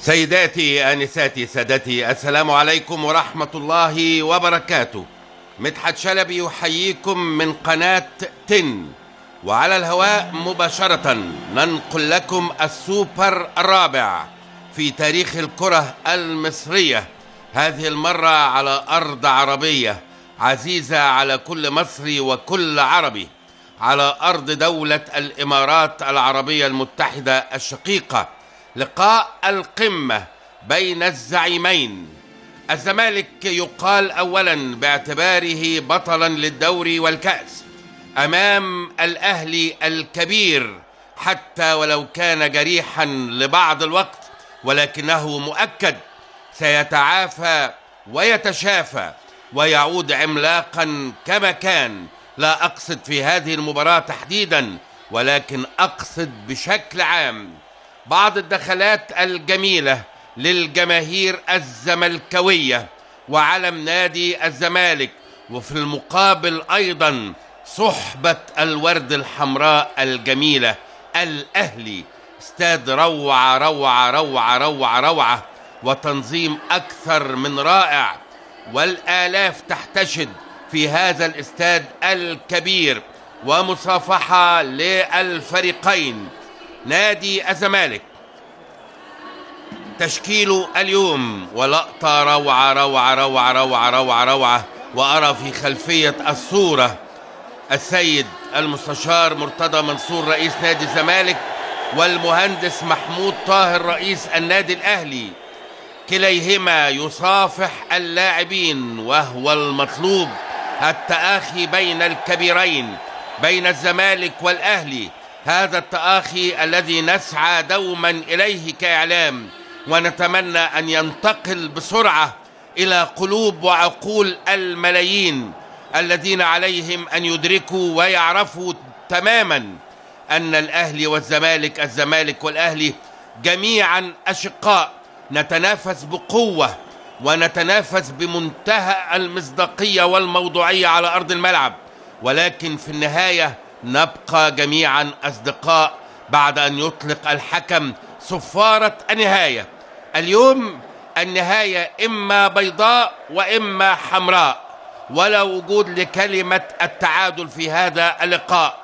سيداتي آنساتي سادتي، السلام عليكم ورحمة الله وبركاته. مدحت شلبي يحييكم من قناة تن، وعلى الهواء مباشرة ننقل لكم السوبر الرابع في تاريخ الكرة المصرية، هذه المرة على أرض عربية عزيزة على كل مصري وكل عربي، على أرض دولة الإمارات العربية المتحدة الشقيقة. لقاء القمة بين الزعيمين. الزمالك يقال أولا باعتباره بطلا للدوري والكأس أمام الأهلي الكبير، حتى ولو كان جريحا لبعض الوقت، ولكنه مؤكد سيتعافى ويتشافى ويعود عملاقا كما كان. لا أقصد في هذه المباراة تحديدا، ولكن أقصد بشكل عام بعض الدخلات الجميلة للجماهير الزملكاوية وعلم نادي الزمالك، وفي المقابل أيضا صحبة الورد الحمراء الجميلة الأهلي. استاد روعة روعة روعة روعة روعة، وتنظيم أكثر من رائع، والآلاف تحتشد في هذا الاستاد الكبير، ومصافحة للفريقين. نادي الزمالك تشكيله اليوم ولقطة روعة روعة روعة روعة روعة روعة، وأرى في خلفية الصورة السيد المستشار مرتضى منصور رئيس نادي الزمالك، والمهندس محمود طاهر رئيس النادي الأهلي، كليهما يصافح اللاعبين، وهو المطلوب التآخي بين الكبيرين، بين الزمالك والأهلي. هذا التآخي الذي نسعى دوما إليه كإعلام، ونتمنى أن ينتقل بسرعة إلى قلوب وعقول الملايين الذين عليهم أن يدركوا ويعرفوا تماما أن الأهلي والزمالك، الزمالك والأهلي جميعا أشقاء، نتنافس بقوة ونتنافس بمنتهى المصداقية والموضوعية على أرض الملعب، ولكن في النهاية نبقى جميعا أصدقاء بعد أن يطلق الحكم صفارة النهاية. اليوم النهاية إما بيضاء وإما حمراء، ولا وجود لكلمة التعادل في هذا اللقاء.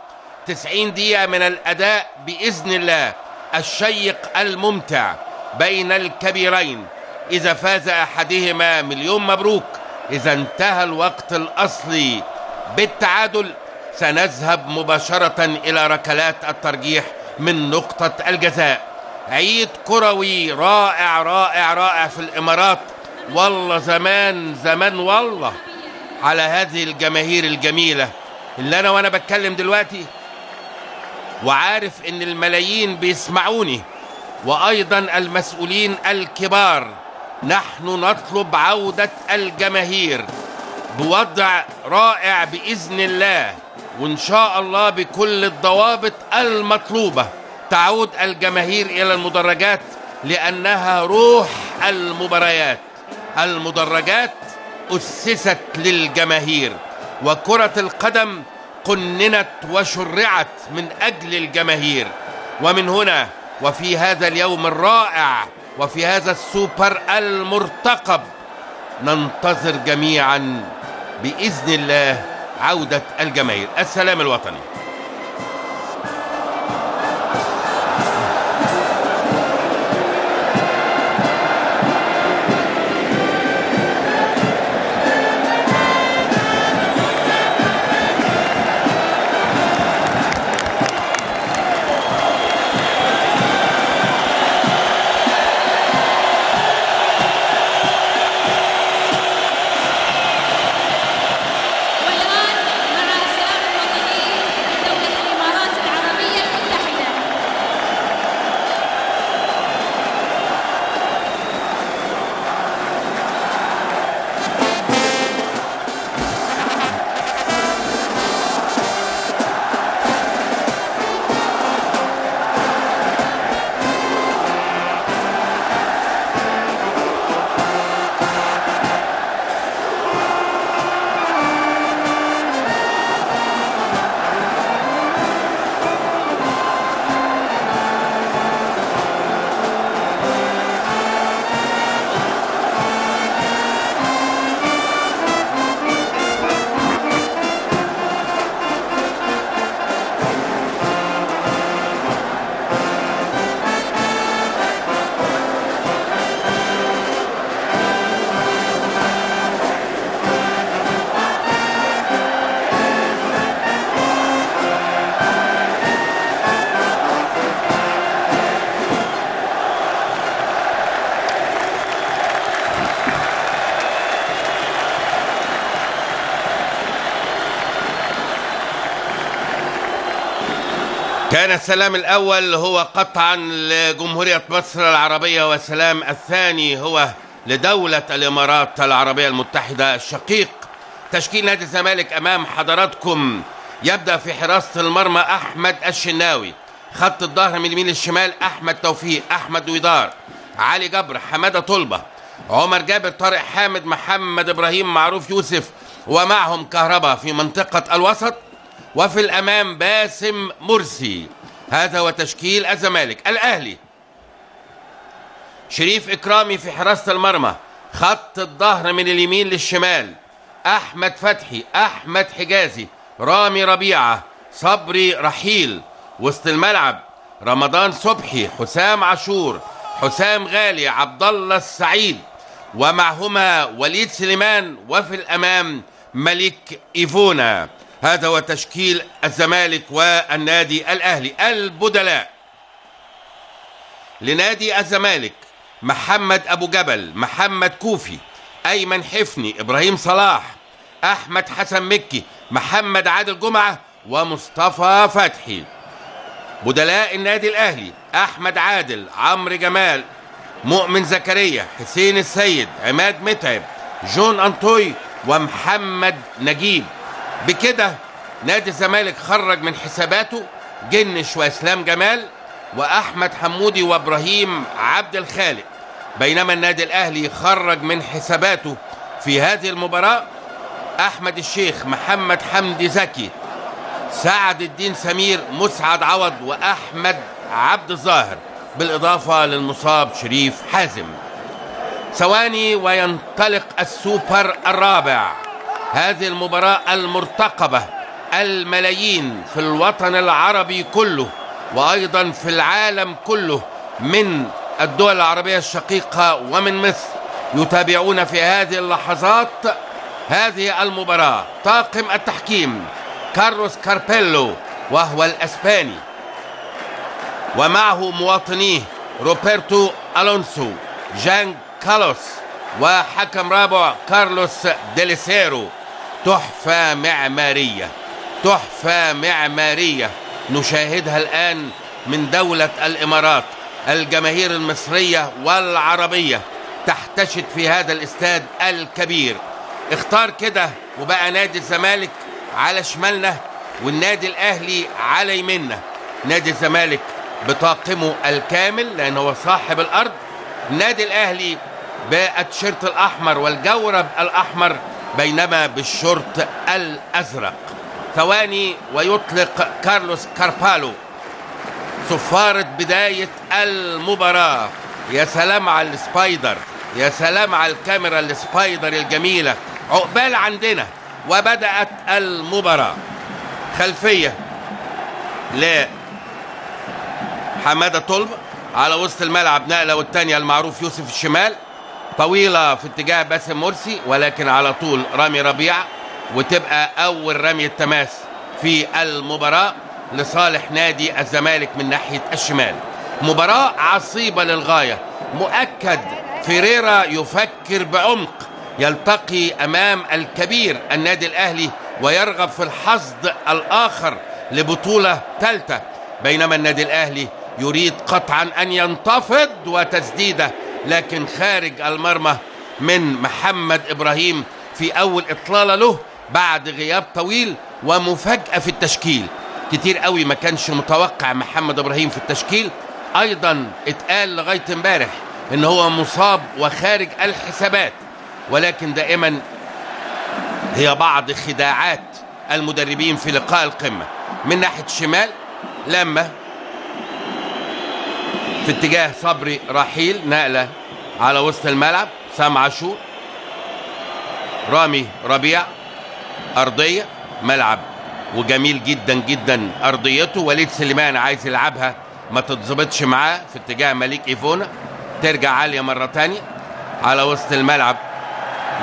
90 دقيقة من الأداء بإذن الله الشيق الممتع بين الكبيرين. إذا فاز أحدهما مليون مبروك، إذا انتهى الوقت الأصلي بالتعادل سنذهب مباشرة إلى ركلات الترجيح من نقطة الجزاء. عيد كروي رائع رائع رائع في الإمارات، والله زمان زمان والله على هذه الجماهير الجميلة اللي وأنا بتكلم دلوقتي، وعارف إن الملايين بيسمعوني، وأيضا المسؤولين الكبار. نحن نطلب عودة الجماهير بوضع رائع بإذن الله، وإن شاء الله بكل الضوابط المطلوبة تعود الجماهير إلى المدرجات، لأنها روح المباريات. المدرجات أسست للجماهير، وكرة القدم قننت وشرعت من أجل الجماهير. ومن هنا وفي هذا اليوم الرائع وفي هذا السوبر المرتقب ننتظر جميعا بإذن الله عودة الجماهير. السلام الوطني. كان السلام الأول هو قطعا لجمهورية مصر العربية، والسلام الثاني هو لدولة الإمارات العربية المتحدة الشقيق. تشكيل نادي الزمالك أمام حضراتكم. يبدأ في حراسة المرمى أحمد الشناوي، خط الظهر من اليمين للشمال أحمد توفيق، أحمد ويدار، علي جبر، حمادة طلبة، عمر جابر، طارق حامد، محمد إبراهيم، معروف يوسف، ومعهم كهربا في منطقة الوسط، وفي الأمام باسم مرسي. هذا هو تشكيل الزمالك. الأهلي شريف إكرامي في حراسة المرمى، خط الظهر من اليمين للشمال أحمد فتحي، أحمد حجازي، رامي ربيعة، صبري رحيل. وسط الملعب رمضان صبحي، حسام عاشور، حسام غالي، عبد الله السعيد، ومعهما وليد سليمان، وفي الأمام ملك إيفونا. هذا هو تشكيل الزمالك والنادي الأهلي. البدلاء لنادي الزمالك: محمد أبو جبل، محمد كوفي، أيمن حفني، إبراهيم صلاح، أحمد حسن مكي، محمد عادل جمعة، ومصطفى فتحي. بدلاء النادي الأهلي: أحمد عادل، عمرو جمال، مؤمن زكريا، حسين السيد، عماد متعب، جون أنطوي، ومحمد نجيب. بكده نادي الزمالك خرج من حساباته جنش وإسلام جمال وأحمد حمودي وإبراهيم عبد الخالق، بينما النادي الأهلي خرج من حساباته في هذه المباراة أحمد الشيخ، محمد حمدي زكي، سعد الدين سمير، مسعد عوض، وأحمد عبد الظاهر، بالإضافة للمصاب شريف حازم. ثواني وينطلق السوبر الرابع. هذه المباراة المرتقبة الملايين في الوطن العربي كله وأيضا في العالم كله من الدول العربية الشقيقة ومن مصر يتابعون في هذه اللحظات هذه المباراة. طاقم التحكيم كارلوس كاربيلو وهو الأسباني، ومعه مواطنيه روبرتو ألونسو، جان كارلوس، وحكم رابع كارلوس ديليسيرو. تحفة معمارية، تحفة معمارية نشاهدها الآن من دولة الإمارات. الجماهير المصرية والعربية تحتشد في هذا الاستاد الكبير. اختار كده وبقى نادي الزمالك على شمالنا والنادي الأهلي على يميننا. نادي الزمالك بطاقمه الكامل لأنه هو صاحب الأرض، النادي الأهلي بالتيشيرت الأحمر والجورب الأحمر، بينما بالشورت الأزرق. ثواني ويطلق كارلوس كاربالو صفارة بداية المباراة. يا سلام على السبايدر، يا سلام على الكاميرا السبايدر الجميلة. عقبال عندنا وبدأت المباراة. خلفية لحمادة طلب على وسط الملعب، نقلة والتانية المعروف يوسف الشمال، طويلة في اتجاه باسم مرسي ولكن على طول رامي ربيعة، وتبقى أول رمية تماس في المباراة لصالح نادي الزمالك من ناحية الشمال. مباراة عصيبة للغاية، مؤكد فيريرا يفكر بعمق، يلتقي أمام الكبير النادي الأهلي ويرغب في الحصد الآخر لبطولة ثالثة، بينما النادي الأهلي يريد قطعا أن ينتفض وتسديده لكن خارج المرمى من محمد إبراهيم في أول إطلالة له بعد غياب طويل. ومفاجأة في التشكيل، كتير قوي ما كانش متوقع محمد إبراهيم في التشكيل. أيضا اتقال لغاية امبارح إن هو مصاب وخارج الحسابات، ولكن دائما هي بعض خداعات المدربين في لقاء القمة. من ناحية الشمال لما في اتجاه صبري رحيل، نقلة على وسط الملعب سام عاشور، رامي ربيع، أرضية ملعب وجميل جدا جدا أرضيته. وليد سليمان عايز يلعبها ما تتظبطش معاه في اتجاه ملك إيفونا، ترجع عالية مرة تانية على وسط الملعب،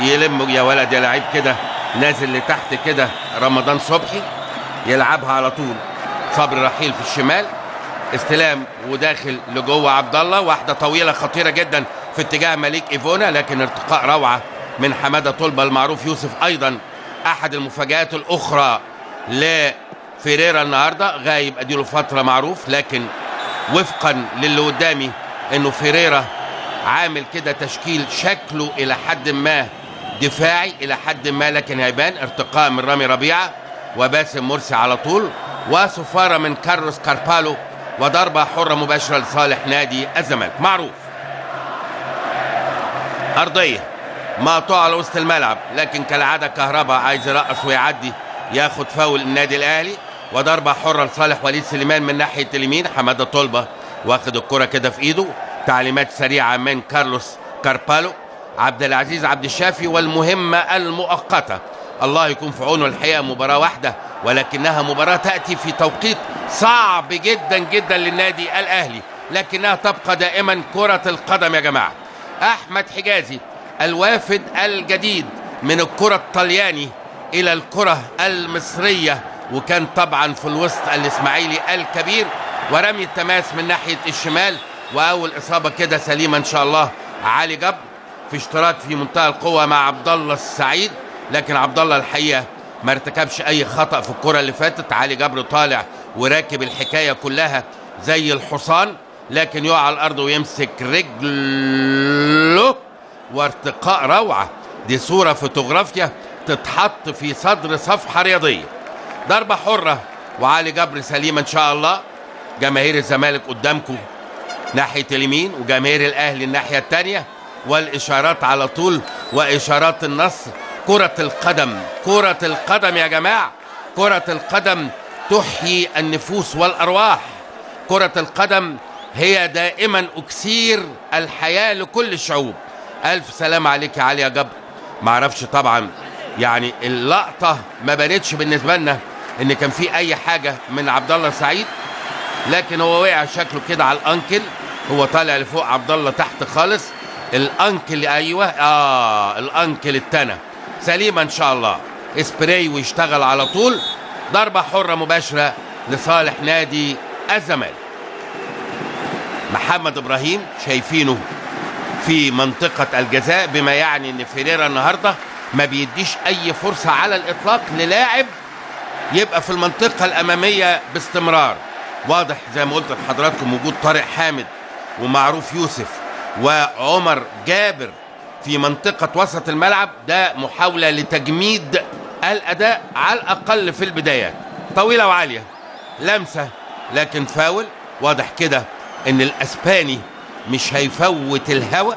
يلم يا ولد يا لعيب كده، نازل لتحت كده رمضان صبحي يلعبها على طول. صبري رحيل في الشمال، استلام وداخل لجوه عبد الله، واحده طويله خطيره جدا في اتجاه مليك ايفونا، لكن ارتقاء روعه من حماده طلبه المعروف يوسف. ايضا احد المفاجآت الاخرى فيريرا النهارده غايب اديله فتره معروف، لكن وفقا للي قدامي انه فيريرا عامل كده تشكيل شكله الى حد ما دفاعي الى حد ما، لكن هيبان ارتقاء من رامي ربيعه وباسم مرسي على طول، وصفاره من كارلوس كاربالو، وضربه حره مباشره لصالح نادي الزمالك. معروف ارضيه مقطوعه على وسط الملعب، لكن كالعاده كهربا عايز يرقص ويعدي ياخد فاول النادي الاهلي، وضربه حره لصالح وليد سليمان من ناحيه اليمين. حماده طلبه واخد الكره كده في ايده، تعليمات سريعه من كارلوس كاربالو. عبد العزيز عبد الشافي والمهمه المؤقته، الله يكون في عونه. الحقيقه مباراه واحده، ولكنها مباراه تاتي في توقيت صعب جدا جدا للنادي الاهلي، لكنها تبقى دائما كره القدم يا جماعه. احمد حجازي الوافد الجديد من الكره الطلياني الى الكره المصريه، وكان طبعا في الوسط الاسماعيلي الكبير، ورمي التماس من ناحيه الشمال، واول اصابه كده سليمه ان شاء الله. علي جبر في اشتراك في منتهى القوه مع عبد الله السعيد، لكن عبد الله الحقيقه ما ارتكبش اي خطا في الكره اللي فاتت. علي جبر طالع وراكب الحكايه كلها زي الحصان، لكن يقع على الارض ويمسك رجله، وارتقاء روعه. دي صوره فوتوغرافيا تتحط في صدر صفحه رياضيه. ضربه حره وعلي جبر سليمه ان شاء الله. جماهير الزمالك قدامكم ناحيه اليمين، وجماهير الاهلي الناحيه الثانيه، والاشارات على طول واشارات النصر. كره القدم، كره القدم يا جماعه، كره القدم تحيي النفوس والارواح. كره القدم هي دائما اكسير الحياه لكل الشعوب. الف سلام عليك يا علي يا جبر. معرفش طبعا يعني اللقطه ما بانتش بالنسبه لنا ان كان في اي حاجه من عبد الله سعيد، لكن هو وقع شكله كده على الانكل، هو طالع لفوق، عبد الله تحت خالص. الانكل ايوه الانكل التانى سليمه ان شاء الله. اسبراي ويشتغل على طول. ضربه حره مباشره لصالح نادي الزمالك. محمد ابراهيم شايفينه في منطقه الجزاء، بما يعني ان فيريرا النهارده ما بيديش اي فرصه على الاطلاق للاعب يبقى في المنطقه الاماميه باستمرار. واضح زي ما قلت لحضراتكم وجود طارق حامد ومعروف يوسف وعمر جابر في منطقة وسط الملعب، ده محاولة لتجميد الأداء على الأقل في البدايات. طويلة وعالية، لمسة لكن فاول. واضح كده إن الأسباني مش هيفوت الهوى،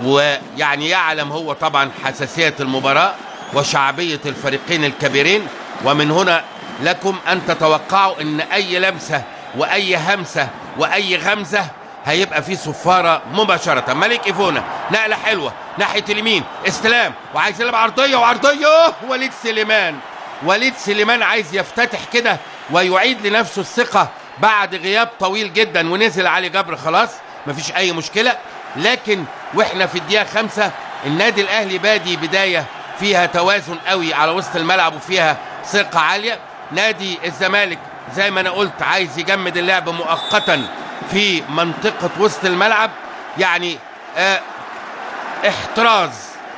ويعني يعلم هو طبعا حساسية المباراة وشعبية الفريقين الكبيرين، ومن هنا لكم أن تتوقعوا أن أي لمسة وأي همسة وأي غمزة هيبقى في صفارة مباشرة. ملك إيفونا نقلة حلوة ناحية اليمين، استلام وعايز يلعب عرضية، وعرضية وليد سليمان. وليد سليمان عايز يفتتح كده ويعيد لنفسه الثقة بعد غياب طويل جدا، ونزل علي جبر خلاص مفيش أي مشكلة. لكن وإحنا في الدقيقة 5 النادي الأهلي بادي بداية فيها توازن قوي على وسط الملعب وفيها ثقة عالية. نادي الزمالك زي ما أنا قلت عايز يجمد اللعب مؤقتا في منطقة وسط الملعب، يعني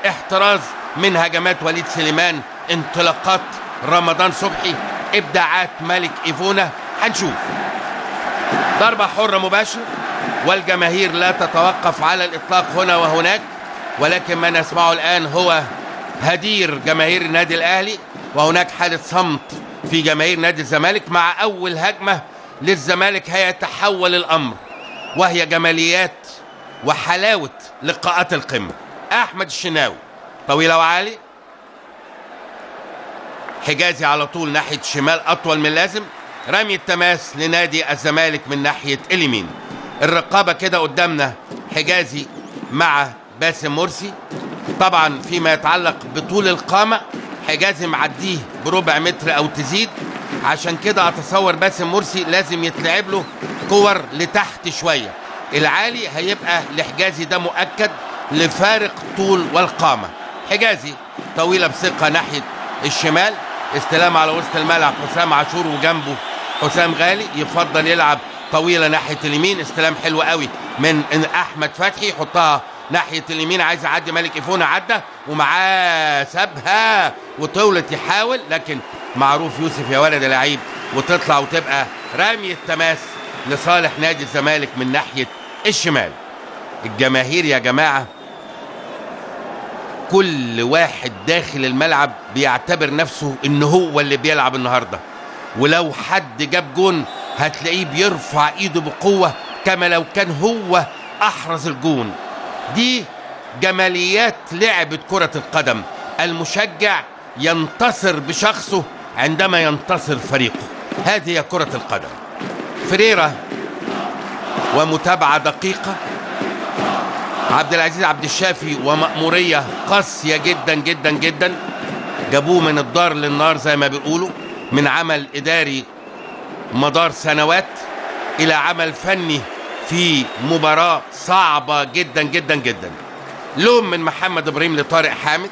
احتراز من هجمات وليد سليمان، انطلاقات رمضان صبحي، ابداعات ملك إيفونا. هنشوف ضربة حرة مباشرة، والجماهير لا تتوقف على الإطلاق هنا وهناك، ولكن ما نسمعه الآن هو هدير جماهير النادي الأهلي، وهناك حالة صمت في جماهير نادي الزمالك. مع أول هجمة للزمالك هيتحول الأمر، وهي جماليات وحلاوة لقاءات القمة. أحمد الشناوي طويلة وعالي، حجازي على طول ناحية الشمال أطول من اللازم، رمي التماس لنادي الزمالك من ناحية اليمين. الرقابة كده قدامنا حجازي مع باسم مرسي. طبعا فيما يتعلق بطول القامة حجازي معديه بربع متر أو تزيد، عشان كده أتصور باسم مرسي لازم يتلعب له كور لتحت شوية. العالي هيبقى لحجازي، ده مؤكد لفارق طول والقامة. حجازي طويلة بثقة ناحية الشمال، استلام على وسط الملعب حسام عاشور وجنبه حسام غالي، يفضل يلعب طويلة ناحية اليمين. استلام حلو قوي من أحمد فتحي، يحطها ناحية اليمين، عايز يعدي ملك إيفونا، عدى ومعاه سابها وطولت يحاول، لكن معروف يوسف يا ولد العيب وتطلع وتبقى رمي التماس لصالح نادي الزمالك من ناحية الشمال. الجماهير يا جماعة كل واحد داخل الملعب بيعتبر نفسه إنه هو اللي بيلعب النهاردة، ولو حد جاب جون هتلاقيه بيرفع ايده بقوة كما لو كان هو احرز الجون. دي جماليات لعبة كرة القدم، المشجع ينتصر بشخصه عندما ينتصر فريقه. هذه هي كرة القدم. فريرة ومتابعة دقيقة، عبد العزيز عبد الشافي ومأمورية قاسية جدا جدا جدا، جابوه من الدار للنار زي ما بيقولوا، من عمل إداري مدار سنوات إلى عمل فني في مباراة صعبة جدا جدا جدا. لوم من محمد إبراهيم لطارق حامد،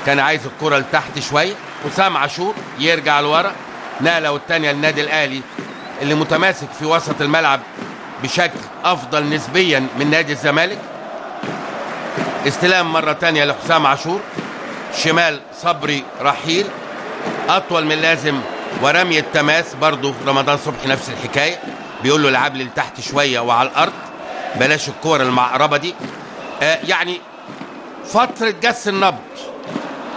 كان عايز الكرة لتحت شوية. حسام عاشور يرجع لورا، نقلة والتانية للنادي الأهلي اللي متماسك في وسط الملعب بشكل أفضل نسبيا من نادي الزمالك. استلام مرة تانية لحسام عاشور، شمال صبري رحيل أطول من لازم، ورمي التماس برضو رمضان صبحي نفس الحكاية، بيقول له العب لي لتحت شوية وعلى الأرض، بلاش الكور المعقربة دي. يعني فترة جس النبض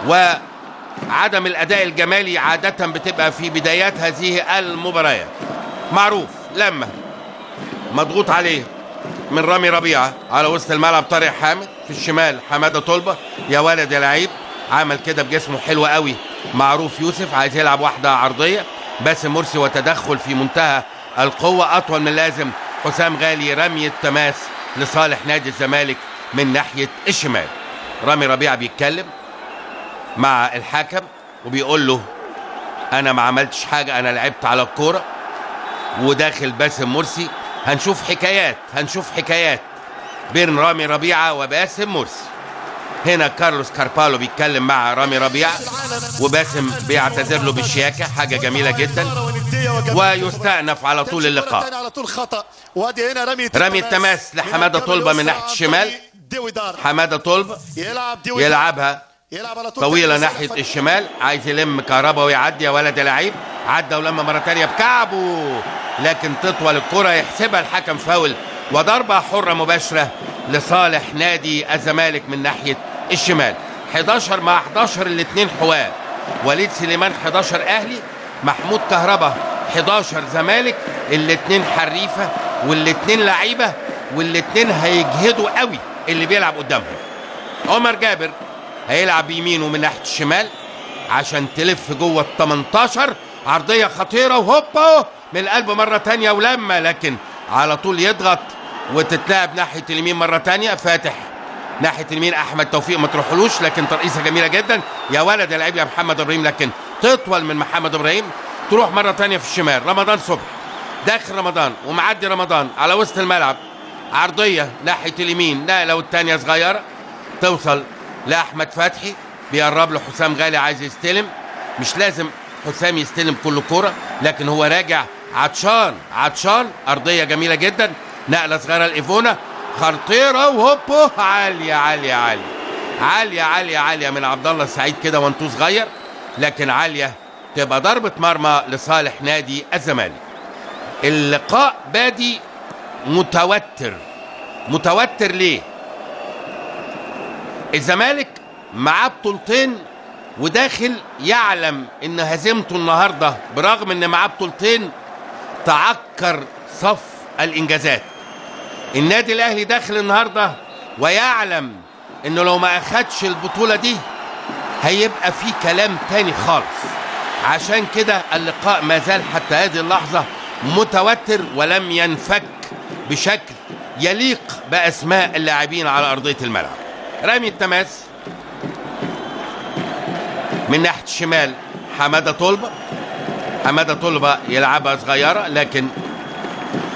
وعدم الأداء الجمالي عادة بتبقى في بدايات هذه المباريات. معروف لما مضغوط عليه من رامي ربيعة على وسط الملعب طارق حامد، في الشمال حمادة طلبة، يا ولد يا لعيب، عمل كده بجسمه حلو قوي. معروف يوسف عايز يلعب واحدة عرضية، باسم مرسي وتدخل في منتهى القوة أطول من لازم. حسام غالي رمي التماس لصالح نادي الزمالك من ناحية الشمال. رامي ربيعة بيتكلم مع الحكم وبيقول له أنا ما عملتش حاجة، أنا لعبت على الكورة. وداخل باسم مرسي، هنشوف حكايات بين رامي ربيعة وباسم مرسي. هنا كارلوس كاربالو بيتكلم مع رامي ربيعة وباسم بيعتذر له بالشياكة، حاجة جميلة جدا، ويستأنف على طول اللقاء. رمي التماس لحمادة طلبة من ناحية الشمال، حمادة طلبة يلعبها طويلة ناحية الشمال، عايز يلم كهربا ويعدي، يا ولد يا لعيب، عدى ولما مرة تانية بكعبه لكن تطول الكرة، يحسبها الحكم فاول وضربة حرة مباشرة لصالح نادي الزمالك من ناحية الشمال. 11 مع 11 الاثنين حوار، وليد سليمان 11 أهلي، محمود كهربا 11 زمالك، الاثنين حريفة والاثنين لعيبة والاثنين هيجهدوا قوي اللي بيلعب قدامهم. عمر جابر هيلعب بيمينه من ناحية الشمال عشان تلف جوه ال 18، عرضية خطيرة وهوبا من القلب مرة تانية ولما، لكن على طول يضغط وتتلعب ناحية اليمين مرة تانية. فاتح ناحية اليمين أحمد توفيق ما تروحلوش، لكن ترقيصة جميلة جدا، يا ولد يا لعيب يا محمد إبراهيم، لكن تطول من محمد إبراهيم، تروح مرة تانية في الشمال. رمضان صبحي داخل رمضان ومعدي رمضان على وسط الملعب، عرضية ناحية اليمين، نقلة والتانية صغيرة توصل لأحمد فتحي، بيقرب له حسام غالي عايز يستلم، مش لازم حسام يستلم كل كرة، لكن هو راجع عطشان. أرضية جميلة جدا، نقلة صغيرة لإيفونا خطيرة وهوبو عالية عالية عالية عالية عالية عالية من عبد الله السعيد كده وانتو صغير، لكن عالية تبقى ضربة مرمى لصالح نادي الزمالك. اللقاء بادي متوتر ليه؟ الزمالك معاه بطولتين وداخل يعلم ان هزيمته النهارده برغم ان معاه بطولتين تعكر صف الانجازات. النادي الاهلي داخل النهارده ويعلم انه لو ما اخدش البطوله دي هيبقى في كلام تاني خالص. عشان كده اللقاء ما زال حتى هذه اللحظه متوتر ولم ينفك بشكل يليق باسماء اللاعبين على ارضيه الملعب. رامي التماس من ناحيه الشمال حماده طلبه يلعبها صغيره لكن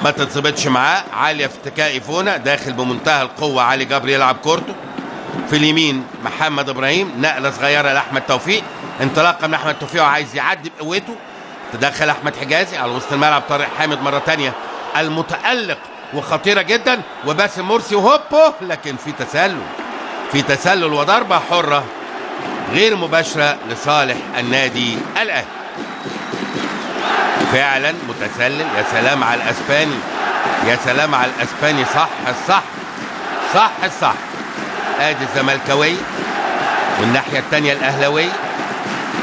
ما تتظبطش معاه، عاليه في اتكاء ايفونا، داخل بمنتهى القوه علي جبر يلعب كورته. في اليمين محمد ابراهيم، نقله صغيره لاحمد توفيق، انطلاقه من احمد توفيق وعايز يعدي بقوته، تدخل احمد حجازي على وسط الملعب، طارق حامد مره ثانيه المتالق وخطيره جدا، وباسم مرسي وهوبو، لكن في تسلل وضربه حره غير مباشره لصالح النادي الاهلي. فعلا متسلل. يا سلام على الاسباني، يا سلام على الاسباني. صح الصح، صح الصح. ادي الزملكاويه والناحيه الثانيه الاهلاويه،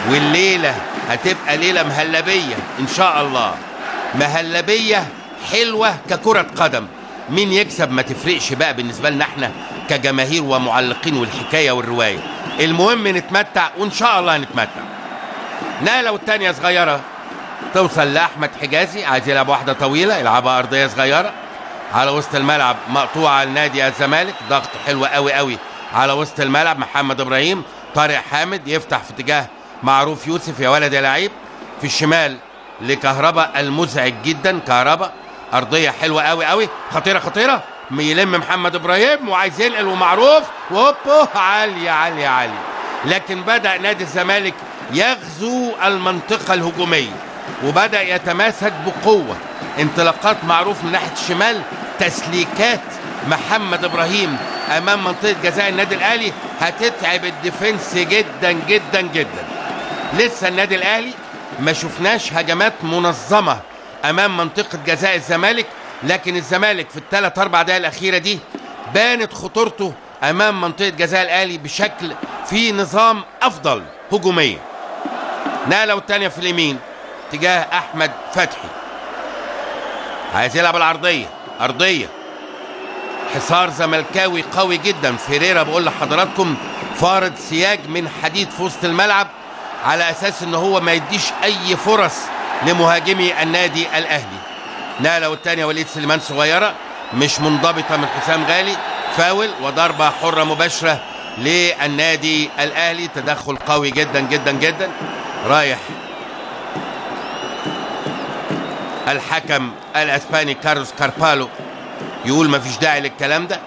والليله هتبقى ليله مهلبيه ان شاء الله، مهلبيه حلوه ككره قدم. مين يكسب ما تفرقش بقى بالنسبه لنا احنا كجماهير ومعلقين، والحكايه والروايه. المهم نتمتع وان شاء الله نتمتع. نقله والثانيه صغيره توصل لاحمد حجازي، عايز يلعب واحده طويله يلعبها ارضيه صغيره على وسط الملعب، مقطوعه لنادي الزمالك. ضغط حلو قوي قوي على وسط الملعب. محمد ابراهيم، طارق حامد يفتح في اتجاه معروف يوسف، يا ولد يا لعيب. في الشمال لكهربا المزعج جدا، كهربا ارضيه حلوه قوي قوي، خطيره خطيره. يلم محمد ابراهيم وعايز ينقل ومعروف، وهوب عاليه عاليه عاليه. لكن بدا نادي الزمالك يغزو المنطقه الهجوميه وبدا يتماسك بقوه. انطلاقات معروف من ناحيه الشمال، تسليكات محمد ابراهيم امام منطقه جزاء النادي الاهلي هتتعب الديفنس جدا جدا جدا. لسه النادي الاهلي ما شفناش هجمات منظمه امام منطقه جزاء الزمالك، لكن الزمالك في الثلاث اربع دقائق الاخيره دي بانت خطورته امام منطقه جزاء الاهلي بشكل في نظام افضل هجوميا. نقله والثانيه في اليمين تجاه احمد فتحي، عايز يلعب العرضيه ارضيه. حصار زملكاوي قوي جدا. فيريرا بقول لحضراتكم فارض سياج من حديد في وسط الملعب على اساس ان هو ما يديش اي فرص لمهاجمي النادي الاهلي. نقله والثانيه وليد سليمان صغيره مش منضبطه من حسام غالي، فاول وضربه حره مباشره للنادي الاهلي. تدخل قوي جدا جدا جدا. رايح الحكم الاسباني كارلوس كاربالو يقول ما فيش داعي للكلام ده.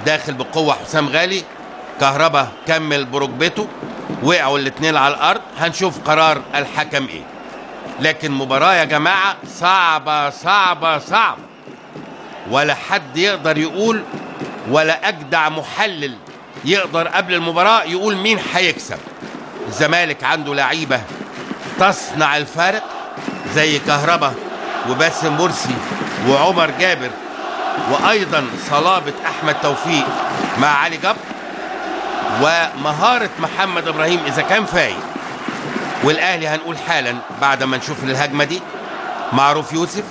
داخل بقوه حسام غالي، كهربا كمل بركبته، وقعوا الاثنين على الارض. هنشوف قرار الحكم ايه. لكن مباراه يا جماعه صعبه صعبه صعبه، ولا حد يقدر يقول، ولا اجدع محلل يقدر قبل المباراه يقول مين هيكسب. الزمالك عنده لعيبه تصنع الفارق زي كهربا وباسم مرسي وعمر جابر، وايضا صلابه احمد توفيق مع علي جبر، ومهاره محمد ابراهيم اذا كان فايق. والاهلي هنقول حالا بعد ما نشوف الهجمه دي معروف يوسف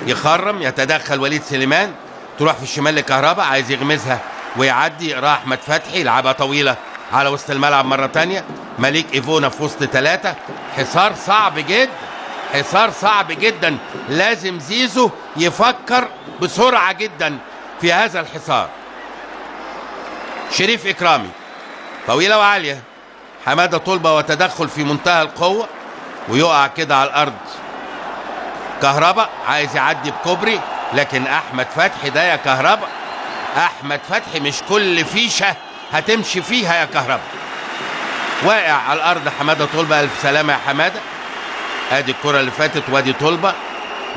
يخرم، يتدخل وليد سليمان، تروح في الشمال لكهربا عايز يغمزها ويعدي، راح احمد فتحي يلعبها طويله على وسط الملعب مره ثانيه. مليك ايفونا في وسط ثلاثه. حصار صعب جدا، حصار صعب جدا. لازم زيزو يفكر بسرعه جدا في هذا الحصار. شريف اكرامي طويله وعاليه، حماده طلبه وتدخل في منتهى القوه ويقع كده على الارض. كهربا عايز يعدي بكوبري، لكن احمد فتحي ده يا كهربا، احمد فتحي مش كل فيشه هتمشي فيها يا كهربا. واقع على الارض حماده طلبه، الف سلامه يا حماده. ادي الكره اللي فاتت وادي طلبه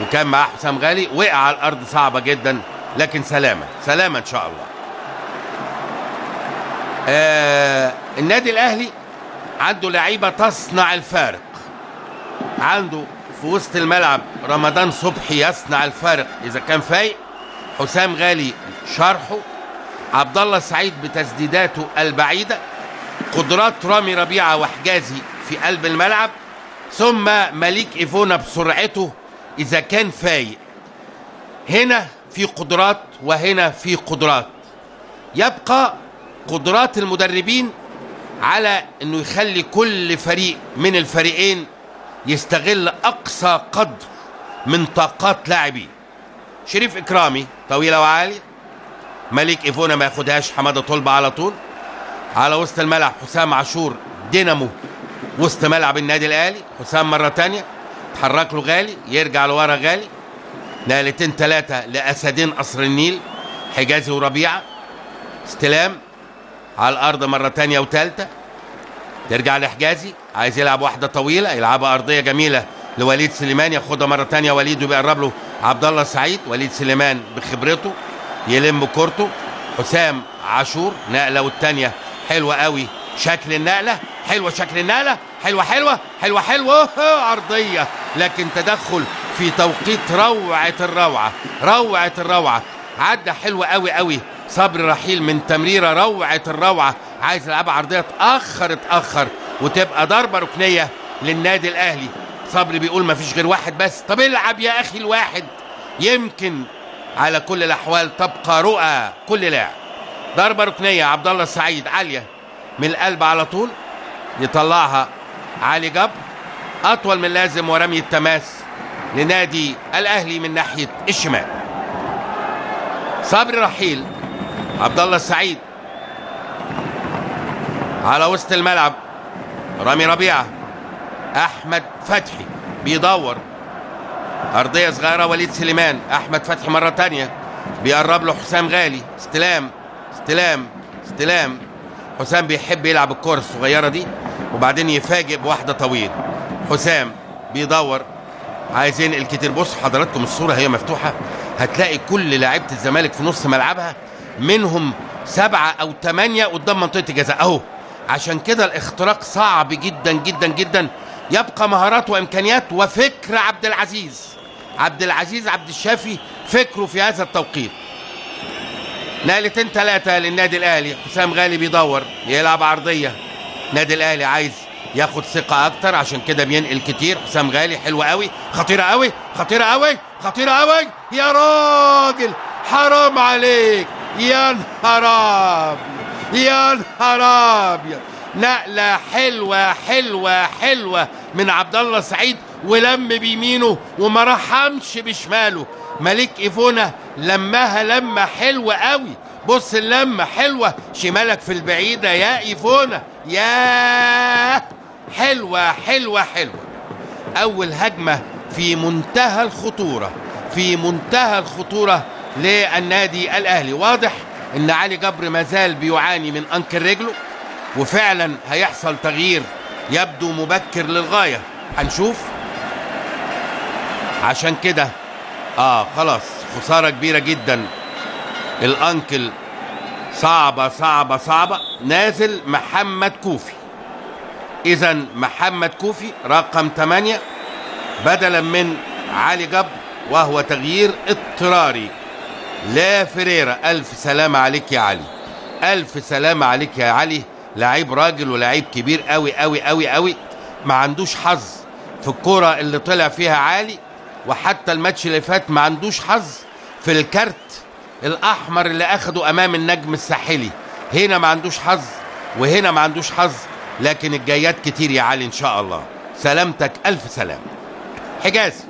وكان معاه حسام غالي، وقع على الارض صعبه جدا، لكن سلامه سلامه ان شاء الله. النادي الاهلي عنده لعيبه تصنع الفارق. عنده في وسط الملعب رمضان صبحي يصنع الفارق اذا كان فايق، حسام غالي شرحه، عبد الله السعيد بتسديداته البعيده، قدرات رامي ربيعه وحجازي في قلب الملعب، ثم مليك ايفونا بسرعته اذا كان فايق. هنا في قدرات وهنا في قدرات. يبقى قدرات المدربين على انه يخلي كل فريق من الفريقين يستغل اقصى قدر من طاقات لاعبين. شريف اكرامي طويله وعالي، مليك ايفونا ما ياخدهاش، حماده طلبه على طول على وسط الملعب. حسام عاشور دينامو وسط ملعب النادي الاهلي. حسام مره تانية تحرك له غالي، يرجع لورا غالي، نقلتين ثلاثه لاسدين قصر النيل حجازي وربيعه. استلام على الارض مره تانية وثالثه، ترجع لحجازي عايز يلعب واحده طويله، يلعبها ارضيه جميله لوليد سليمان، ياخدها مره تانية وليد وبيقرب له عبد الله السعيد. وليد سليمان بخبرته يلم كورته. حسام عاشور نقله والثانيه حلوه قوي، شكل النقله حلوه، شكل النقله حلوه حلوه حلوه حلوه، عرضيه، لكن تدخل في توقيت روعة الروعة، روعة الروعة. عدى حلوة قوي قوي صبري رحيل من تمريرة روعة الروعة، عايز يلعبها عرضية، اتأخر وتبقى ضربة ركنية للنادي الأهلي. صبري بيقول مفيش غير واحد بس، طب العب يا أخي الواحد، يمكن على كل الأحوال تبقى رؤى كل لاعب. ضربة ركنية عبد الله السعيد عالية من القلب على طول، يطلعها علي جبر أطول من لازم، ورمي التماس لنادي الأهلي من ناحية الشمال. صبري رحيل، عبد الله السعيد على وسط الملعب، رامي ربيعة، أحمد فتحي بيدور أرضية صغيرة، وليد سليمان، أحمد فتحي مرة تانية بيقرب له حسام غالي، استلام. حسام بيحب يلعب الكرة الصغيرة دي وبعدين يفاجئ بواحدة طويل. حسام بيدور، عايز ينقل كتير. بص حضراتكم الصورة هي مفتوحة، هتلاقي كل لاعيبة الزمالك في نص ملعبها، منهم 7 أو 8 قدام منطقة الجزاء اهو. عشان كده الاختراق صعب جدا جدا جدا. يبقى مهارات وامكانيات وفكر عبد العزيز عبد الشافي، فكره في هذا التوقيت. نقلتين 3 للنادي الاهلي. حسام غالي بيدور يلعب عرضيه، النادي الاهلي عايز ياخد ثقه اكتر، عشان كده بينقل كتير. حسام غالي حلوه قوي، خطيره قوي يا راجل، حرام عليك، يا نهار ابيض. نقله حلوه من عبد الله سعيد، ولم بيمينه وما رحمش بشماله. مليك ايفونا لمها لمه حلوه قوي، بص اللمه حلوه، شمالك في البعيده يا ايفونا، يا حلوه. اول هجمه في منتهى الخطوره للنادي الاهلي. واضح ان علي جبر مازال بيعاني من انكل رجله، وفعلا هيحصل تغيير يبدو مبكر للغايه، هنشوف. عشان كده خلاص خساره كبيره جدا، الانكل صعبه. نازل محمد كوفي، اذا محمد كوفي رقم 8 بدلا من علي جبر، وهو تغيير اضطراري. لا فريرة، الف سلامة عليك يا علي، الف سلامة عليك يا علي. لعيب راجل ولاعيب كبير قوي، ما عندوش حظ في الكرة اللي طلع فيها عالي، وحتى الماتش اللي فات ما عندوش حظ في الكارت الاحمر اللي اخده امام النجم الساحلي. هنا ما عندوش حظ وهنا ما عندوش حظ، لكن الجايات كتير يا علي ان شاء الله. سلامتك، الف سلام. حجازي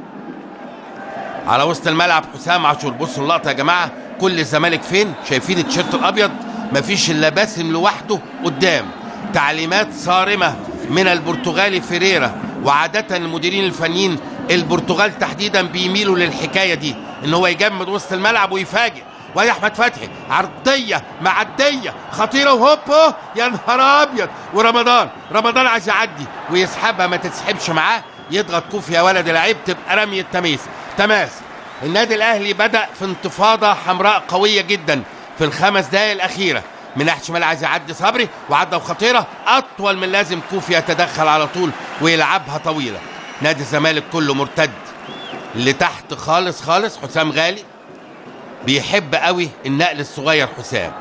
على وسط الملعب، حسام عاشور. بصوا اللقطه يا جماعه، كل الزمالك فين؟ شايفين التيشيرت الابيض؟ مفيش الا باسم لوحده قدام. تعليمات صارمه من البرتغالي فيريرا، وعاده المديرين الفنيين البرتغال تحديدا بيميلوا للحكايه دي، ان هو يجمد وسط الملعب ويفاجئ. وادي احمد فتحي، عرضيه معديه خطيره، وهوب يا نهار ابيض. ورمضان عايز يعدي ويسحبها، ما تتسحبش معاه، يضغط كوفي يا ولد العيب، تبقى رمي تماس. النادي الاهلي بدأ في انتفاضة حمراء قوية جدا في ال5 دقائق الاخيرة. من ناحية شمال عايز يعدي صبري، وعدى وخطيرة اطول من لازم، كوفي يتدخل على طول ويلعبها طويلة. نادي الزمالك كله مرتد لتحت خالص. حسام غالي بيحب قوي النقل الصغير حسام،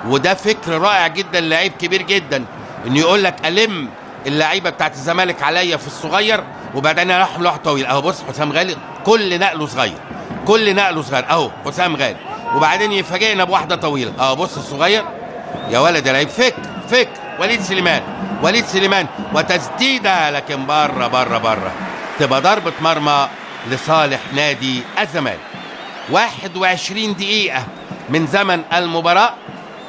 وده فكر رائع جدا، لعيب كبير جدا، انه يقول لك الم اللعيبه بتاعت الزمالك عليا في الصغير وبعدين اروح لواحد طويل. اهو بص حسام غالي كل نقله صغير اهو حسام غالي، وبعدين يفاجئنا بواحده طويله. اهو بص الصغير يا ولد يا لعيب، فكر. وليد سليمان وتسديده، لكن بره تبقى ضربه مرمى لصالح نادي الزمالك. 21 دقيقه من زمن المباراه،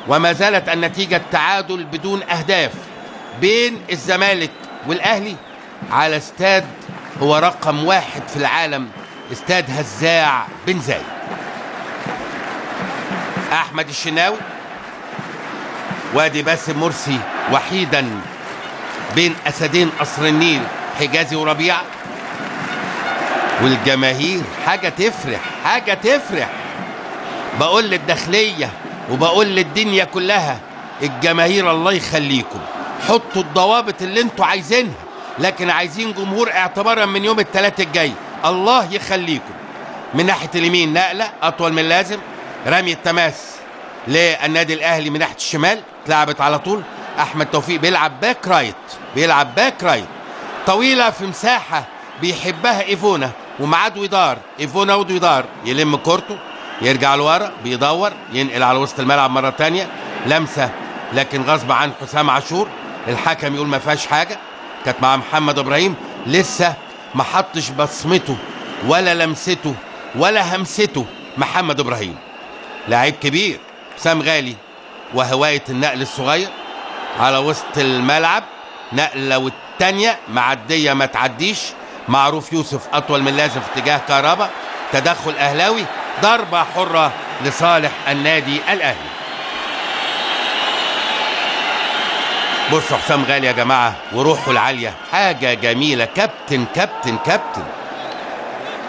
وما زالت النتيجه تعادل بدون اهداف بين الزمالك والاهلي على استاد هو رقم 1 في العالم، استاد هزاع بن زايد. احمد الشناوي، وادي باسم مرسي وحيدا بين اسدين قصر النيل، حجازي وربيعه. والجماهير حاجه تفرح. بقول للداخليه وبقول للدنيا كلها، الجماهير الله يخليكم، حطوا الضوابط اللي انتوا عايزينها، لكن عايزين جمهور اعتبارا من يوم الثلاث الجاي. الله يخليكم. من ناحية اليمين نقلة أطول من اللازم، رمي التماس للنادي الأهلي من ناحية الشمال، اتلعبت على طول. أحمد توفيق بيلعب باك رايت، طويلة في مساحة بيحبها إيفونا ومعاه دويدار. إيفونا ودويدار يلم كورته، يرجع لورا، بيدور، ينقل على وسط الملعب مرة تانية، لمسة لكن غصب عن حسام عاشور. الحكم يقول ما فيهاش حاجة، كانت مع محمد إبراهيم، لسه ما حطش بصمته ولا لمسته ولا همسته. محمد إبراهيم لاعب كبير. حسام غالي وهواية النقل الصغير على وسط الملعب، نقلة والتانية معدية ما تعديش. معروف يوسف أطول من لازم في اتجاه كهربا، تدخل أهلاوي، ضربة حرة لصالح النادي الأهلي. بصوا حسام غالي يا جماعة وروحه العالية حاجة جميلة. كابتن كابتن كابتن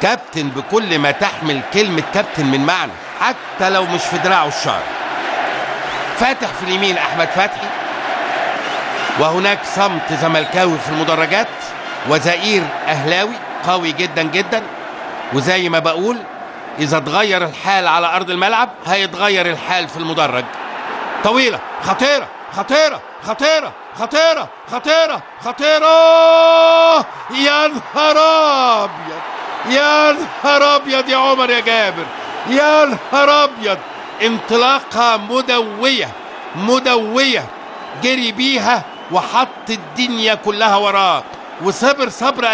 كابتن بكل ما تحمل كلمة كابتن من معنى، حتى لو مش في دراعه الشعر. فاتح في اليمين أحمد فتحي، وهناك صمت زملكاوي في المدرجات، وزئير أهلاوي قوي جدا جدا. وزي ما بقول إذا اتغير الحال على أرض الملعب هيتغير الحال في المدرج. طويلة خطيرة خطيرة خطيرة خطيرة خطيرة خطيرة، يا نهار أبيض يا نهار أبيض يا عمر يا جابر، يا نهار أبيض. انطلاقة مدوية جري بيها وحط الدنيا كلها وراه، صبر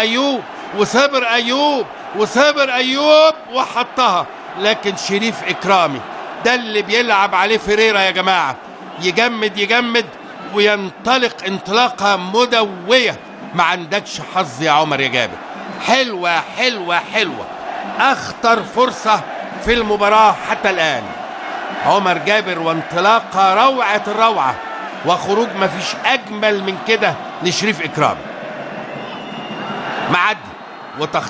أيوب وحطها. لكن شريف إكرامي ده اللي بيلعب عليه فيريرا يا جماعة، يجمد وينطلق انطلاقة مدوية. ما عندكش حظ يا عمر يا جابر. حلوة أخطر فرصة في المباراة حتى الآن. عمر جابر وانطلاقة روعة الروعة، وخروج ما فيش أجمل من كده لشريف إكرامي. معدي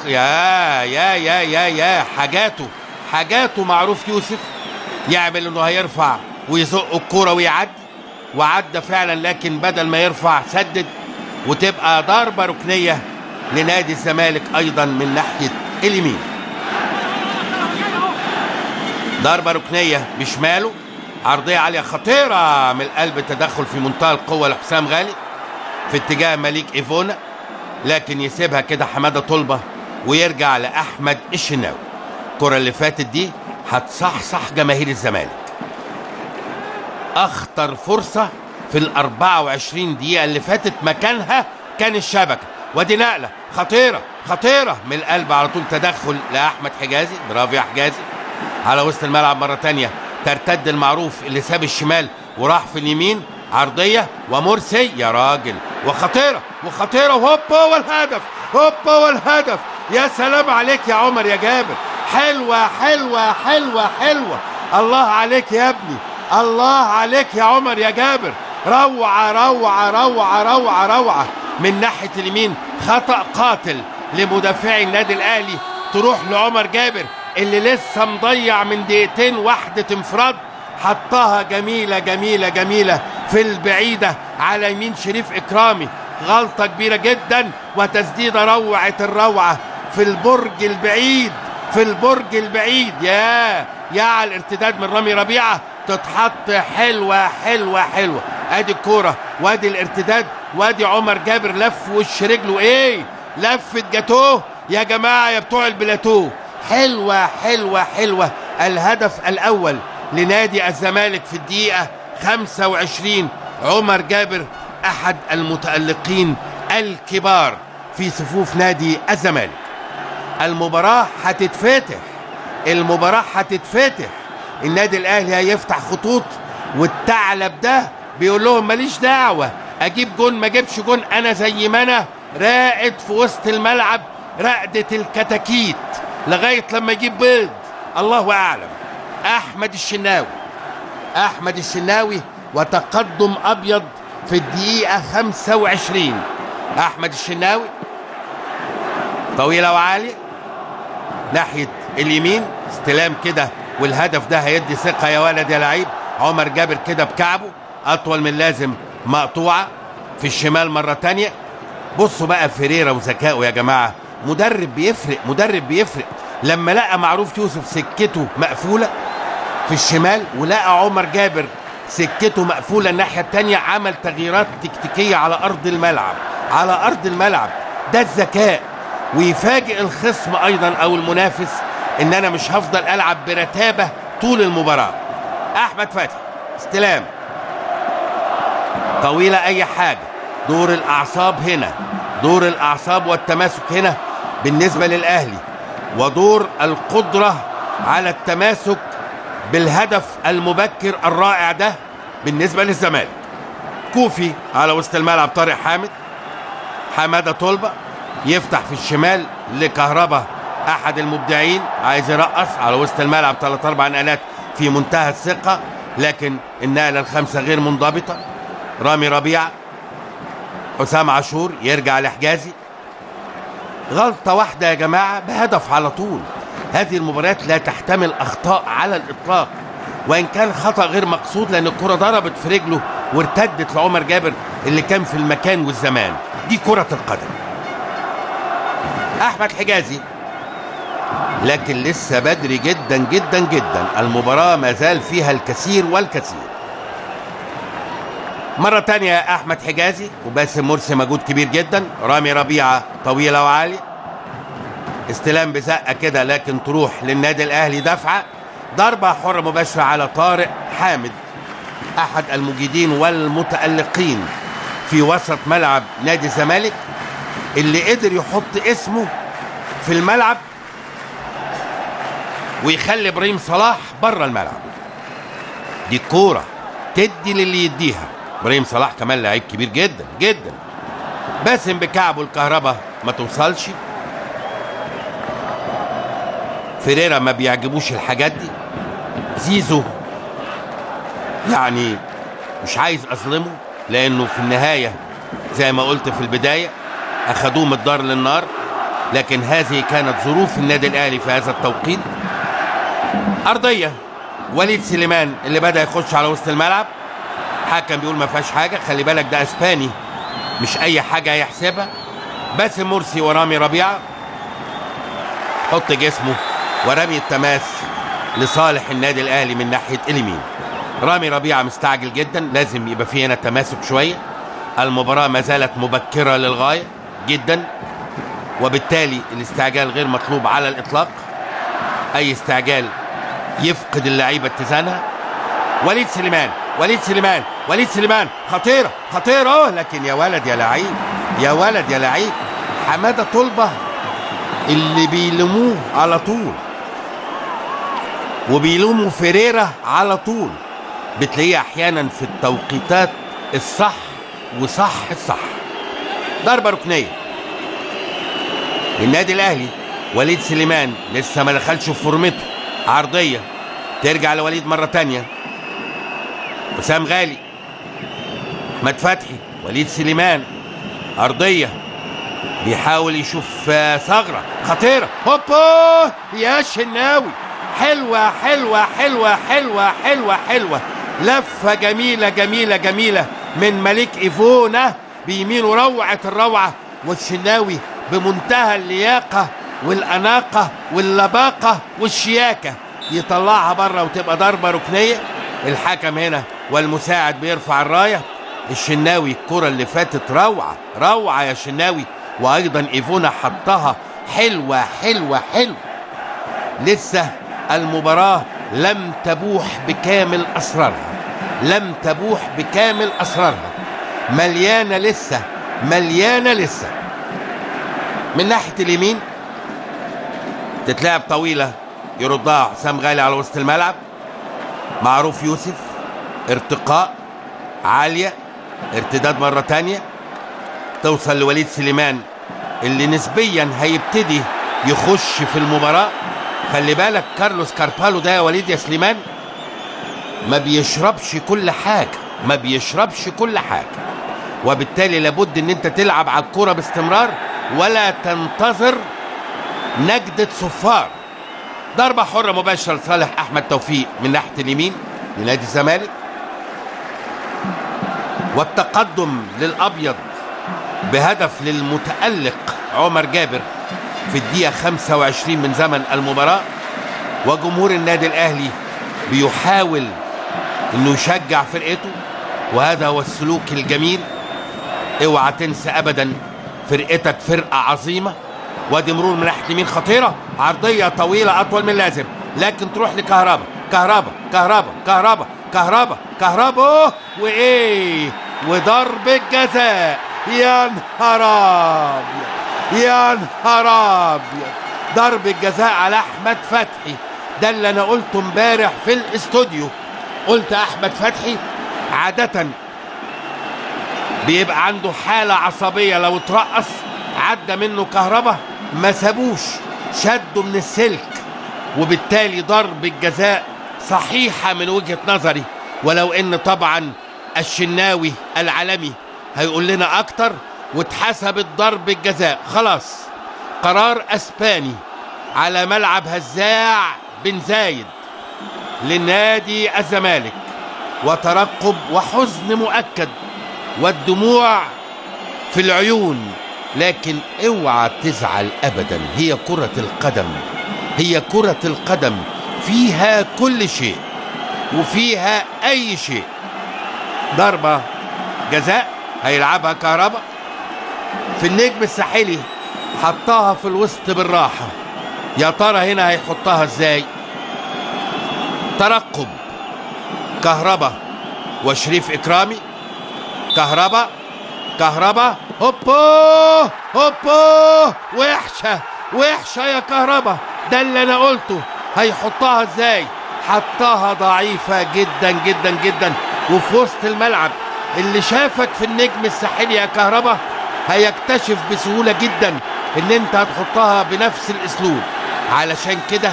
يا حاجاته معروف يوسف يعمل انه هيرفع ويزق الكوره ويعدي، وعدى فعلا، لكن بدل ما يرفع سدد، وتبقى ضربه ركنيه لنادي الزمالك ايضا من ناحيه اليمين. ضربه ركنيه بشماله، عرضيه عاليه خطيره من القلب، تدخل في منتهى القوه لحسام غالي في اتجاه مليك ايفونا، لكن يسيبها كده حماده طلبه ويرجع لاحمد الشناوي. الكره اللي فاتت دي هتصحصح جماهير الزمالك. اخطر فرصه في ال 24 دقيقه اللي فاتت مكانها كان الشبكه، ودي نقله خطيره من القلب على طول، تدخل لاحمد حجازي. برافو يا حجازي. على وسط الملعب مره تانية، ترتد المعروف اللي ساب الشمال وراح في اليمين، عرضيه ومرسي يا راجل، وخطيره وهوبا والهدف. يا سلام عليك يا عمر يا جابر. حلوة. الله عليك يا ابني، الله عليك يا عمر يا جابر. روعة من ناحية اليمين. خطأ قاتل لمدافعي النادي الأهلي، تروح لعمر جابر اللي لسه مضيع من دقيقتين واحدة انفراد، حطها جميلة في البعيدة على يمين شريف إكرامي. غلطة كبيرة جدا، وتسديدة روعة الروعة في البرج البعيد. يا على الارتداد من رامي ربيعة، تتحط حلوة. ادي الكورة وادي الارتداد وادي عمر جابر لف وش رجله، لفت جاتوه يا جماعة يا بتوع البلاتو. حلوة. الهدف الأول لنادي الزمالك في الدقيقة 25. عمر جابر أحد المتألقين الكبار في صفوف نادي الزمالك. المباراة هتتفتح. النادي الأهلي هيفتح خطوط، والثعلب ده بيقول لهم ماليش دعوة أجيب جون ما أجيبش جون، أنا زي ما أنا راقد في وسط الملعب رقدة الكتاكيت لغاية لما يجيب بيض، الله أعلم. أحمد الشناوي وتقدم أبيض في الدقيقة 25. أحمد الشناوي طويلة وعالية ناحية اليمين، استلام كده، والهدف ده هيدي ثقة يا ولد يا لعيب. عمر جابر كده بكعبه أطول من لازم، مقطوعة في الشمال مرة تانية. بصوا بقى فيريرا وذكائه يا جماعة، مدرب بيفرق، مدرب بيفرق. لما لقى معروف يوسف سكته مقفولة في الشمال ولقى عمر جابر سكته مقفولة الناحية التانية، عمل تغييرات تكتيكية على أرض الملعب، على أرض الملعب. ده الذكاء. ويفاجئ الخصم أيضا أو المنافس إن أنا مش هفضل ألعب برتابة طول المباراة. أحمد فتحي استلام طويلة، أي حاجة. دور الأعصاب هنا، دور الأعصاب والتماسك هنا بالنسبة للأهلي، ودور القدرة على التماسك بالهدف المبكر الرائع ده بالنسبة للزمالك. كوفي على وسط الملعب، طارق حامد، حمادة طلبة يفتح في الشمال لكهربا، أحد المبدعين، عايز يرقص على وسط الملعب 3-4 نقلات في منتهى الثقة، لكن النقلة الخامسة غير منضبطة. رامي ربيعة، حسام عاشور يرجع لحجازي. غلطة واحدة يا جماعة بهدف على طول. هذه المباريات لا تحتمل أخطاء على الإطلاق، وإن كان خطأ غير مقصود، لأن الكرة ضربت في رجله وارتدت لعمر جابر اللي كان في المكان والزمان. دي كرة القدم. أحمد حجازي، لكن لسه بدري جدا جدا جدا، المباراة ما زال فيها الكثير والكثير. مرة تانية أحمد حجازي وباسم مرسي، مجهود كبير جدا. رامي ربيعة طويلة وعالية، استلام بزقة كده لكن تروح للنادي الأهلي دفعة. ضربة حرة مباشرة على طارق حامد، أحد المجيدين والمتألقين في وسط ملعب نادي الزمالك، اللي قدر يحط اسمه في الملعب ويخلي إبراهيم صلاح بره الملعب. دي الكورة تدي للي يديها. إبراهيم صلاح كمان لعيب كبير جدا جدا. باسم بكعبه الكهرباء ما توصلش. فيريرا ما بيعجبوش الحاجات دي. زيزو يعني مش عايز أظلمه، لأنه في النهاية زي ما قلت في البداية أخدوه من الدار للنار، لكن هذه كانت ظروف النادي الأهلي في هذا التوقيت. أرضية وليد سليمان اللي بدأ يخش على وسط الملعب. حكم بيقول ما فيهاش حاجة، خلي بالك ده اسباني مش اي حاجة هيحسبها. باسم مرسي ورامي ربيعة، حط جسمه ورمي التماس لصالح النادي الاهلي من ناحية اليمين. رامي ربيعة مستعجل جدا، لازم يبقى فيه هنا تماسك شوية. المباراة ما زالت مبكرة للغاية جدا، وبالتالي الاستعجال غير مطلوب على الاطلاق. اي استعجال يفقد اللعيبة اتزانها. وليد سليمان، وليد سليمان، وليد سليمان، خطيرة خطيرة، لكن يا ولد يا لعيب، يا ولد يا لعيب. حمادة طلبة اللي بيلوموه على طول وبيلوموا فيريرا على طول، بتلاقيه احيانا في التوقيتات الصح وصح الصح. ضربة ركنية للنادي الاهلي. وليد سليمان لسه ما دخلش في فورمته. عرضية ترجع لوليد مرة تانية. حسام غالي، احمد فتحي، وليد سليمان، أرضية بيحاول يشوف ثغرة خطيرة. هوبا يا شناوي، حلوة حلوة حلوة حلوة حلوة حلوة، لفة جميلة جميلة جميلة من مليك إيفونا بيمينه، روعة الروعة. والشناوي بمنتهى اللياقة والأناقة واللباقة والشياكة يطلعها بره وتبقى ضربة ركنية. الحكم هنا والمساعد بيرفع الراية. الشناوي الكرة اللي فاتت روعة روعة يا شناوي، وأيضا إيفونا حطها حلوة حلوة حلوة. لسه المباراة لم تبوح بكامل أسرارها، لم تبوح بكامل أسرارها، مليانة لسه، مليانة لسه. من ناحية اليمين تتلعب طويلة يردها حسام غالي على وسط الملعب. معروف يوسف، ارتقاء عالية، ارتداد مرة تانية، توصل لوليد سليمان اللي نسبيا هيبتدي يخش في المباراة. خلي بالك كارلوس كاربالو ده يا وليد يا سليمان ما بيشربش كل حاجة، ما بيشربش كل حاجة، وبالتالي لابد ان انت تلعب على الكرة باستمرار ولا تنتظر نجدة صفار. ضربة حرة مباشرة لصالح أحمد توفيق من ناحية اليمين لنادي الزمالك، والتقدم للأبيض بهدف للمتألق عمر جابر في الدقيقة 25 من زمن المباراة، وجمهور النادي الأهلي بيحاول انه يشجع فرقته، وهذا هو السلوك الجميل. اوعى تنسى ابدا فرقتك فرقة عظيمة. وادي مرور من ناحية اليمين خطيرة، عرضية طويلة اطول من اللازم، لكن تروح لكهربا. كهربا وايه، وضرب الجزاء. يا نهار ابيض، ضرب الجزاء على احمد فتحي. ده اللي انا قلته امبارح في الاستوديو. قلت احمد فتحي عادة بيبقى عنده حالة عصبية، لو اترقص عدى منه كهربا ما سابوش، شده من السلك، وبالتالي ضرب الجزاء صحيحة من وجهة نظري. ولو ان طبعا الشناوي العالمي هيقول لنا اكتر، واتحسبت ضرب الجزاء خلاص. قرار اسباني على ملعب هزاع بن زايد للنادي الزمالك، وترقب وحزن مؤكد والدموع في العيون. لكن اوعى تزعل ابدا، هي كرة القدم فيها كل شيء وفيها اي شيء. ضربة جزاء هيلعبها كهربا في النجم الساحلي، حطها في الوسط بالراحة. يا ترى هنا هيحطها ازاي؟ ترقب كهربا وشريف إكرامي. كهربا هوبو وحشة يا كهربا. ده اللي انا قلته. هيحطها ازاي؟ حطها ضعيفة جدا جدا جدا، وفي وسط الملعب. اللي شافك في النجم الساحلي يا كهربا هيكتشف بسهولة جدا ان انت هتحطها بنفس الاسلوب. علشان كده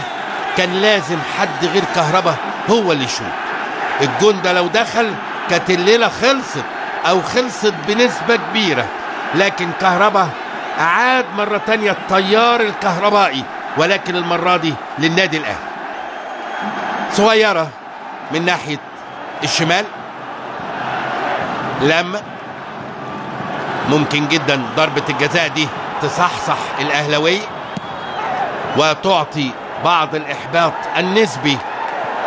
كان لازم حد غير كهربا هو اللي يشوط. الجون ده لو دخل كانت الليلة خلصت بنسبة كبيرة. لكن كهربا أعاد مرة تانية التيار الكهربائي، ولكن المرة دي للنادي الأهلي. صغيرة من ناحية الشمال، لما ممكن جدا ضربة الجزاء دي تصحصح الأهلاوية وتعطي بعض الإحباط النسبي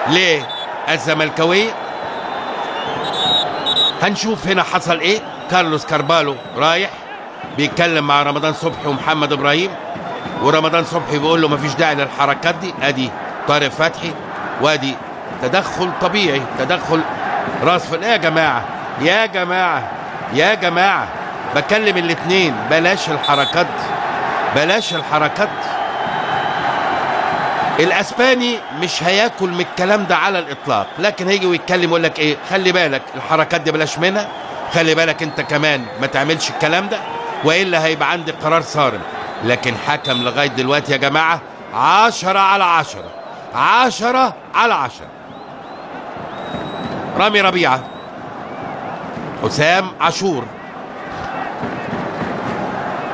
للزملكاوية. هنشوف هنا حصل ايه. كارلوس كاربالو رايح بيتكلم مع رمضان صبحي ومحمد ابراهيم، ورمضان صبحي بيقول له مفيش داعي للحركات دي. ادي طارق فتحي، وادي تدخل طبيعي، تدخل راس في يا جماعة بكلم الاتنين، بلاش الحركات. الاسباني مش هياكل من الكلام ده على الاطلاق، لكن هيجي ويتكلم يقول لك ايه، خلي بالك الحركات دي بلاش منها، خلي بالك انت كمان ما تعملش الكلام ده، والا هيبقى عندي قرار صارم. لكن حكم لغايه دلوقتي يا جماعه 10/10. رامي ربيعه، حسام عاشور،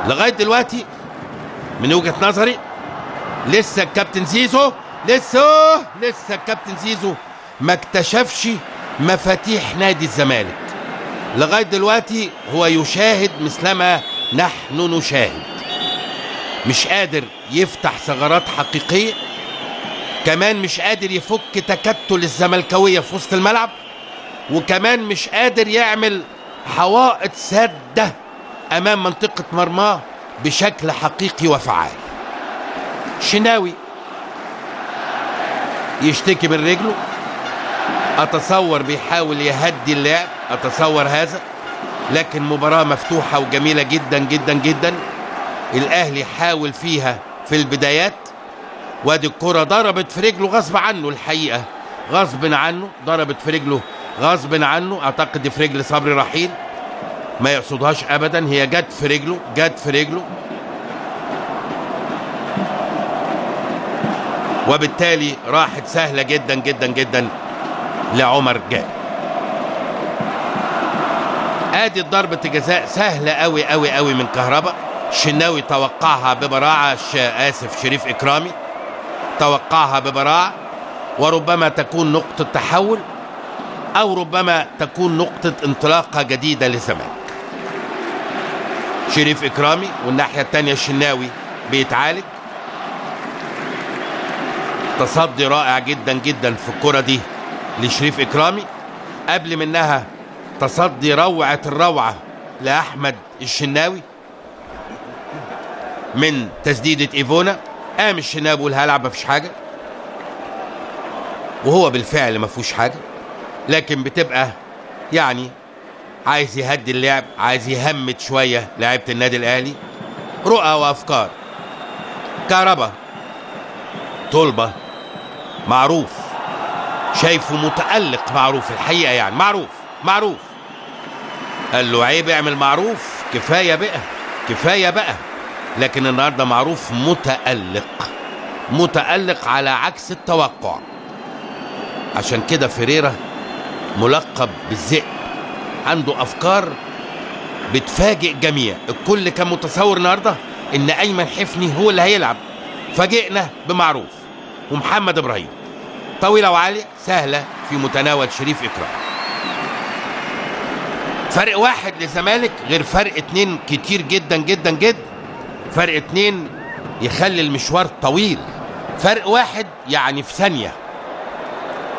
لغايه دلوقتي من وجهه نظري لسه الكابتن زيزو ما اكتشفش مفاتيح نادي الزمالك. لغايه دلوقتي هو يشاهد مثلما نحن نشاهد، مش قادر يفتح ثغرات حقيقيه، كمان مش قادر يفك تكتل الزملكاويه في وسط الملعب، وكمان مش قادر يعمل حوائط ساده امام منطقه مرماه بشكل حقيقي وفعال. شناوي يشتكي من رجله، اتصور بيحاول يهدي اللعب، اتصور هذا، لكن مباراة مفتوحة وجميلة جدا جدا جدا. الاهلي حاول فيها في البدايات، وادي الكرة ضربت في رجله غصب عنه، الحقيقة غصب عنه، ضربت في رجله غصب عنه، اعتقد في رجل صبري رحيل، ما يقصدهاش ابدا، هي جت في رجله، وبالتالي راحت سهلة جدا جدا جدا لعمر جابر. ادي ضربة جزاء سهلة قوي قوي قوي من كهربا. الشناوي توقعها ببراعة، شريف إكرامي توقعها ببراعة، وربما تكون نقطة تحول او ربما تكون نقطة انطلاقة جديدة للزمالك. شريف إكرامي، والناحية التانية الشناوي بيتعالج. تصدي رائع جدا جدا في الكرة دي لشريف إكرامي. قبل منها تصدي روعة الروعة لأحمد الشناوي من تسديدة إيفونا. قام الشناوي بيقول هلعب مفيش حاجة، وهو بالفعل مفيش حاجة، لكن بتبقى يعني عايز يهدي اللعب، عايز يهمد شوية لعيبة النادي الأهلي. رؤى وأفكار. كهربا طلبة معروف، شايفه متألق معروف الحقيقة، يعني معروف قال له عيب اعمل معروف، كفاية بقى كفاية بقى. لكن النهارده معروف متألق على عكس التوقع. عشان كده فيريرا ملقب بالذئب، عنده أفكار بتفاجئ جميع. الكل كان متصور النهارده إن أيمن حفني هو اللي هيلعب، فاجئنا بمعروف ومحمد إبراهيم. طويلة وعالية سهلة في متناول شريف إكرام. فرق 1 للزمالك غير فرق 2 كتير جدا جدا جدا. فرق 2 يخلي المشوار طويل. فرق 1 يعني في ثانية.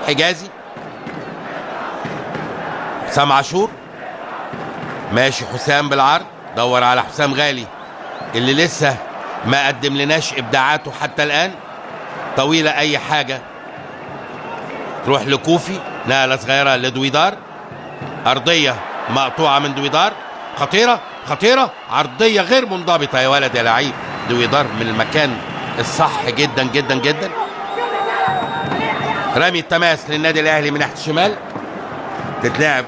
حجازي، حسام عاشور ماشي، حسام بالعرض، دور على حسام غالي اللي لسه ما قدم لناش ابداعاته حتى الان. طويله اي حاجه تروح لكوفي، نقله صغيره لدويدار، ارضيه مقطوعه من دويدار، خطيره عرضيه غير منضبطه يا ولد يا لعيب. دويدار من المكان الصح جدا جدا جدا. رمي التماس للنادي الاهلي من ناحيه الشمال، تتلعب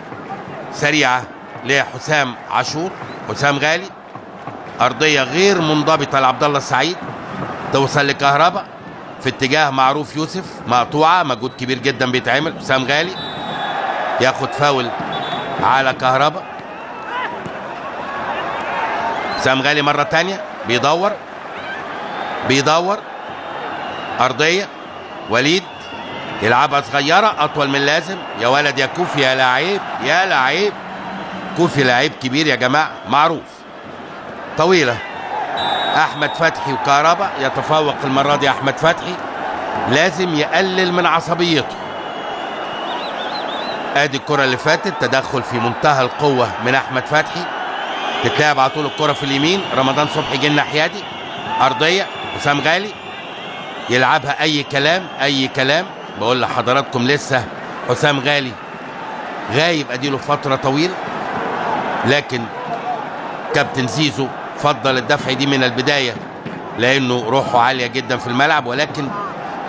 سريعه لحسام عاشور، حسام غالي، ارضيه غير منضبطه لعبد الله السعيد، توصل لكهربا في اتجاه معروف يوسف، مقطوعه، مجهود كبير جدا بيتعمل. حسام غالي ياخد فاول على كهربا. حسام غالي مره تانية بيدور ارضيه، وليد يلعبها صغيره اطول من اللازم. يا ولد يا كوفي يا لعيب كوفي لعيب كبير يا جماعه. معروف طويله، احمد فتحي وكهربا. يتفوق المره دي احمد فتحي، لازم يقلل من عصبيته. ادي الكره اللي فاتت، تدخل في منتهى القوه من احمد فتحي. تتلعب على طول الكره في اليمين، رمضان صبحي جه الناحيه دي، ارضيه حسام غالي يلعبها اي كلام. بقول لحضراتكم لسه حسام غالي غايب اديله فتره طويله، لكن كابتن زيزو فضل الدفع دي من البدايه لانه روحه عاليه جدا في الملعب، ولكن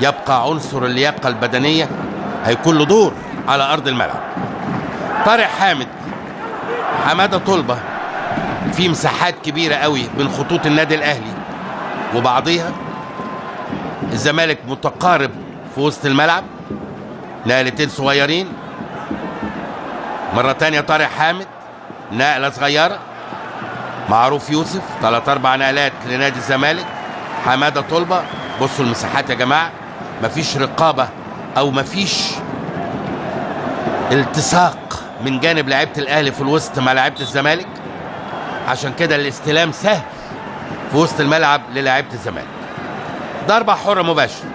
يبقى عنصر اللياقه البدنيه هيكون له دور على ارض الملعب. طارق حماده طلبه في مساحات كبيره قوي بين خطوط النادي الاهلي وبعضيها. الزمالك متقارب في وسط الملعب، نقلتين صغيرين. مره تانية طارق حامد، نقله صغيره. معروف يوسف، 3-4 نقلات لنادي الزمالك. حماده طلبه. بصوا المساحات يا جماعه، مفيش رقابه او مفيش التصاق من جانب لعيبه الاهلي في الوسط مع لعيبه الزمالك، عشان كده الاستلام سهل في وسط الملعب للاعيبه الزمالك. ضربه حره مباشره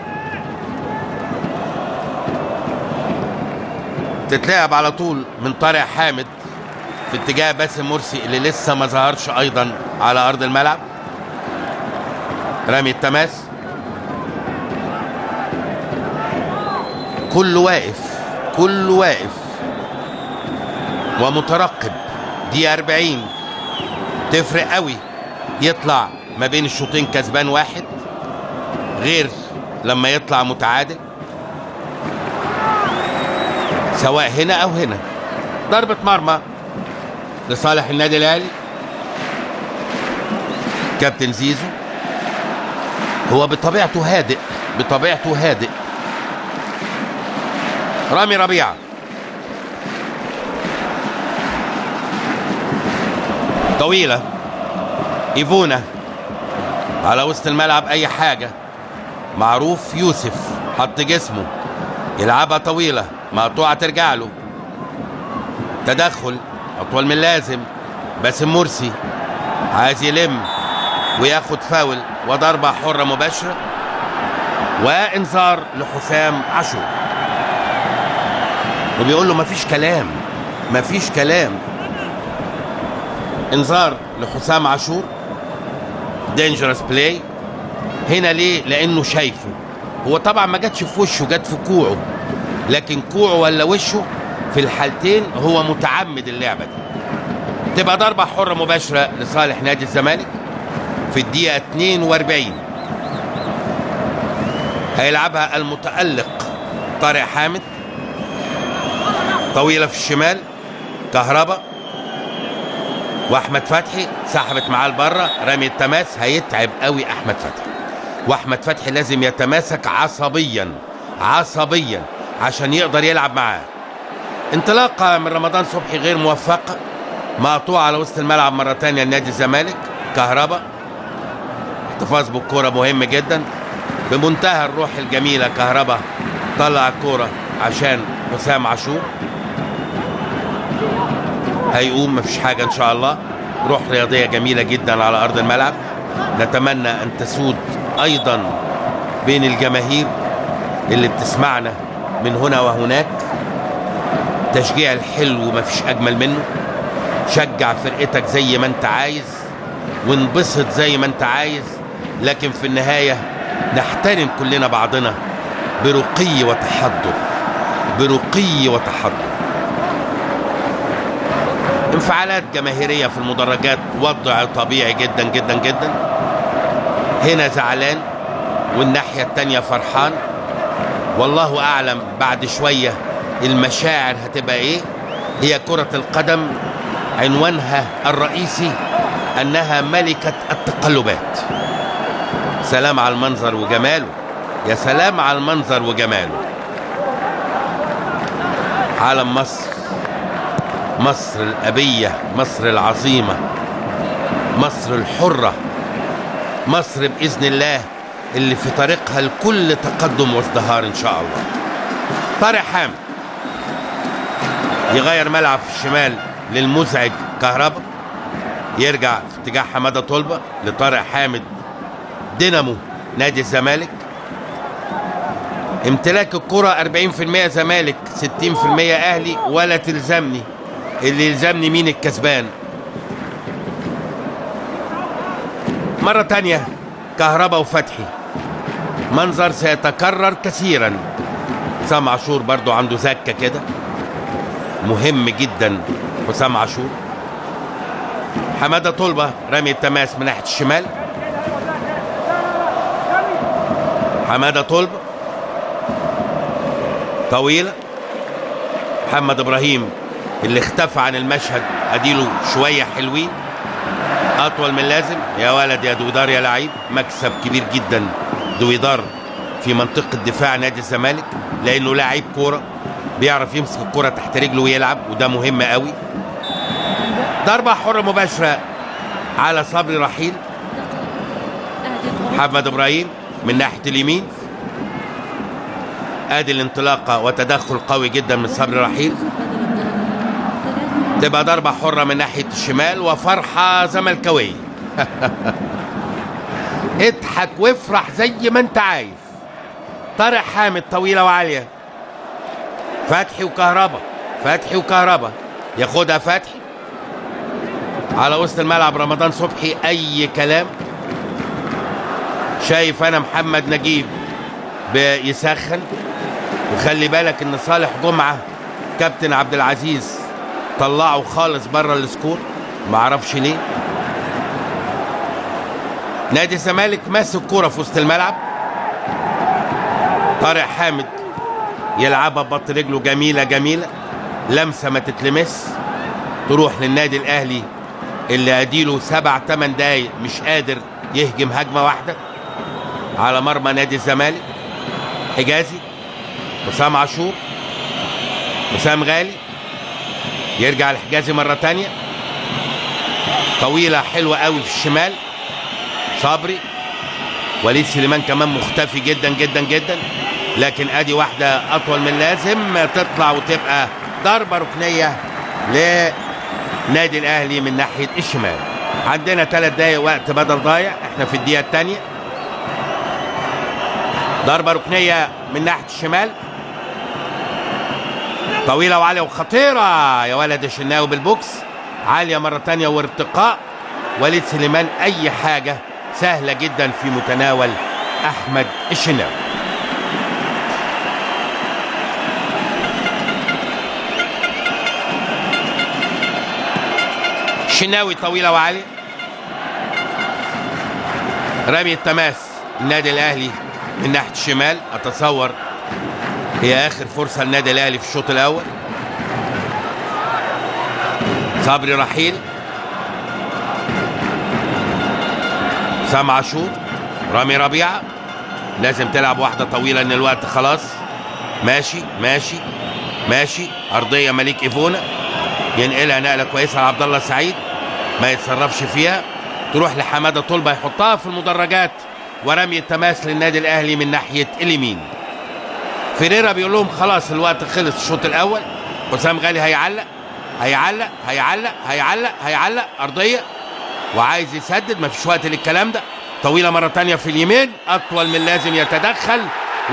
تتلعب على طول من طارق حامد في اتجاه باسم مرسي اللي لسه ما ظهرش ايضا على ارض الملعب. رمي التماس، كله واقف ومترقب. دي 40 تفرق قوي، يطلع ما بين الشوطين كسبان 1 غير لما يطلع متعادل، سواء هنا او هنا. ضربة مرمى لصالح النادي الاهلي. كابتن زيزو هو بطبيعته هادئ. رامي ربيعة طويلة، ايفونا على وسط الملعب اي حاجة. معروف يوسف حط جسمه يلعبها طويلة، مقطوعة ترجع له. تدخل اطول من اللازم. باسم مرسي عايز يلم، وياخد فاول وضربة حرة مباشرة وانذار لحسام عاشور. وبيقول له مفيش كلام مفيش كلام. انذار لحسام عاشور، دينجرس بلاي. هنا ليه؟ لانه شايفه هو طبعا، ما جاتش في وشه، جت في كوعه، لكن كوعه ولا وشه في الحالتين هو متعمد اللعبة دي. تبقى ضربة حرة مباشرة لصالح نادي الزمالك في الدقيقة 42. هيلعبها المتألق طارق حامد، طويلة في الشمال، كهربا واحمد فتحي سحبت معاه لبره، رامي التماس. هيتعب قوي احمد فتحي، واحمد فتحي لازم يتماسك عصبيا عشان يقدر يلعب معاه. انطلاقه من رمضان صبحي غير موفقه، مقطوعه على وسط الملعب مره ثانيه لنادي الزمالك. كهربا احتفاظ بالكوره مهم جدا، بمنتهى الروح الجميله. كهربا طلع الكوره عشان حسام عاشور، هيقوم مفيش حاجه ان شاء الله. روح رياضيه جميله جدا على ارض الملعب، نتمنى ان تسود ايضا بين الجماهير اللي بتسمعنا من هنا وهناك. تشجيع الحلو مفيش اجمل منه. شجع فرقتك زي ما انت عايز وانبسط زي ما انت عايز، لكن في النهايه نحترم كلنا بعضنا برقي وتحضر، برقي وتحضر. انفعالات جماهيريه في المدرجات وضع طبيعي جدا جدا جدا. هنا زعلان والناحيه التانيه فرحان، والله اعلم بعد شويه المشاعر هتبقى ايه. هي كرة القدم عنوانها الرئيسي انها ملكة التقلبات. سلام على المنظر وجماله، يا سلام على المنظر وجماله. علم مصر، مصر الأبية، مصر العظيمة، مصر الحرة، مصر بإذن الله اللي في طريقها لكل تقدم وازدهار إن شاء الله. طارق حامد يغير ملعب في الشمال للمزعج كهربا، يرجع في اتجاه حمادة طلبة لطارق حامد دينامو نادي الزمالك. امتلاك الكرة 40% زمالك 60% أهلي، ولا تلزمني، اللي يلزمني مين الكسبان. مرة تانية كهربا وفتحي، منظر سيتكرر كثيرا. حسام عاشور برضو عنده زكة كده مهم جدا. حسام عاشور، حمادة طلبة رامي التماس من ناحية الشمال. حمادة طلبة طويلة. محمد إبراهيم اللي اختفى عن المشهد اديله شوية حلوين، اطول من لازم. يا ولد يا دويدار يا لعيب. مكسب كبير جدا دويدار في منطقة دفاع نادي الزمالك، لانه لاعب كورة بيعرف يمسك الكورة تحت رجله ويلعب، وده مهم قوي. ضربة حرة مباشرة على صبري رحيل. محمد إبراهيم من ناحية اليمين، ادي الانطلاقة وتدخل قوي جدا من صبري رحيل. تبقى ضربة حرة من ناحية الشمال وفرحة زملكاوية. اضحك وافرح زي ما انت عايز. طارق حامد طويلة وعالية. فتحي وكهربا، فتحي وكهربا، ياخدها فتحي على وسط الملعب. رمضان صبحي اي كلام. شايف انا محمد نجيب بيسخن، وخلي بالك ان صالح جمعة كابتن عبد العزيز طلعه خالص بره السكور، معرفش ليه. نادي الزمالك ماسك كوره في وسط الملعب. طارق حامد يلعبها ببط رجله جميله جميله، لمسه ما تتلمس، تروح للنادي الاهلي اللي اديله 7-8 دقايق مش قادر يهجم هجمه واحده على مرمى نادي الزمالك. حجازي، حسام عاشور، حسام غالي، يرجع الحجازي مرة تانية. طويلة حلوة قوي في الشمال. صبري، وليد سليمان كمان مختفي جدا جدا جدا، لكن ادي واحدة اطول من لازم تطلع وتبقى ضربة ركنية لنادي الاهلي من ناحية الشمال. عندنا 3 دقايق وقت بدل ضايع، احنا في الدقيقة الثانية. ضربة ركنية من ناحية الشمال طويلة وعالية وخطيرة يا ولد الشناوي بالبوكس، عالية مرة تانية وارتقاء وليد سليمان. أي حاجة سهلة جدا في متناول أحمد الشناوي. الشناوي طويلة وعالية، رمي التماس النادي الأهلي من ناحية الشمال. أتصور هي آخر فرصة للنادي الأهلي في الشوط الأول. صبري رحيل، سام عاشور، رامي ربيعة. لازم تلعب واحدة طويلة ان الوقت خلاص. ماشي ماشي ماشي. أرضية مليك إيفونا، ينقلها نقلة كويسة لعبد الله السعيد، ما يتصرفش فيها، تروح لحمادة طلبة يحطها في المدرجات، ورمي التماس للنادي الأهلي من ناحية اليمين. فيريرا بيقول لهم خلاص الوقت خلص الشوط الأول. حسام غالي هيعلق هيعلق هيعلق هيعلق هيعلق أرضية وعايز يسدد، مفيش وقت للكلام ده. طويلة مرة تانية في اليمين، أطول من لازم، يتدخل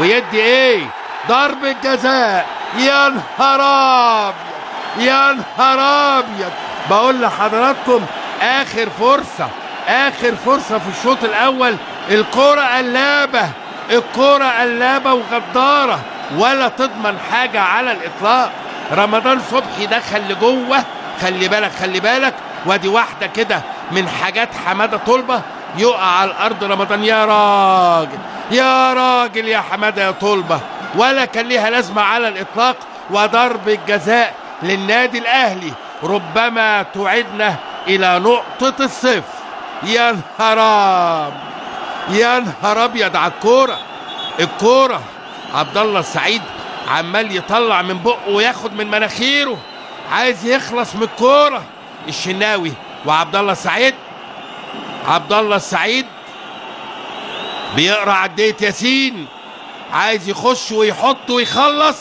ويدي إيه؟ ضربة جزاء. يا نهار أبيض يا نهار أبيض. بقول لحضراتكم آخر فرصة، آخر فرصة في الشوط الأول. الكرة قلابة، الكرة قلابة وغدارة، ولا تضمن حاجة على الإطلاق. رمضان صبحي دخل لجوه، خلي بالك خلي بالك. وادي واحدة كده من حاجات حمادة طلبة، يقع على الأرض رمضان. يا راجل يا راجل يا حمادة يا طلبة، ولا كان ليها لازمة على الإطلاق. وضربة جزاء للنادي الأهلي ربما تعدنا إلى نقطة الصفر. يا نهار يا نهار أبيض على الكورة. الكورة عبد الله السعيد عمال يطلع من بقه وياخد من مناخيره، عايز يخلص من الكورة. الشناوي وعبد الله السعيد، عبد الله السعيد بيقرا عدية ياسين، عايز يخش ويحط ويخلص.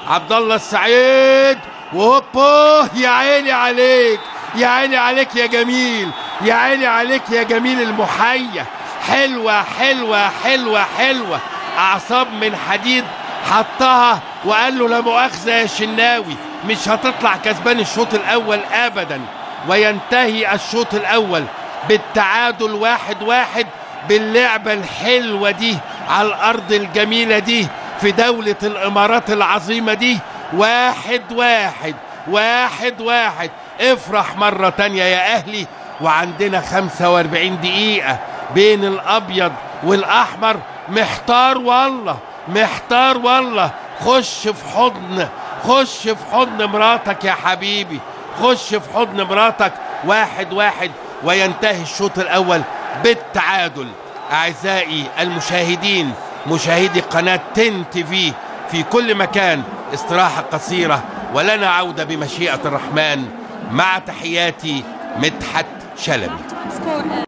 عبد الله السعيد وهوبا، يا عيني عليك يا عيني عليك يا جميل، يا عيني عليك يا جميل المحية. حلوة حلوة حلوة حلوة، أعصاب من حديد حطها وقال له لا مؤاخذة يا شناوي، مش هتطلع كسبان الشوط الأول أبدا. وينتهي الشوط الأول بالتعادل 1-1 باللعبة الحلوة دي على الأرض الجميلة دي في دولة الإمارات العظيمة دي. 1-1 1-1. افرح مرة تانية يا أهلي. وعندنا 45 دقيقة بين الأبيض والأحمر. محتار والله محتار والله. خش في حضن، خش في حضن مراتك يا حبيبي، خش في حضن مراتك. 1-1 وينتهي الشوط الأول بالتعادل. أعزائي المشاهدين، مشاهدي قناة 10 TV في كل مكان، استراحة قصيرة ولنا عودة بمشيئة الرحمن. مع تحياتي مدحت شلبي.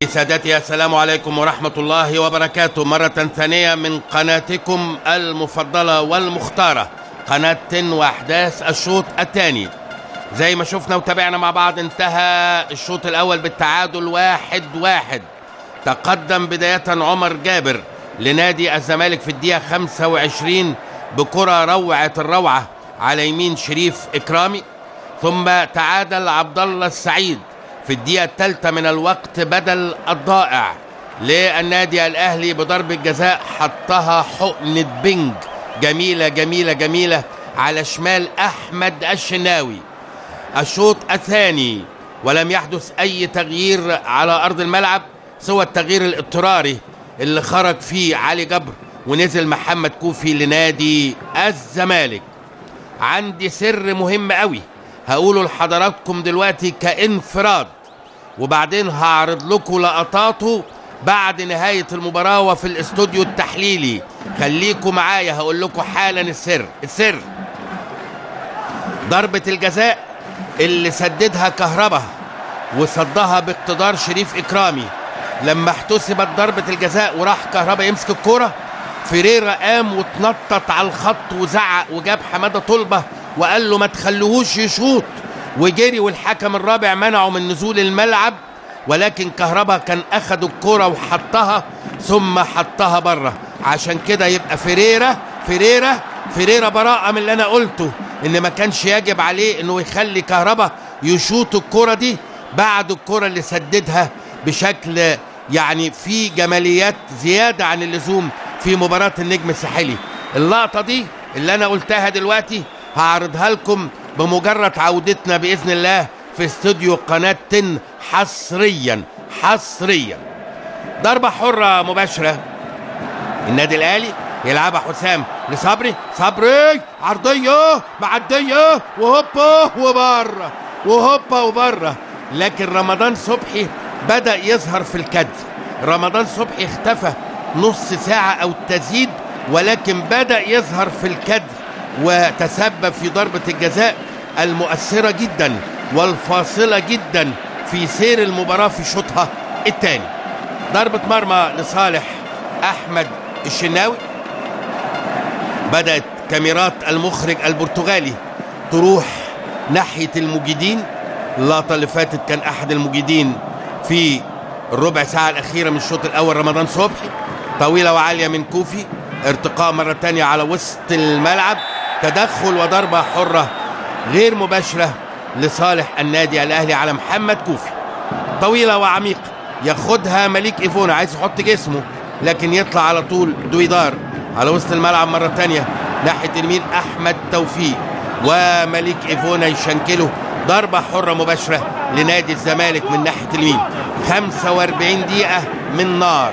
سادتي السلام عليكم ورحمة الله وبركاته مرة ثانية من قناتكم المفضلة والمختارة، قناة 10 وأحداث الشوط الثاني. زي ما شفنا وتابعنا مع بعض، انتهى الشوط الأول بالتعادل 1-1. تقدم بداية عمر جابر لنادي الزمالك في الدقيقة 25 بكرة روعة الروعة على يمين شريف إكرامي، ثم تعادل عبد الله السعيد في الدقيقة الثالثة من الوقت بدل الضائع للنادي الأهلي بضربة جزاء حطها حقنة بنج جميلة جميلة جميلة على شمال أحمد الشناوي. الشوط الثاني ولم يحدث أي تغيير على أرض الملعب سوى التغيير الاضطراري اللي خرج فيه علي جبر ونزل محمد كوفي لنادي الزمالك. عندي سر مهم قوي هقوله لحضراتكم دلوقتي كانفراد، وبعدين هعرض لكم لقطاته بعد نهاية المباراة وفي الاستوديو التحليلي. خليكم معايا، هقول لكم حالا السر. ضربة الجزاء اللي سددها كهربا وصدها باقتدار شريف إكرامي، لما احتسبت ضربة الجزاء وراح كهربا يمسك الكرة، فيريرا قام واتنطط على الخط وزعق وجاب حمادة طلبة وقال له ما تخلوهوش يشوط، وجري، والحكم الرابع منعه من نزول الملعب. ولكن كهربا كان اخد الكرة وحطها ثم حطها بره. عشان كده يبقى فيريرا براءة من اللي انا قلته، ان ما كانش يجب عليه انه يخلي كهربا يشوط الكرة دي بعد الكرة اللي سددها بشكل يعني في جماليات زيادة عن اللزوم في مباراة النجم الساحلي. اللقطة دي اللي انا قلتها دلوقتي هعرضها لكم بمجرد عودتنا بإذن الله في استوديو قناة 10 حصريا. ضربة حرة مباشرة النادي الأهلي يلعبها حسام لصبري، صبري عرضية معدية وهوبا وبره. لكن رمضان صبحي بدأ يظهر في الكادر. رمضان صبحي اختفى نص ساعة أو تزيد، ولكن بدأ يظهر في الكادر وتسبب في ضربة الجزاء المؤثرة جدا والفاصلة جدا في سير المباراة في شوطها الثاني. ضربة مرمى لصالح أحمد الشناوي. بدأت كاميرات المخرج البرتغالي تروح ناحية المجيدين. اللقطة اللي فاتت كان أحد المجيدين في الربع ساعة الأخيرة من الشوط الأول رمضان صبحي. طويلة وعالية من كوفي، ارتقاء مرة تانية على وسط الملعب، تدخل وضربة حرة غير مباشرة لصالح النادي الأهلي على محمد كوفي. طويلة وعميقة ياخدها مليك إيفونا، عايز يحط جسمه لكن يطلع على طول دويدار على وسط الملعب مرة تانية ناحية اليمين أحمد توفيق، ومليك إيفونا يشنكله. ضربة حرة مباشرة لنادي الزمالك من ناحية اليمين. 45 دقيقة من نار،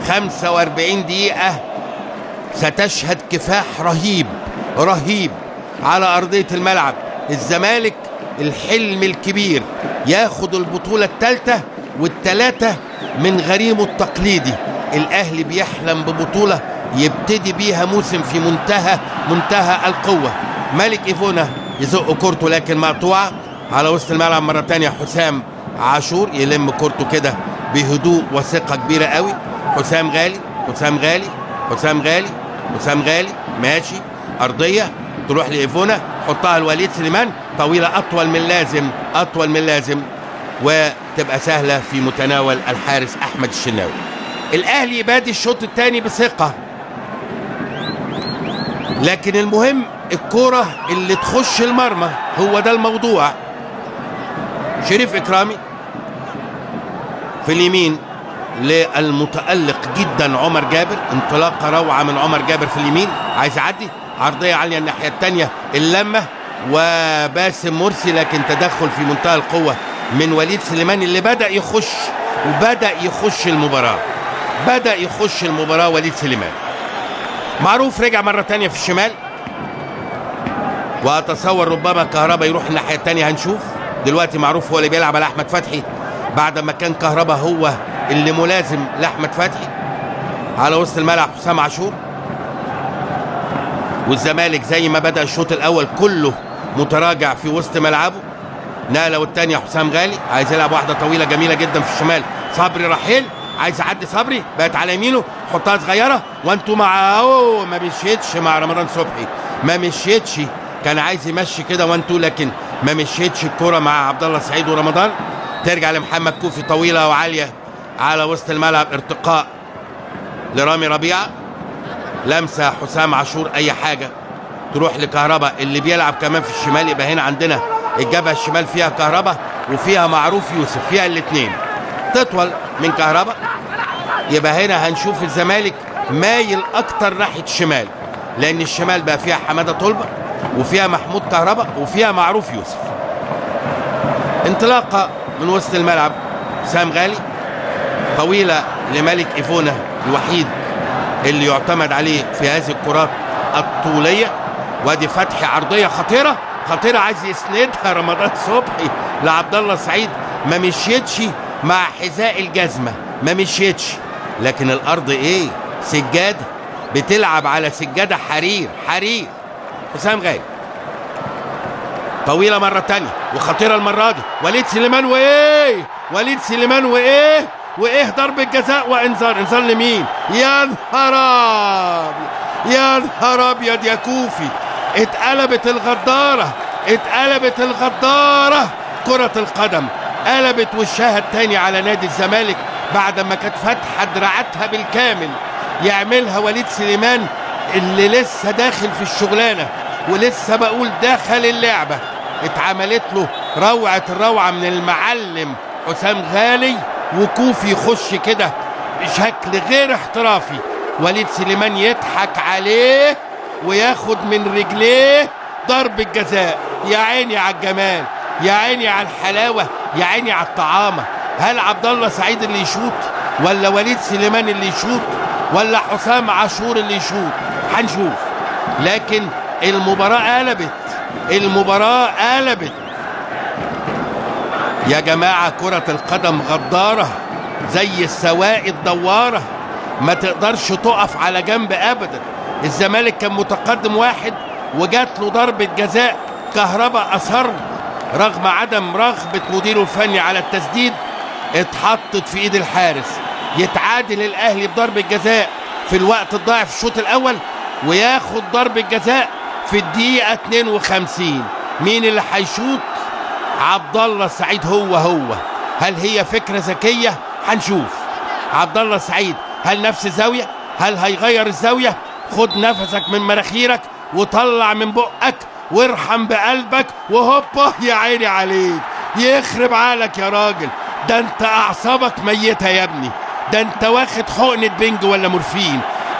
45 دقيقة ستشهد كفاح رهيب على أرضية الملعب. الزمالك الحلم الكبير ياخد البطولة الثالثة والثلاثة من غريمه التقليدي. الأهلي بيحلم ببطولة يبتدي بيها موسم في منتهى القوة. ملك إيفونا يزق كورته لكن مقطوعة على وسط الملعب مرة تانية. حسام عاشور يلم كورته كده بهدوء وثقة كبيرة قوي. حسام غالي ماشي، أرضية تروح لإيفونا، حطها لوليد سليمان، طويلة أطول من لازم وتبقى سهلة في متناول الحارس أحمد الشناوي. الأهلي بادي الشوط الثاني بثقة، لكن المهم الكرة اللي تخش المرمى، هو ده الموضوع. شريف إكرامي في اليمين للمتألق جدا عمر جابر، انطلاقة روعة من عمر جابر في اليمين، عايز يعدي عرضية عالية الناحية الثانية اللمة وباسم مرسي، لكن تدخل في منتهى القوة من وليد سليمان اللي بدأ يخش المباراة. وليد سليمان معروف رجع مرة تانية في الشمال، وأتصور ربما كهربا يروح الناحية التانية. هنشوف دلوقتي. معروف هو اللي بيلعب على أحمد فتحي بعد ما كان كهربا هو اللي ملازم لأحمد فتحي. على وسط الملعب حسام عاشور، والزمالك زي ما بدأ الشوط الأول كله متراجع في وسط ملعبه. نقلة والتانية حسام غالي عايز يلعب واحدة طويلة جميلة جدا في الشمال. صبري رحيل عايز يعدي، صبري بقت على يمينه، حطها صغيرة وانتوا مع ما مشيتش مع رمضان صبحي، ما مشيتش. كان عايز يمشي كده وانتوا، لكن ما مشيتش الكرة مع عبد الله السعيد ورمضان. ترجع لمحمد كوفي طويلة وعالية على وسط الملعب، ارتقاء لرامي ربيعة، لمسة حسام عاشور، أي حاجة تروح لكهربا اللي بيلعب كمان في الشمال. يبقى هنا عندنا الجبهة الشمال فيها كهربا وفيها معروف يوسف، فيها الاثنين تطول من كهربا. يبقى هنا هنشوف الزمالك مايل أكتر ناحية الشمال، لأن الشمال بقى فيها حمادة طلبة وفيها محمود كهربا وفيها معروف يوسف. انطلاقة من وسط الملعب حسام غالي، طويلة لملك إيفونا الوحيد اللي يعتمد عليه في هذه الكرات الطولية. وادي فتحي عرضية خطيرة عايز يسندها رمضان صبحي لعبد الله السعيد، ما مشيتش مع حذاء الجزمة، ما مشيتش. لكن الأرض إيه؟ سجادة، بتلعب على سجادة حرير. حسام غالي طويلة مرة تانية وخطيرة المرة دي. وليد سليمان وإيه ضربة جزاء وإنذار. إنذار لمين؟ يا نهار أبيض يا كوفي. اتقلبت الغدارة كرة القدم قلبت وشها التاني على نادي الزمالك بعد ما كانت فاتحه دراعاتها بالكامل. يعملها وليد سليمان اللي لسه داخل في الشغلانه، ولسه بقول دخل اللعبه. اتعملت له روعه الروعه من المعلم حسام غالي، وكوفي يخش كده بشكل غير احترافي. وليد سليمان يضحك عليه وياخد من رجليه ضرب الجزاء. يا عيني على الجمال، يا عيني على الحلاوه، يا عيني على الطعامه. هل عبد الله سعيد اللي يشوط، ولا وليد سليمان اللي يشوط، ولا حسام عاشور اللي يشوط؟ هنشوف. لكن المباراه قلبت، المباراه قلبت. يا جماعه كره القدم غداره زي السواقي الدواره، ما تقدرش تقف على جنب ابدا. الزمالك كان متقدم 1 وجات له ضربه جزاء. كهربا اصر رغم عدم رغبه مديره الفني على التسديد، اتحطت في ايد الحارس. يتعادل الاهلي بضربه جزاء في الوقت الضائع في الشوط الاول، وياخد ضربه جزاء في الدقيقه 52. مين اللي هيشوط؟ عبد الله السعيد. هو هل هي فكره ذكيه؟ هنشوف. عبد الله السعيد هل نفس الزاويه؟ هل هيغير الزاويه؟ خد نفسك من مناخيرك وطلع من بقك وارحم بقلبك، وهوبا يا عيني عليك. يخرب عقلك يا راجل، ده انت اعصابك ميته يا ابني، ده انت واخد حقنه بنج ولا مورفين.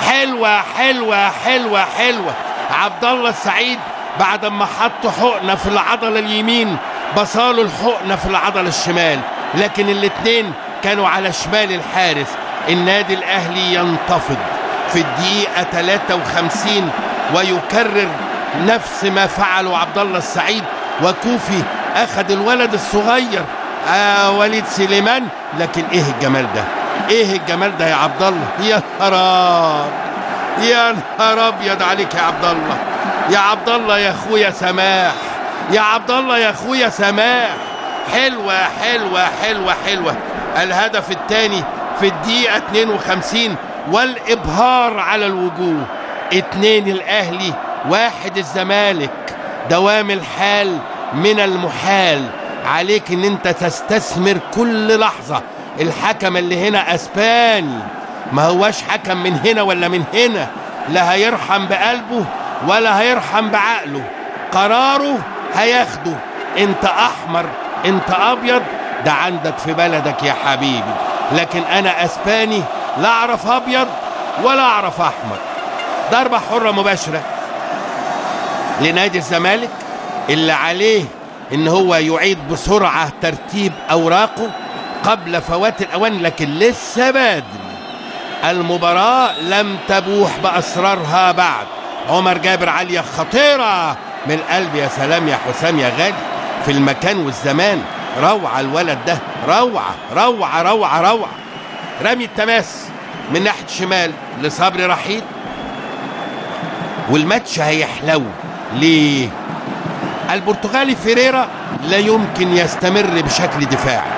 حلوه حلوه حلوه حلوه. عبد الله السعيد بعد ما حط حقنه في العضله اليمين بصاله الحقنه في العضله الشمال، لكن الاتنين كانوا على شمال الحارس. النادي الاهلي ينتفض في الدقيقه 53 ويكرر نفس ما فعله عبد الله السعيد. وكوفي اخذ الولد الصغير وليد سليمان. لكن ايه الجمال ده، ايه الجمال ده يا عبد الله. يا نهار، يا نهار ابيض عليك يا عبد الله، يا عبد الله يا اخويا سماح، يا عبد الله يا اخويا سماح. حلوه حلوه حلوه حلوه. الهدف الثاني في الدقيقه 52 والابهار على الوجوه. 2 الاهلي 1 الزمالك. دوام الحال من المحال. عليك ان انت تستثمر كل لحظة. الحكم اللي هنا اسباني، ما هواش حكم من هنا ولا من هنا، لا هيرحم بقلبه ولا هيرحم بعقله. قراره هياخده. انت احمر، انت ابيض، ده عندك في بلدك يا حبيبي، لكن انا اسباني، لا اعرف ابيض ولا اعرف احمر. ضربة حرة مباشرة لنادي الزمالك اللي عليه ان هو يعيد بسرعة ترتيب اوراقه قبل فوات الاوان، لكن لسه بدري. المباراة لم تبوح باسرارها بعد. عمر جابر عالية خطيرة من القلب. يا سلام يا حسام يا غالي، في المكان والزمان. روعة الولد ده، روعة روعة روعة روعة. رمي التماس من ناحية الشمال لصبري رحيل، والماتش هيحلو. ليه؟ البرتغالي فيريرا لا يمكن يستمر بشكل دفاعي،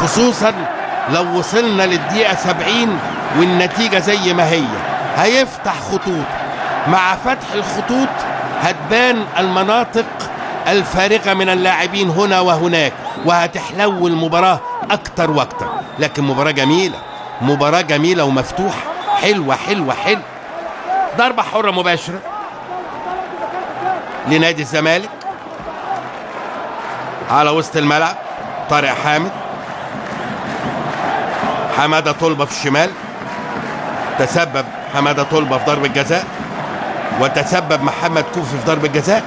خصوصا لو وصلنا للدقيقة 70 والنتيجة زي ما هي. هيفتح خطوط، مع فتح الخطوط هتبان المناطق الفارغة من اللاعبين هنا وهناك، وهتحلو المباراة أكتر وأكتر. لكن مباراة جميلة، مباراة جميلة ومفتوحة. حلوة حلوة حلوة. ضربة حرة مباشرة لنادي الزمالك على وسط الملعب. طارق حامد، حمادة طلبة في الشمال. تسبب حمادة طلبة في ضربة جزاء، وتسبب محمد كوفي في ضربة جزاء،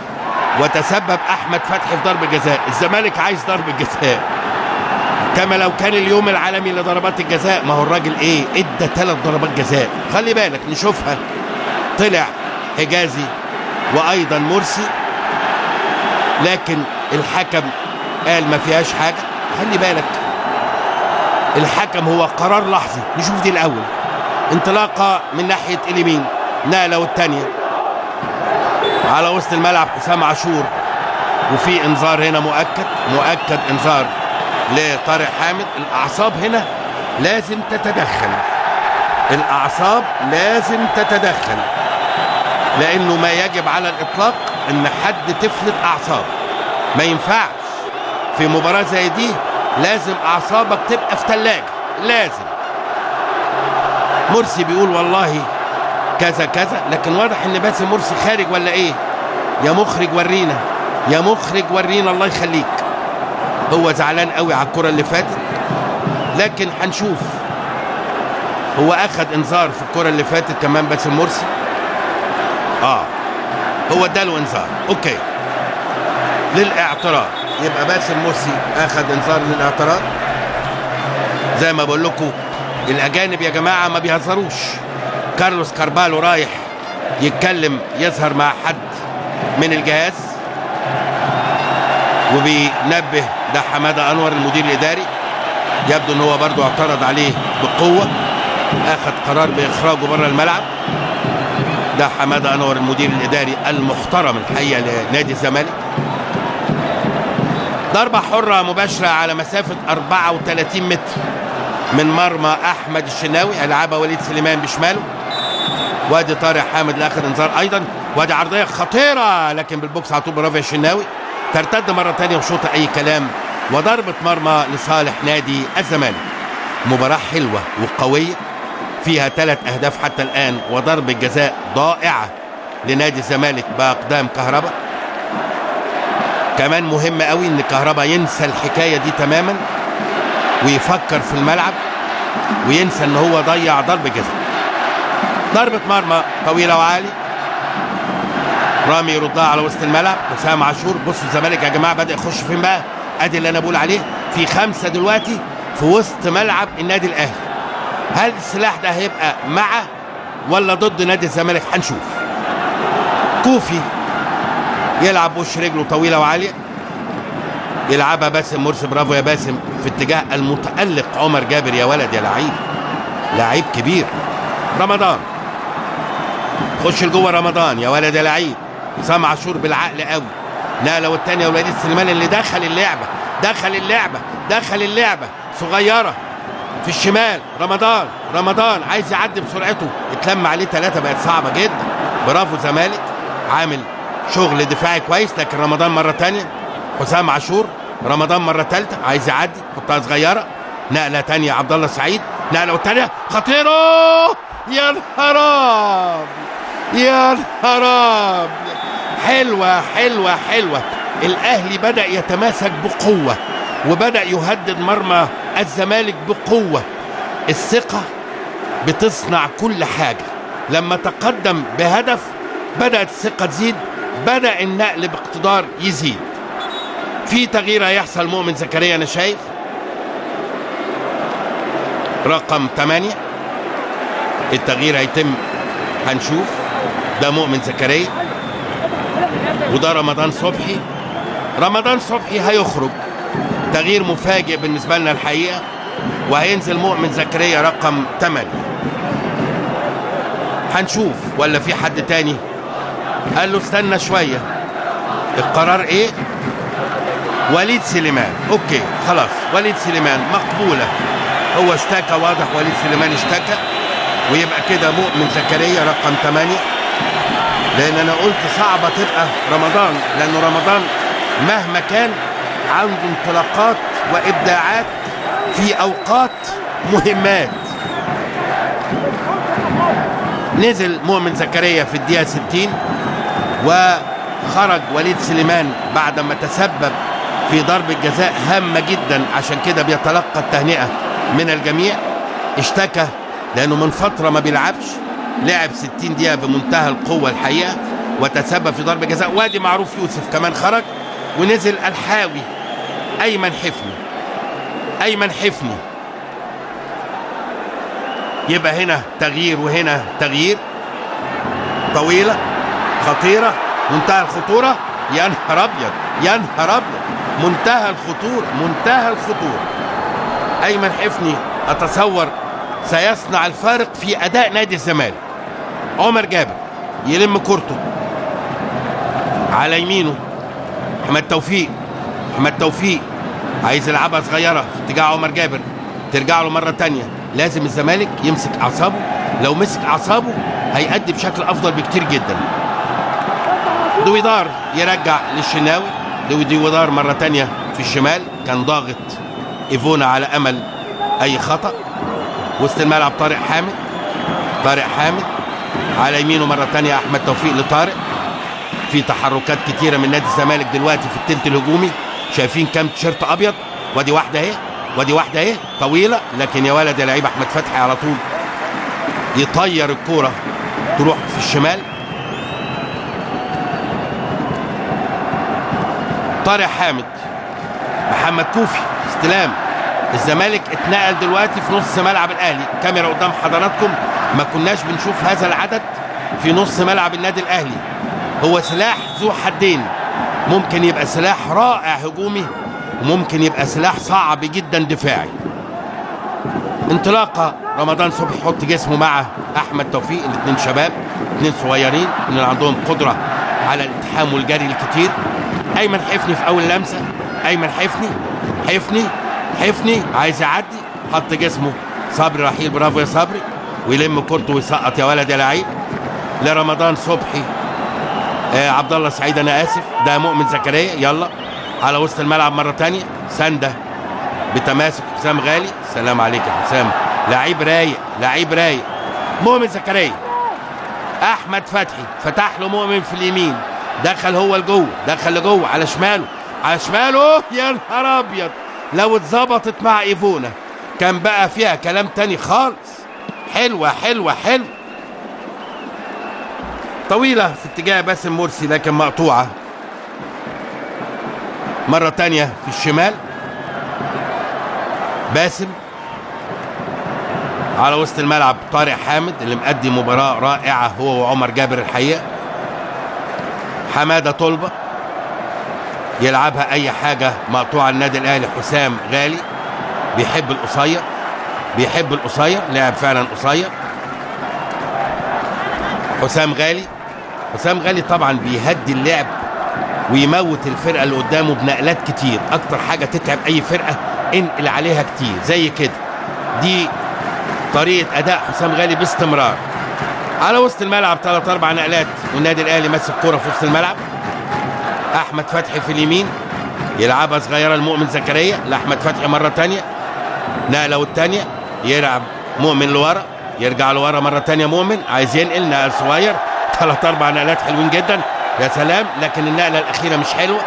وتسبب أحمد فتحي في ضربة جزاء. الزمالك عايز ضربة جزاء، كما لو كان اليوم العالمي لضربات الجزاء. ما هو الراجل ايه، ادى 3 ضربات جزاء. خلي بالك نشوفها. طلع حجازي وايضا مرسي، لكن الحكم قال ما فيهاش حاجة. خلي بالك الحكم هو قرار لحظي. نشوف دي الاول. انطلاقة من ناحية اليمين، نقلة والتانية على وسط الملعب حسام عاشور، وفي انذار هنا مؤكد انذار لطارق حامد. الاعصاب هنا لازم تتدخل، الاعصاب لازم تتدخل، لانه ما يجب على الاطلاق ان حد تفلت اعصاب. ما ينفعش في مباراة زي دي لازم اعصابك تبقى في تلاجة، لازم. مرسي بيقول والله كذا كذا، لكن واضح ان باسم مرسي خارج ولا ايه؟ يا مخرج ورينا، يا مخرج ورينا الله يخليك. هو زعلان قوي على الكرة اللي فاتت، لكن هنشوف. هو اخد انذار في الكرة اللي فاتت كمان باسم مرسي. هو اداله انذار، اوكي، للاعتراض. يبقى باسم مرسي اخد انذار للاعتراض. زي ما بقول لكم الاجانب يا جماعه ما بيهزروش. كارلوس كاربالو رايح يتكلم، يظهر مع حد من الجهاز، وبينبه ده حماده انور المدير الاداري. يبدو ان هو برضو اعترض عليه بقوه، اخذ قرار باخراجه بره الملعب. ده حماده انور المدير الاداري المحترم الحقيقه لنادي الزمالك. ضربه حره مباشره على مسافه 34 متر من مرمى احمد الشناوي، يلعبها وليد سليمان بشماله. وادي طارق حامد اللي اخذ انذار ايضا. وادي عرضيه خطيره لكن بالبوكس على طول، برافو الشناوي. ترتد مره ثانيه وشوطه اي كلام، وضربه مرمى لصالح نادي الزمالك. مباراه حلوه وقويه فيها 3 أهداف حتى الان، وضربه جزاء ضائعه لنادي الزمالك باقدام كهربا. كمان مهم قوي ان كهربا ينسى الحكايه دي تماما ويفكر في الملعب، وينسى ان هو ضيع ضربه جزاء. ضربه مرمى طويله وعالي، رامي يردها على وسط الملعب. حسام عاشور. بصوا الزمالك يا جماعه بدا يخش فين بقى؟ ادي اللي انا بقول عليه، في 5 دلوقتي في وسط ملعب النادي الاهلي. هل السلاح ده هيبقى مع ولا ضد نادي الزمالك؟ هنشوف. كوفي يلعب وش رجله طويله وعاليه، يلعبها باسم مرسي. برافو يا باسم، في اتجاه المتألق عمر جابر. يا ولد يا لعيب، لعيب كبير. رمضان خش لجوه، رمضان يا ولد يا لعيب. حسام عاشور بالعقل قوي، نقله والثانيه وليد سليمان اللي دخل اللعبه، دخل اللعبه صغيره في الشمال. رمضان عايز يعدي بسرعته، اتلم عليه 3، بقت صعبه جدا. برافو زمالك، عامل شغل دفاعي كويس. لكن رمضان مره ثانيه، حسام عاشور، رمضان مره ثالثه عايز يعدي، حطها صغيره. نقله ثانيه عبد الله السعيد، نقله والثانيه خطيره. يا نهار، يا نهار، حلوه. الاهلي بدا يتماسك بقوه وبدا يهدد مرمى الزمالك بقوه. الثقه بتصنع كل حاجه. لما تقدم بهدف بدات الثقه تزيد، بدا النقل باقتدار يزيد. في تغيير هيحصل. مؤمن زكريا انا شايف رقم 8، التغيير هيتم، هنشوف. ده مؤمن زكريا وده رمضان صبحي. رمضان صبحي هيخرج، تغيير مفاجئ بالنسبه لنا الحقيقه، وهينزل مؤمن زكريا رقم 8. هنشوف ولا في حد تاني قال له استنى شويه. القرار ايه؟ وليد سليمان. اوكي خلاص، وليد سليمان مقبوله. هو اشتكى، واضح وليد سليمان اشتكى، ويبقى كده مؤمن زكريا رقم 8. لان انا قلت صعبه تبقى رمضان، لانه رمضان مهما كان عنده انطلاقات وابداعات في اوقات مهمات. نزل مؤمن زكريا في الدقيقه 60، وخرج وليد سليمان بعد ما تسبب في ضربة جزاء هامة جدا. عشان كده بيتلقى التهنئة من الجميع. اشتكى لأنه من فترة ما بيلعبش، لعب 60 دقيقة بمنتهى القوة الحقيقة، وتسبب في ضربة جزاء. وادي معروف يوسف كمان خرج، ونزل الحاوي أيمن حفني. يبقى هنا تغيير وهنا تغيير. طويلة خطيرة، منتهى الخطورة. يا نهار أبيض، منتهى الخطورة. أيمن حفني أتصور سيصنع الفارق في أداء نادي الزمالك. عمر جابر يلم كورته على يمينه. أحمد توفيق عايز يلعبها صغيرة في اتجاه عمر جابر، ترجع له مرة تانية. لازم الزمالك يمسك أعصابه، لو مسك أعصابه هيأدي بشكل أفضل بكتير جدا. دويدار يرجع للشناوي. دويدار مرة تانية في الشمال، كان ضاغط ايفونا على امل اي خطأ. وسط الملعب طارق حامد، طارق حامد على يمينه مرة تانية احمد توفيق لطارق. في تحركات كتيرة من نادي الزمالك دلوقتي في التلت الهجومي. شايفين كام تيشيرت ابيض؟ وادي واحدة اهي، وادي واحدة اهي طويلة، لكن يا ولد يا لعيب احمد فتحي على طول يطير الكورة تروح في الشمال. طارق حامد، محمد كوفي، استلام. الزمالك اتنقل دلوقتي في نص ملعب الاهلي. كاميرا قدام حضراتكم، ما كناش بنشوف هذا العدد في نص ملعب النادي الاهلي. هو سلاح ذو حدين، ممكن يبقى سلاح رائع هجومي وممكن يبقى سلاح صعب جدا دفاعي. انطلاقه رمضان صبحي يحط جسمه مع احمد توفيق، الاثنين شباب، اثنين صغيرين من اللي عندهم قدره على الالتحام والجري الكتير. ايمن حفني في اول لمسه، ايمن حفني عايز يعدي، حط جسمه صبري رحيل، برافو يا صبري، ويلم كورته ويسقط يا ولد يا لعيب لرمضان صبحي. عبد الله سعيد، انا اسف، ده مؤمن زكريا. يلا على وسط الملعب مره ثانيه، سنده بتماسك حسام غالي. سلام عليك يا حسام، لعيب رايق، لعيب رايق. مؤمن زكريا، احمد فتحي فتح له مؤمن في اليمين، دخل هو لجوه، دخل لجوه على شماله، على شماله. يا نهار ابيض، لو اتظبطت مع ايفونا كان بقى فيها كلام تاني خالص. حلوه حلوه حلوه، طويله في اتجاه باسم مرسي لكن مقطوعه. مره تانيه في الشمال، باسم على وسط الملعب. طارق حامد اللي مأدي مباراه رائعه هو وعمر جابر الحقيقه. حماده طلبه يلعبها اي حاجه مقطوعه النادي الاهلي. حسام غالي بيحب القصير، بيحب القصير، لعب فعلا قصير. حسام غالي طبعا بيهدي اللعب ويموت الفرقه اللي قدامه بنقلات كتير. اكتر حاجه تتعب اي فرقه انقل عليها كتير زي كده. دي طريقه اداء حسام غالي باستمرار. على وسط الملعب 3-4 نقلات والنادي الاهلي ماسك كوره في وسط الملعب. احمد فتحي في اليمين يلعبها صغيره لمؤمن زكريا، لاحمد فتحي مره تانية، نقله والتانية يلعب مؤمن لورا، يرجع لورا مره تانية. مؤمن عايز ينقل، نقل صغير، 3-4 نقلات حلوين جدا، يا سلام. لكن النقله الاخيره مش حلوه،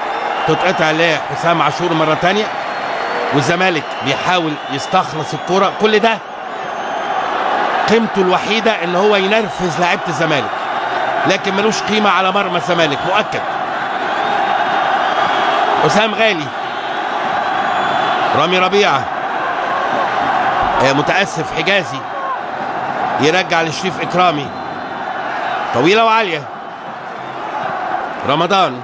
تتقطع لحسام عاشور مره تانية. والزمالك بيحاول يستخلص الكوره. كل ده قيمته الوحيده ان هو ينرفز لاعيبه الزمالك، لكن ملوش قيمه على مرمى الزمالك مؤكد. حسام غالي، رامي ربيعه، متاسف حجازي، يرجع لشريف اكرامي، طويله وعاليه. رمضان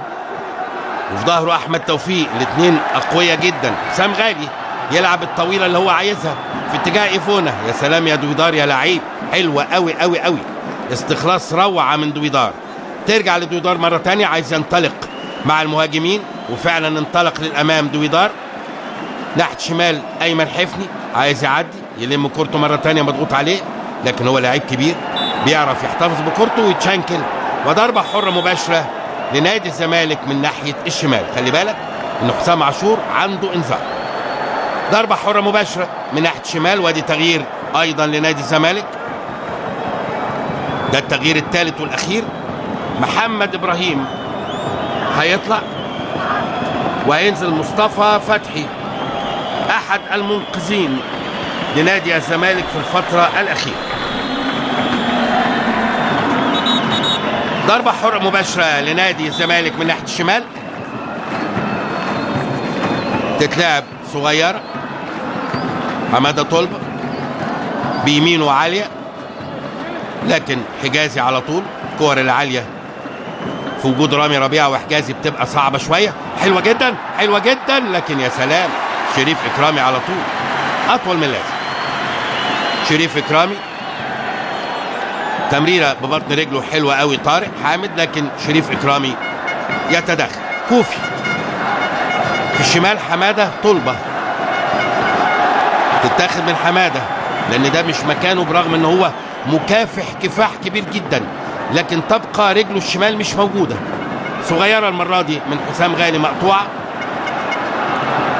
وفي ظهره احمد توفيق، الاثنين اقوياء جدا. حسام غالي يلعب الطويله اللي هو عايزها في اتجاه ايفونا. يا سلام يا دويدار يا لعيب، حلوه قوي قوي قوي، استخلاص روعه من دويدار. ترجع لدويدار مره ثانيه، عايز ينطلق مع المهاجمين وفعلا انطلق للامام دويدار. ناحيه شمال ايمن حفني عايز يعدي، يلم كورته مره ثانيه، مضغوط عليه، لكن هو لعيب كبير بيعرف يحتفظ بكورته ويتشنكل. وضربه حره مباشره لنادي الزمالك من ناحيه الشمال. خلي بالك ان حسام عاشور عنده انذار. ضربه حره مباشره من ناحيه الشمال، وادي تغيير ايضا لنادي الزمالك. ده التغيير الثالث والاخير. محمد ابراهيم هيطلع وهينزل مصطفى فتحي، احد المنقذين لنادي الزمالك في الفتره الاخيره. ضربه حره مباشره لنادي الزمالك من ناحيه الشمال، تتلعب صغيره. حماده طلبه بيمينه عاليه، لكن حجازي على طول. الكور العاليه في وجود رامي ربيعه وحجازي بتبقى صعبه شويه. حلوه جدا حلوه جدا، لكن يا سلام، شريف اكرامي على طول اطول من لازم. شريف اكرامي تمريره ببطن رجله حلوه قوي. طارق حامد، لكن شريف اكرامي يتدخل. كوفي في الشمال، حماده طلبه تتاخد من حماده لان ده مش مكانه، برغم ان هو مكافح كفاح كبير جدا، لكن تبقى رجله الشمال مش موجوده. صغيره المره دي من حسام غالي، مقطوعه.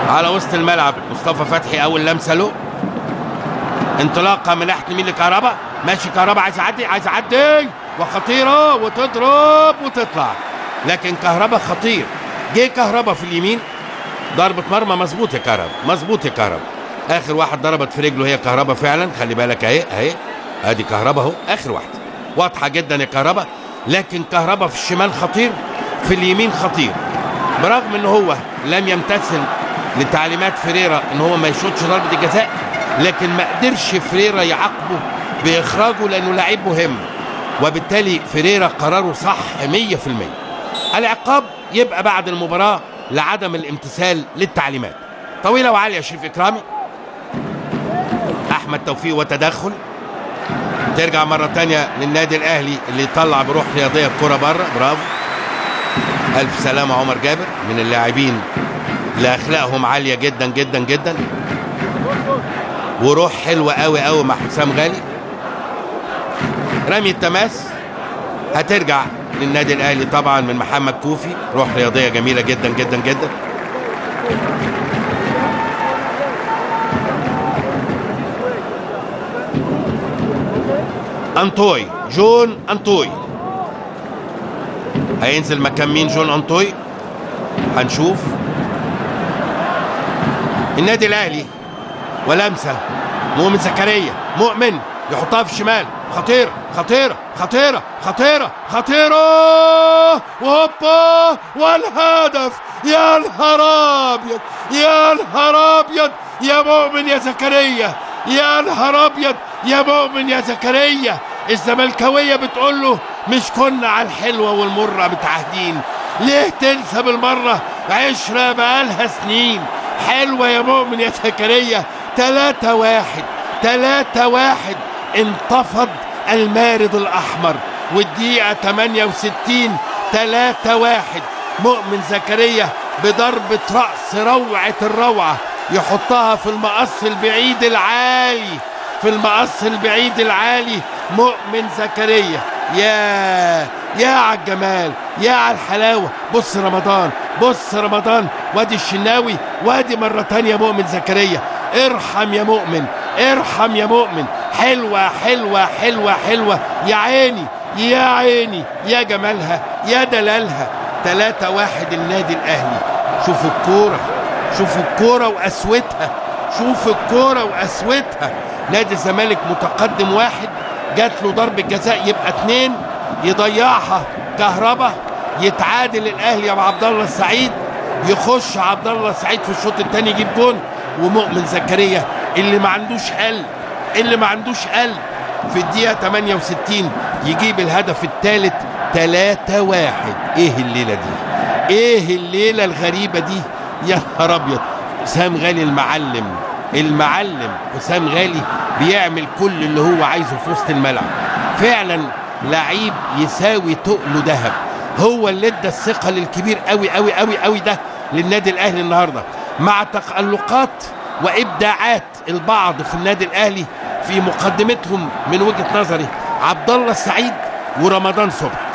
على وسط الملعب مصطفى فتحي اول لمسه له، انطلاقه من ناحيه اليمين لكهربا، ماشي كهربا عايز يعدي وخطيره وتضرب وتطلع، لكن كهربا خطير. جه كهربا في اليمين ضربه مرمى. مظبوط يا كهربا، مظبوط يا كهربا. اخر واحد ضربت في رجله هي كهربا فعلا، خلي بالك اهي ادي كهربا اهو اخر واحده، واضحه جدا يا كهربا. لكن كهربا في الشمال خطير، في اليمين خطير، برغم ان هو لم يمتثل لتعليمات فريرا ان هو ما يشوطش ضربه الجزاء، لكن ما قدرش فريرا يعاقبه باخراجه لانه لعيب مهم، وبالتالي فريرا قراره صح 100%. العقاب يبقى بعد المباراه لعدم الامتثال للتعليمات. طويله وعاليه شريف اكرامي، احمد توفيق وتدخل، ترجع مره تانية للنادي الاهلي اللي يطلع بروح رياضيه الكره بره. برافو، الف سلامه عمر جابر، من اللاعبين اللي اخلاقهم عاليه جدا جدا جدا، وروح حلوه قوي قوي مع حسام غالي. رمي التماس هترجع للنادي الاهلي طبعا من محمد كوفي، روح رياضيه جميله جدا جدا جدا. انطوي، جون انطوي هينزل مكان مين؟ جون انطوي، هنشوف. النادي الاهلي ولمسه مؤمن زكريا، مؤمن يحطها في الشمال، خطيره خطيره خطيره خطيره خطيره وهوبا والهدف. يا نهار ابيض، يا نهار ابيض يا مؤمن يا زكريا، يا نهار ابيض يا مؤمن يا زكريا. الزملكاويه بتقول له مش كنا على الحلوه والمره متعهدين؟ ليه تنسى بالمره؟ عشره بقالها سنين حلوه يا مؤمن يا زكريا. 3-1 3-1 انتفض المارد الاحمر، والدقيقه 68 3-1 مؤمن زكريا بضربه راس روعه الروعه يحطها في المقص البعيد العالي، في المقص البعيد العالي مؤمن زكريا. يا على الجمال، يا على الحلاوه. بص رمضان، بص رمضان، وادي الشناوي، وادي مره تانيه مؤمن زكريا. ارحم يا مؤمن، ارحم يا مؤمن. حلوه حلوه حلوه حلوه، يا عيني يا عيني يا جمالها يا دلالها. 3-1 النادي الاهلي. شوفوا الكوره، شوفوا الكوره وقسوتها، شوفوا الكوره وقسوتها. نادي الزمالك متقدم 1، جات له ضربه جزاء يبقى 2، يضيعها كهربا، يتعادل الاهلي يا ابو عبد الله السعيد، يخش عبد الله السعيد في الشوط الثاني يجيب جون، ومؤمن زكريا اللي ما عندوش قلب، اللي ما عندوش قلب، في الدقيقه 68 يجيب الهدف الثالث. 3-1. ايه الليله دي؟ ايه الليله الغريبه دي؟ يا نهار ابيض. حسام غالي المعلم، المعلم حسام غالي بيعمل كل اللي هو عايزه في وسط الملعب. فعلا لعيب يساوي تقله ذهب. هو اللي ادى الثقه الكبير قوي قوي قوي قوي ده للنادي الاهلي النهارده، مع تألقات وابداعات البعض في النادي الاهلي في مقدمتهم من وجهه نظري عبد الله السعيد ورمضان صبحي.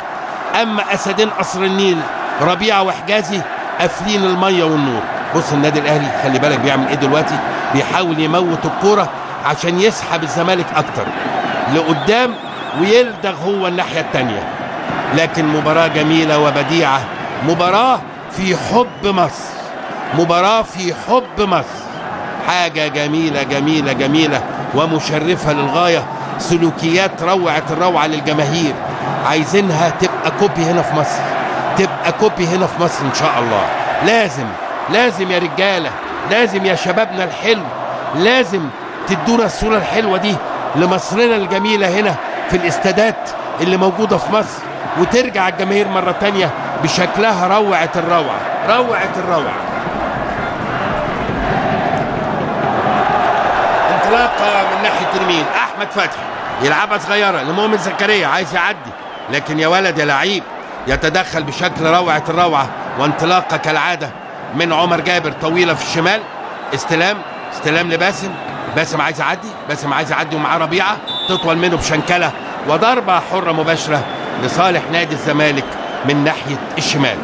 اما اسدين قصر النيل ربيعه وحجازي قافلين الميه والنور. بص النادي الاهلي خلي بالك بيعمل ايه دلوقتي، بيحاول يموت الكوره عشان يسحب الزمالك اكتر لقدام ويلدغ هو الناحيه الثانيه. لكن مباراه جميله وبديعه، مباراه في حب مصر، مباراه في حب مصر. حاجه جميله جميله جميله ومشرفه للغايه. سلوكيات روعه الروعه للجماهير، عايزينها تبقى كوبي هنا في مصر، تبقى كوبي هنا في مصر ان شاء الله. لازم يا رجاله، لازم يا شبابنا الحلو، لازم تدونا الصوره الحلوه دي لمصرنا الجميله هنا في الاستادات اللي موجوده في مصر، وترجع الجماهير مره تانيه بشكلها روعه الروعه، روعه الروعه. انطلاقه من ناحيه اليمين، احمد فتحي يلعبها صغيره لمؤمن زكريا، عايز يعدي، لكن يا ولد يا لعيب يتدخل بشكل روعه الروعه. وانطلاقه كالعاده من عمر جابر طويله في الشمال، استلام لباسم، باسم عايز يعدي، باسم عايز يعدي ومعاه ربيعه، تطول منه بشنكله، وضربه حره مباشره لصالح نادي الزمالك من ناحيه الشمال.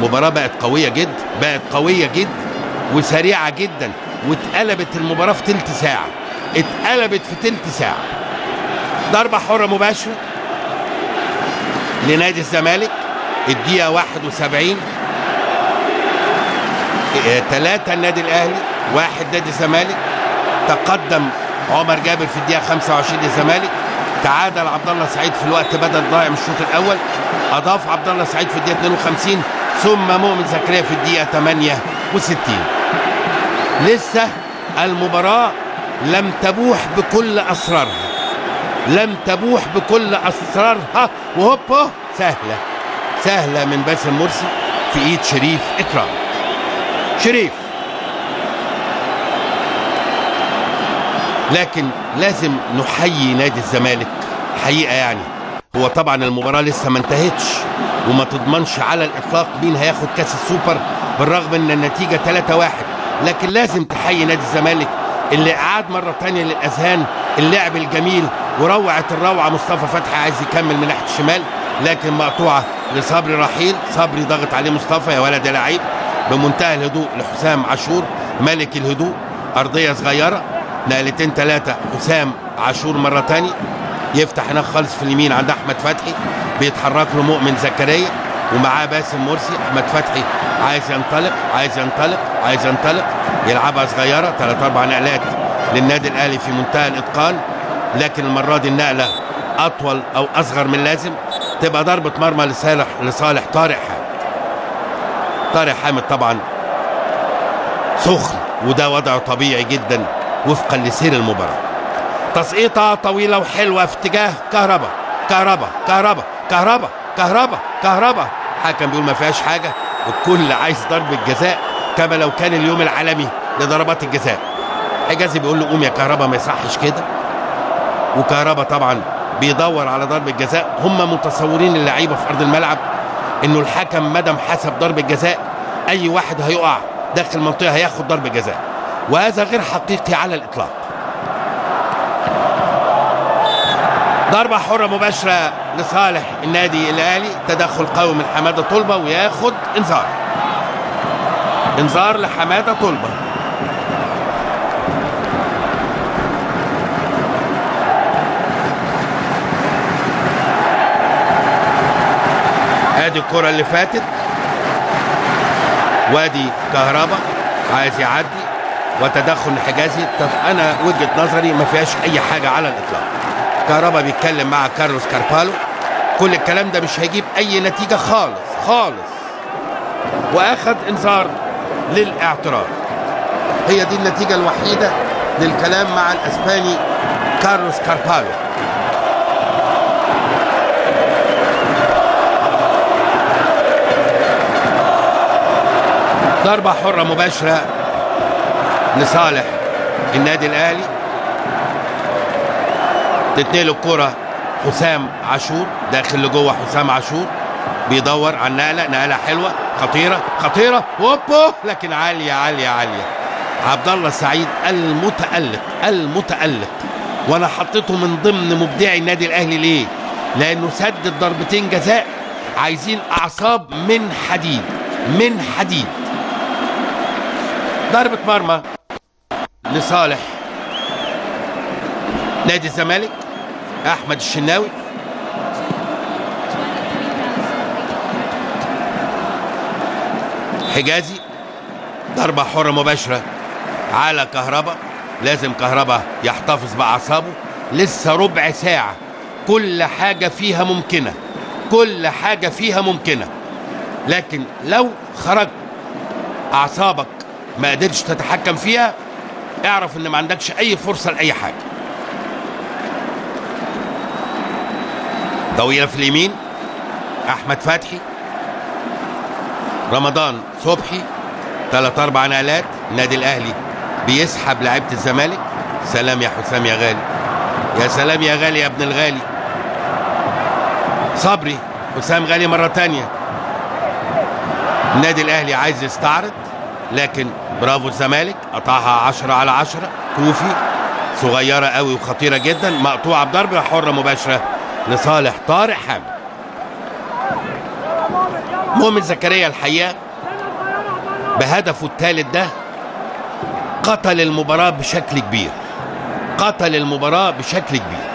مباراه بقت قويه جدا، بقت قويه جدا وسريعة جدا، واتقلبت المباراة في تلت ساعة، اتقلبت في تلت ساعة. ضربة حرة مباشرة لنادي الزمالك، الدقيقة 71. 3 النادي الأهلي، 1 نادي الزمالك. تقدم عمر جابر في الدقيقة 25 للزمالك، تعادل عبد الله سعيد في الوقت بدل ضايع من الشوط الأول، أضاف عبد الله سعيد في الدقيقة 52، ثم مؤمن زكريا في الدقيقة 68. لسه المباراة لم تبوح بكل أسرارها، لم تبوح بكل أسرارها، وهوبا سهلة من باسم مرسي في إيد شريف إكرام. شريف، لكن لازم نحيي نادي الزمالك حقيقة. يعني هو طبعا المباراة لسه ما انتهتش، وما تضمنش على الإطلاق مين هياخد كاس السوبر، بالرغم ان النتيجة 3-1، لكن لازم تحيي نادي الزمالك اللي أعاد مرة تانية للأذهان اللعب الجميل وروعة الروعة. مصطفى فتحي عايز يكمل من ناحية الشمال، لكن مقطوعة لصبري رحيل. صبري ضغط عليه مصطفى، يا ولد يا لعيب، بمنتهى الهدوء لحسام عاشور ملك الهدوء. أرضية صغيرة، نقلتين 3، حسام عاشور مرة تانية يفتح هناك خالص في اليمين عند أحمد فتحي، بيتحرك له مؤمن زكريا ومعاه باسم مرسي. أحمد فتحي عايز ينطلق يلعبها صغيرة، 3-4 نقلات للنادي الأهلي في منتهى الإتقان، لكن المرة دي النقلة أطول أو أصغر من اللازم، تبقى ضربة مرمى لصالح طارق حامد. طارق حامد طبعا سخن، وده وضعه طبيعي جدا وفقا لسير المباراة. تسقيطة طويلة وحلوة في اتجاه كهربا. حكم بيقول ما فيهاش حاجة، الكل عايز ضربة جزاء كما لو كان اليوم العالمي لضربات الجزاء. حجازي بيقول له قوم يا كهربا، ما يصحش كده، وكهربا طبعا بيدور على ضربة جزاء. هم متصورين اللعيبة في أرض الملعب إنه الحكم مدام حسب ضربة جزاء أي واحد هيقع داخل المنطقة هياخد ضربة جزاء، وهذا غير حقيقي على الإطلاق. ضربة حرة مباشرة لصالح النادي الأهلي، تدخل قوي من حمادة طلبة، وياخد انذار لحمادة طلبة. ادي الكرة اللي فاتت، وادي كهربا عايز يعدي، وتدخل حجازي. طب انا وجهة نظري ما فيهاش اي حاجة على الاطلاق. كهربا بيتكلم مع كارلوس كاربالو، كل الكلام ده مش هيجيب اي نتيجة خالص، واخد انذار للاعتراض. هي دي النتيجة الوحيدة للكلام مع الاسباني كارلوس كاربالو. ضربة حرة مباشرة لصالح النادي الأهلي، تتنقل الكرة حسام عاشور داخل لجوه. حسام عاشور بيدور على نقلة حلوة خطيرة هوبو، لكن عالية. عبد الله سعيد المتألق، وانا حطيته من ضمن مبدعي النادي الأهلي. ليه؟ لأنه سدد ضربتين جزاء عايزين أعصاب من حديد. ضربة مرمى لصالح نادي الزمالك، أحمد الشناوي. حجازي، ضربة حرة مباشرة على كهربا. لازم كهربا يحتفظ بأعصابه، لسه ربع ساعة، كل حاجة فيها ممكنة، لكن لو خرج أعصابك ما قدرتش تتحكم فيها، اعرف ان ما عندكش اي فرصة لأي حاجة. طويلة في اليمين، احمد فتحي، رمضان صبحي، 3-4 نقلات. النادي الاهلي بيسحب لعيبة الزمالك. سلام يا حسام يا غالي، يا سلام يا غالي يا ابن الغالي. صبري، حسام غالي مرة تانية. النادي الاهلي عايز يستعرض، لكن برافو الزمالك، قطعها 10/10. كوفي صغيرة قوي وخطيرة جدا، مقطوعة بضربة حرة مباشرة لصالح طارق حامد. مؤمن زكريا الحقيقة بهدفه الثالث ده قتل المباراة بشكل كبير، قتل المباراة بشكل كبير.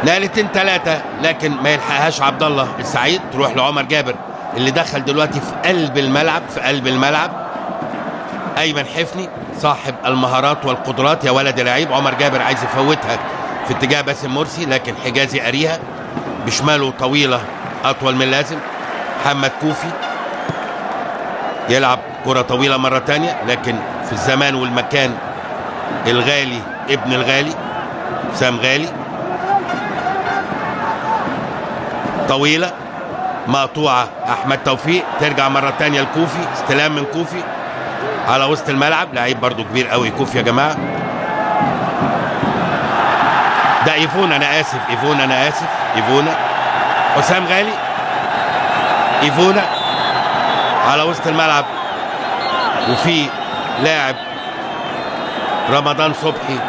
نقلتين 3 لكن ما يلحقهاش عبد الله السعيد، تروح لعمر جابر اللي دخل دلوقتي في قلب الملعب، في قلب الملعب. ايمن حفني صاحب المهارات والقدرات يا ولد لعيب. عمر جابر عايز يفوتها في اتجاه باسم مرسي لكن حجازي قاريها بشماله طويلة اطول من اللازم. محمد كوفي يلعب كرة طويلة مرة تانية لكن في الزمان والمكان. الغالي ابن الغالي سام غالي، طويلة مقطوعة. احمد توفيق ترجع مرة تانية لكوفي، استلام من كوفي على وسط الملعب. لعيب برضو كبير قوي كوفي يا جماعة. ده ايفونا، انا اسف ايفونا، انا اسف ايفونا. حسام غالي، ايفونا على وسط الملعب وفي لاعب رمضان صبحي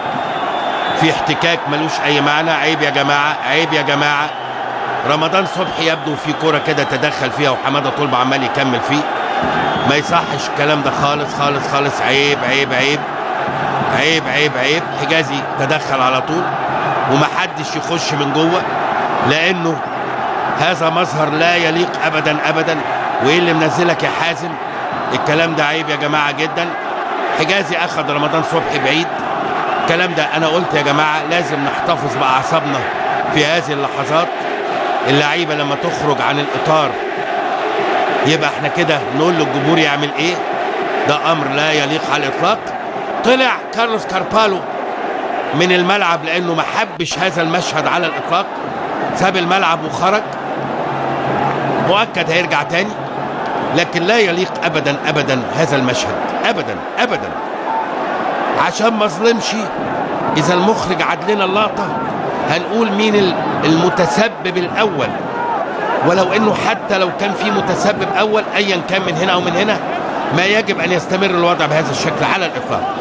في احتكاك ملوش اي معنى. عيب يا جماعة، عيب يا جماعة. رمضان صبحي يبدو في كرة كده تدخل فيها وحمادة طلبة عمال يكمل فيه. ما يصحش الكلام ده خالص خالص خالص. عيب عيب عيب عيب عيب عيب. حجازي تدخل على طول ومحدش يخش من جوه لانه هذا مظهر لا يليق ابدا ابدا. وايه اللي منزلك يا حازم؟ الكلام ده عيب يا جماعة جدا. حجازي اخذ رمضان صبحي بعيد. الكلام ده انا قلت يا جماعة لازم نحتفظ باعصابنا في هذه اللحظات. اللعيبة لما تخرج عن الاطار يبقى احنا كده نقول للجمهور يعمل ايه. ده امر لا يليق على الاطلاق. طلع كارلوس كاربالو من الملعب لانه ما حبش هذا المشهد على الاطلاق. ساب الملعب وخرج. مؤكد هيرجع تاني لكن لا يليق ابدا ابدا هذا المشهد ابدا ابدا. عشان ما اظلمش، اذا المخرج عاد لنا اللقطه هنقول مين المتسبب الاول، ولو انه حتى لو كان في متسبب اول ايا كان من هنا او من هنا ما يجب ان يستمر الوضع بهذا الشكل على الاطلاق.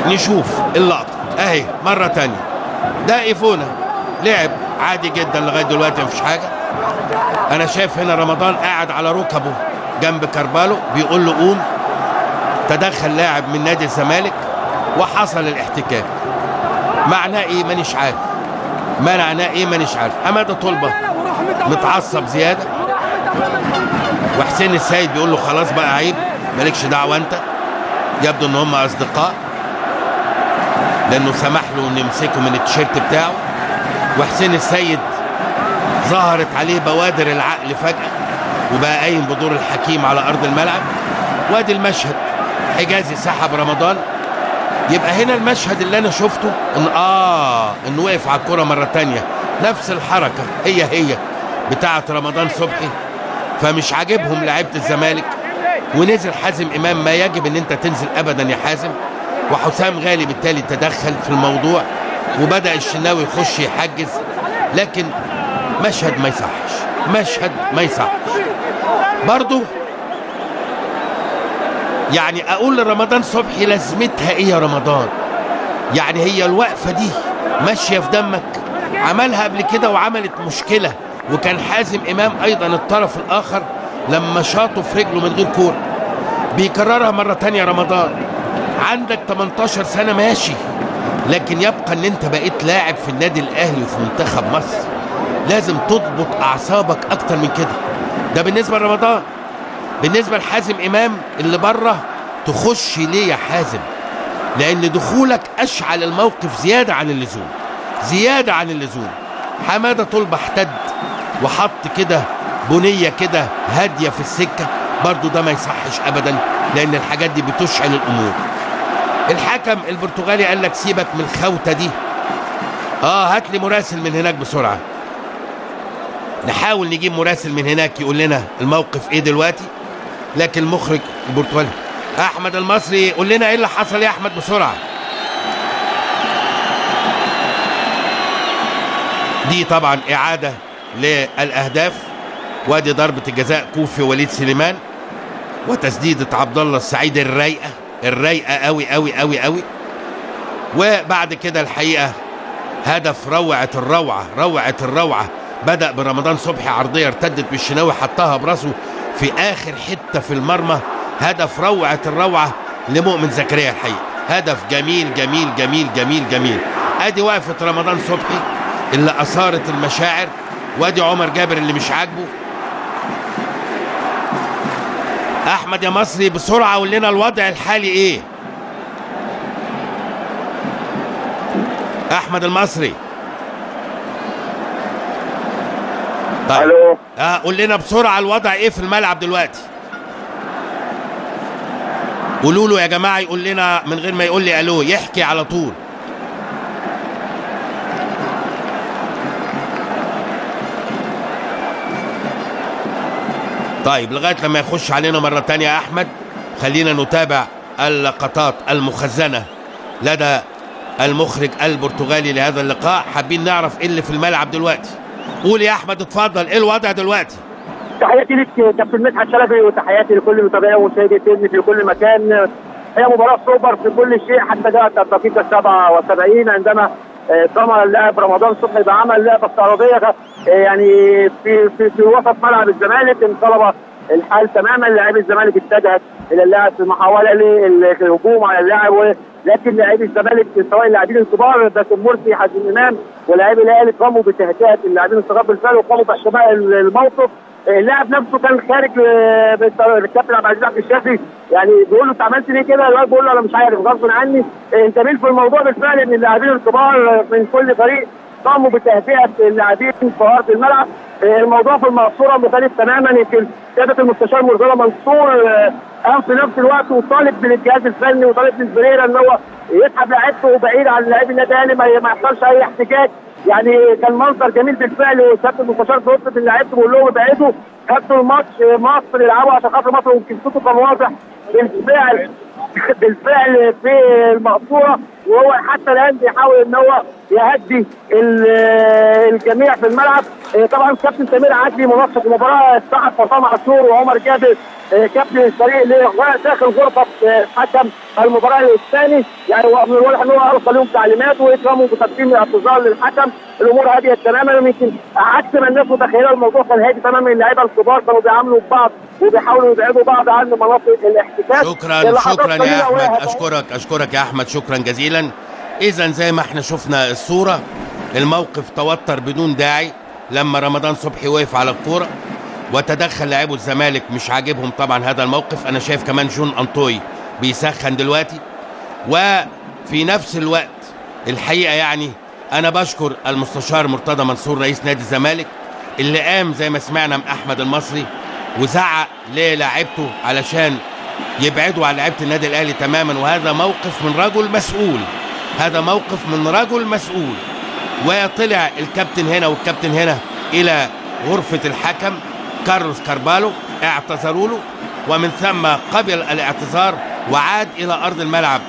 نشوف اللقطه اهي مره تانية. ده ايفونا لعب عادي جدا لغايه دلوقتي مفيش حاجه. انا شايف هنا رمضان قاعد على ركبه جنب كاربالو بيقول له قوم. تدخل لاعب من نادي الزمالك وحصل الاحتكاك. معناه ايه مانيش عارف، معناه ايه مانيش عارف. حماده طلبه متعصب زياده وحسين السيد بيقول له خلاص بقى عيب مالكش دعوه انت. يبدو ان هم اصدقاء لانه سمح له انه يمسكه من التيشيرت بتاعه. وحسين السيد ظهرت عليه بوادر العقل فجأة وبقى قايم بدور الحكيم على ارض الملعب. وادي المشهد. حجازي سحب رمضان. يبقى هنا المشهد اللي انا شفته انه وقف على الكرة مرة تانية نفس الحركة هي بتاعة رمضان صبحي. فمش عاجبهم لعيبة الزمالك ونزل حازم امام. ما يجب ان انت تنزل ابدا يا حازم. وحسام غالي بالتالي تدخل في الموضوع وبدأ الشناوي يخش يحجز. لكن مشهد ما يصحش، مشهد ما يصحش برضو. يعني اقول لرمضان صبحي لازمتها ايه يا رمضان؟ يعني هي الوقفة دي ماشية في دمك؟ عملها قبل كده وعملت مشكلة. وكان حازم امام ايضا الطرف الاخر لما شاطه في رجله من غير كورة. بيكررها مرة تانية رمضان. عندك 18 سنة ماشي، لكن يبقى ان انت بقيت لاعب في النادي الاهلي وفي منتخب مصر. لازم تضبط اعصابك اكتر من كده. ده بالنسبة لرمضان. بالنسبة لحازم امام اللي بره، تخش ليه يا حازم؟ لان دخولك اشعل الموقف زيادة عن اللزوم، زيادة عن اللزوم. حمادة طلبة احتد وحط كده بنية كده هادية في السكة. برضو ده ما يصحش ابدا لان الحاجات دي بتشعل الامور. الحكم البرتغالي قال لك سيبك من الخوته دي. هات لي مراسل من هناك بسرعه. نحاول نجيب مراسل من هناك يقول لنا الموقف ايه دلوقتي. لكن المخرج البرتغالي احمد المصري قول لنا ايه اللي حصل يا احمد بسرعه. دي طبعا اعاده للاهداف. وادي ضربه الجزاء كوفي وليد سليمان وتسديده عبد الله السعيد الرايقه قوي قوي قوي قوي. وبعد كده الحقيقه هدف روعه الروعه. بدأ برمضان صبحي عرضيه ارتدت بالشناوي حطها براسه في اخر حته في المرمى. هدف روعه الروعه لمؤمن زكريا. الحقيقه هدف جميل جميل جميل جميل جميل. ادي وقفه رمضان صبحي اللي اثارت المشاعر، وادي عمر جابر اللي مش عاجبه. احمد يا مصري بسرعه قول لنا الوضع الحالي ايه؟ احمد المصري. طيب الو. قول لنا بسرعه الوضع ايه في الملعب دلوقتي؟ قولوا له يا جماعه يقول لنا من غير ما يقول لي الو، يحكي على طول. طيب لغايه لما يخش علينا مره تانية يا احمد، خلينا نتابع اللقطات المخزنه لدى المخرج البرتغالي لهذا اللقاء. حابين نعرف ايه اللي في الملعب دلوقتي. قول يا احمد اتفضل، ايه الوضع دلوقتي؟ تحياتي لك كابتن مدحت شلبي، وتحياتي لكل متابعي ومشاهدي التلفزيون في كل مكان. هي مباراه سوبر في كل شيء حتى جاءت الدقيقه 77 عندما قام اللاعب رمضان صبحي بعمل لعبه استعراضيه يعني في وسط ملعب الزمالك. انقلب الحال تماما، لاعبي الزمالك اتجهت الى اللاعب في محاوله للهجوم على اللاعب، لكن لاعبي الزمالك سواء اللاعبين الكبار باسم مرسي حازم امام ولاعبي الاهلي قاموا بتهدئه اللاعبين الصغار بالفعل وقاموا باحتواء الموقف. اللاعب نفسه كان خارج الكابتن عبد العزيز عبد الشافي، يعني بيقول له انت عملت ليه كده؟ اللاعب بيقول له انا مش عارف غصب عني. انت مين في الموضوع بالفعل ان اللاعبين الكبار من كل فريق قاموا بتهدئه اللاعبين في ارض الملعب. الموضوع في المقصوره مختلف تماما. يمكن سياده المستشار مرتضى منصور قام في نفس الوقت وطالب من الجهاز الفني وطالب من بريرا ان هو يسحب لاعيبته بعيد عن لاعبي النادي الاهلي، ما يحصلش اي احتكاك. يعني كان منظر جميل بالفعل، وسياده المستشار بيطلب من لاعيبته بيقول لهم ابعدوا، خدوا الماتش مصر يلعبوا عشان خاطر مصر، ويمكن صوته كان واضح بالفعل في المقصوره، وهو حتى الان بيحاول ان هو يهدي الجميع في الملعب. طبعا كابتن سمير عدلي منسق المباراه صاحب حسام عاشور وعمر جابر كابتن الفريق داخل غرفه حكم المباراه الثاني، يعني من الواضح ان هو ارسل لهم تعليمات واكرامهم بتقديم اعتذار للحكم. الامور هاديه تماما، يمكن عكس ما الناس متخيله الموضوع كان هادي تماما. اللعيبه الكبار كانوا بيعاملوا ببعض وبيحاولوا يبعدوا بعض عن مناطق الاحتكاك. شكرا يا احمد، اشكرك يا احمد، شكرا جزيلا. اذا زي ما احنا شفنا الصوره، الموقف توتر بدون داعي لما رمضان صبحي وقف على الكوره وتدخل لاعبو الزمالك. مش عاجبهم طبعا هذا الموقف. انا شايف كمان جون انطوي بيسخن دلوقتي. وفي نفس الوقت الحقيقه يعني انا بشكر المستشار مرتضى منصور رئيس نادي الزمالك اللي قام زي ما سمعنا من احمد المصري وزعق للاعيبته علشان يبعدوا عن لعيبه النادي الاهلي تماما. وهذا موقف من رجل مسؤول، هذا موقف من رجل مسؤول. وطلع الكابتن هنا والكابتن هنا الى غرفه الحكم كارلوس كاربالو، اعتذروا له ومن ثم قبل الاعتذار وعاد الى ارض الملعب.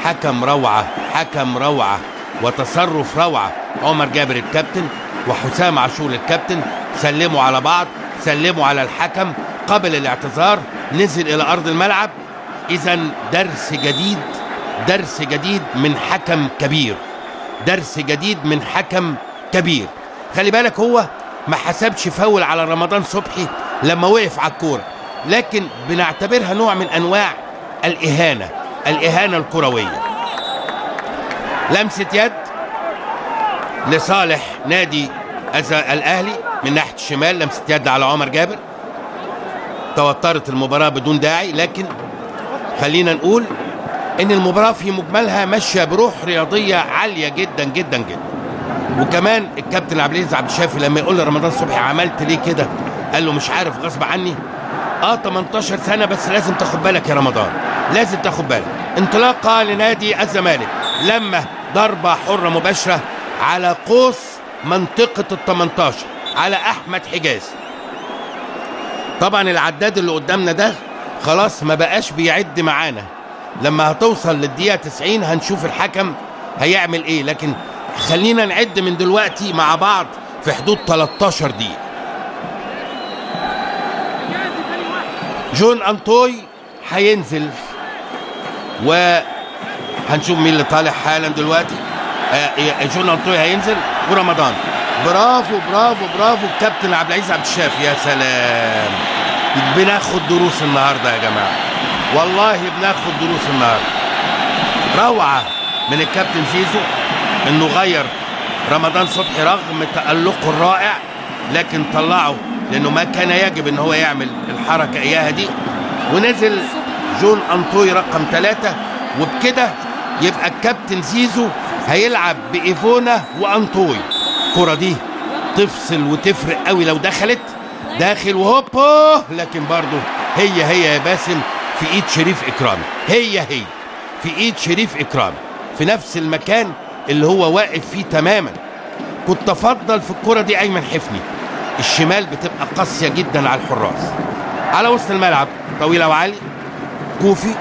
حكم روعه، حكم روعه وتصرف روعه. عمر جابر الكابتن وحسام عاشور الكابتن سلموا على بعض، سلموا على الحكم قبل الاعتذار، نزل الى ارض الملعب. اذا درس جديد، درس جديد من حكم كبير، درس جديد من حكم كبير. خلي بالك هو ما حسبش فاول على رمضان صبحي لما وقف على الكوره، لكن بنعتبرها نوع من انواع الاهانه، الاهانه الكرويه. لمسه يد لصالح نادي الاهلي من ناحيه الشمال، لمسه يد على عمر جابر. توترت المباراه بدون داعي، لكن خلينا نقول ان المباراه في مجملها ماشيه بروح رياضيه عاليه جدا جدا جدا. وكمان الكابتن عبد العزيز عبد الشافي لما يقول لرمضان صبحي عملت ليه كده، قال له مش عارف غصب عني. 18 سنه بس لازم تاخد بالك يا رمضان، لازم تاخد بالك. انطلاقه لنادي الزمالك لما ضربه حره مباشره على قوس منطقه ال 18 على احمد حجاز. طبعا العداد اللي قدامنا ده خلاص ما بقاش بيعد معانا، لما هتوصل للدقيقه 90 هنشوف الحكم هيعمل ايه، لكن خلينا نعد من دلوقتي مع بعض في حدود 13 دقيقه. جون انطوي هينزل وهنشوف مين اللي طالع حالا دلوقتي. جون انطوي هينزل ورمضان. برافو برافو برافو الكابتن عبد العزيز عبد الشافي. يا سلام، بناخد دروس النهارده يا جماعه. والله بناخد دروس النهارده. روعه من الكابتن زيزو انه غير رمضان صبحي رغم تألقه الرائع، لكن طلعه لانه ما كان يجب ان هو يعمل الحركه اياها دي، ونزل جون انطوي رقم 3. وبكده يبقى الكابتن زيزو هيلعب بإيفونا وانطوي. الكرة دي تفصل وتفرق قوي لو دخلت داخل وهوبا، لكن برضه هي يا باسم في ايد شريف اكرامي، هي في ايد شريف اكرامي في نفس المكان اللي هو واقف فيه تماما. كنت افضل في الكرة دي ايمن حفني، الشمال بتبقى قاسية جدا على الحراس. على وسط الملعب طويلة وعالي، كوفي،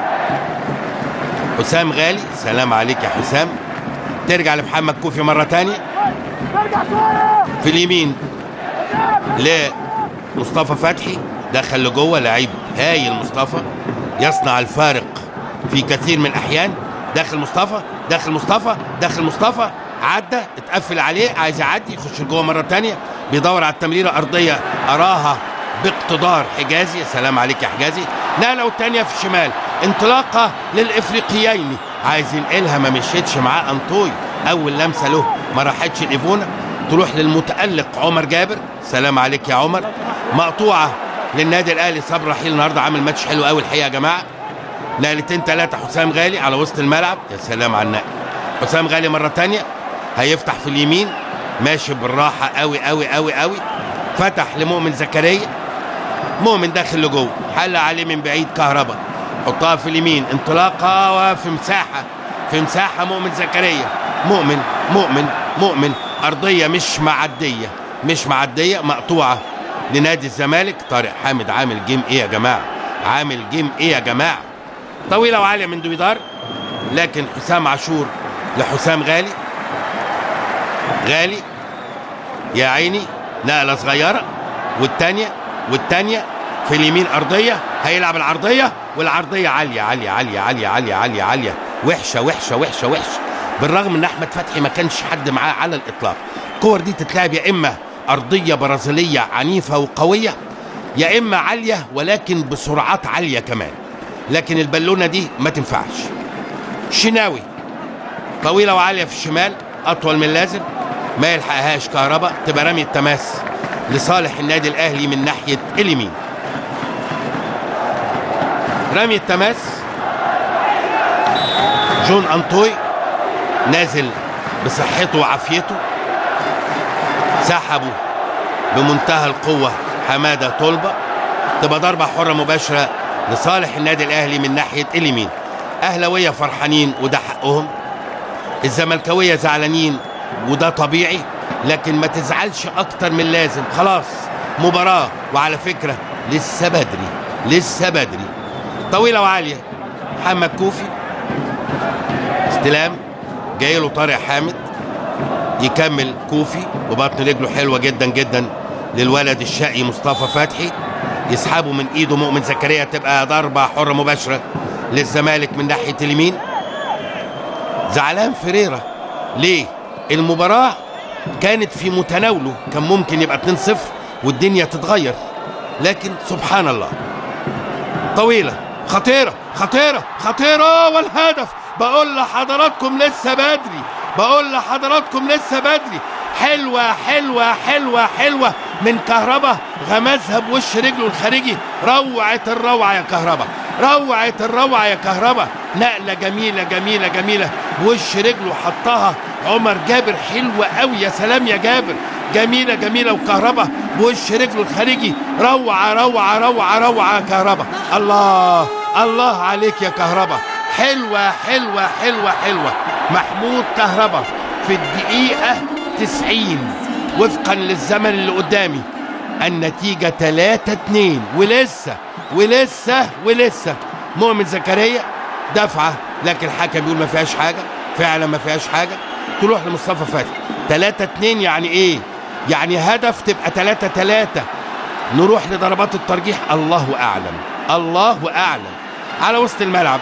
حسام غالي، سلام عليك يا حسام. ترجع لمحمد كوفي مرة تانية في اليمين لمصطفى فتحي، دخل لجوه، لعيب هايل مصطفى يصنع الفارق في كثير من الأحيان. داخل مصطفى عدى، اتقفل عليه، عايز يعدي، يخش لجوه مرة تانية، بيدور على التمريرة أرضية أراها باقتدار حجازي، سلام عليك يا حجازي. نقلة والتانية في الشمال، انطلاقة للإفريقيين، عايز ينقلها ما مشيتش معاه انطوي، أول لمسة له ما راحتش الإيفونا، تروح للمتألق عمر جابر، سلام عليك يا عمر. مقطوعة للنادي الأهلي، صبري رحيل النهارده عامل ماتش حلو قوي الحقيقة يا جماعة. نقلتين 3 حسام غالي على وسط الملعب، يا سلام على النقل. حسام غالي مرة تانية هيفتح في اليمين، ماشي بالراحة قوي قوي قوي قوي، فتح لمؤمن زكريا، مؤمن داخل لجوه، حل عليه من بعيد كهربا، حطها في اليمين، انطلاقة وفي مساحة مؤمن زكريا، مؤمن أرضية مش معدية، مقطوعة لنادي الزمالك. طارق حامد عامل جيم ايه يا جماعة، طويلة وعالية من دويدار، لكن حسام عاشور لحسام غالي يا عيني، نقلة صغيرة، والتانية في اليمين أرضية، هيلعب العرضية، والعرضية عالية، وحشة، بالرغم ان احمد فتحي ما كانش حد معاه على الاطلاق. الكور دي تتلعب يا اما أرضية برازيلية عنيفة وقوية، يا اما عالية ولكن بسرعات عالية كمان، لكن البالونة دي ما تنفعش. شناوي طويلة وعالية في الشمال، أطول من اللازم، ما يلحقهاش كهربا، تبقى رمي التماس لصالح النادي الأهلي من ناحية اليمين. رمي التماس، جون أنطوي نازل بصحته وعافيته، سحبه بمنتهى القوة حمادة طلبة، تبقى ضربة حرة مباشرة لصالح النادي الأهلي من ناحية اليمين. أهلاوية فرحانين وده حقهم، الزملكاوية زعلانين وده طبيعي، لكن ما تزعلش أكتر من لازم، خلاص مباراة. وعلى فكرة لسه بدري. طويلة وعالية، محمد كوفي، استلام جاي له طارق حامد، يكمل كوفي وبطن رجله حلوة جدا للولد الشقي مصطفى فتحي، يسحبه من ايده مؤمن زكريا، تبقى ضربة حرة مباشرة للزمالك من ناحية اليمين. زعلان فريرة ليه؟ المباراة كانت في متناوله، كان ممكن يبقى 2-0 والدنيا تتغير، لكن سبحان الله. طويلة خطيرة والهدف. بقول لحضراتكم لسه بدري. حلوة من كهربا، غمزها بوش رجله الخارجي، روعة الروعة يا كهربا، نقلة جميلة بوش رجله حطها عمر جابر، حلوة قوي، يا سلام يا جابر، جميلة وكهربا بوش رجله الخارجي، روعة كهربا، الله عليك يا كهربا، حلوة. محمود كهربا في الدقيقة 90 وفقا للزمن اللي قدامي، النتيجة 3-2، ولسه مؤمن زكريا دفعة، لكن الحكم بيقول ما فيهاش حاجة، فعلا ما فيهاش حاجة، تروح لمصطفى فتحي. 3-2 يعني ايه؟ يعني هدف، تبقى 3-3. نروح لضربات الترجيح، الله أعلم. على وسط الملعب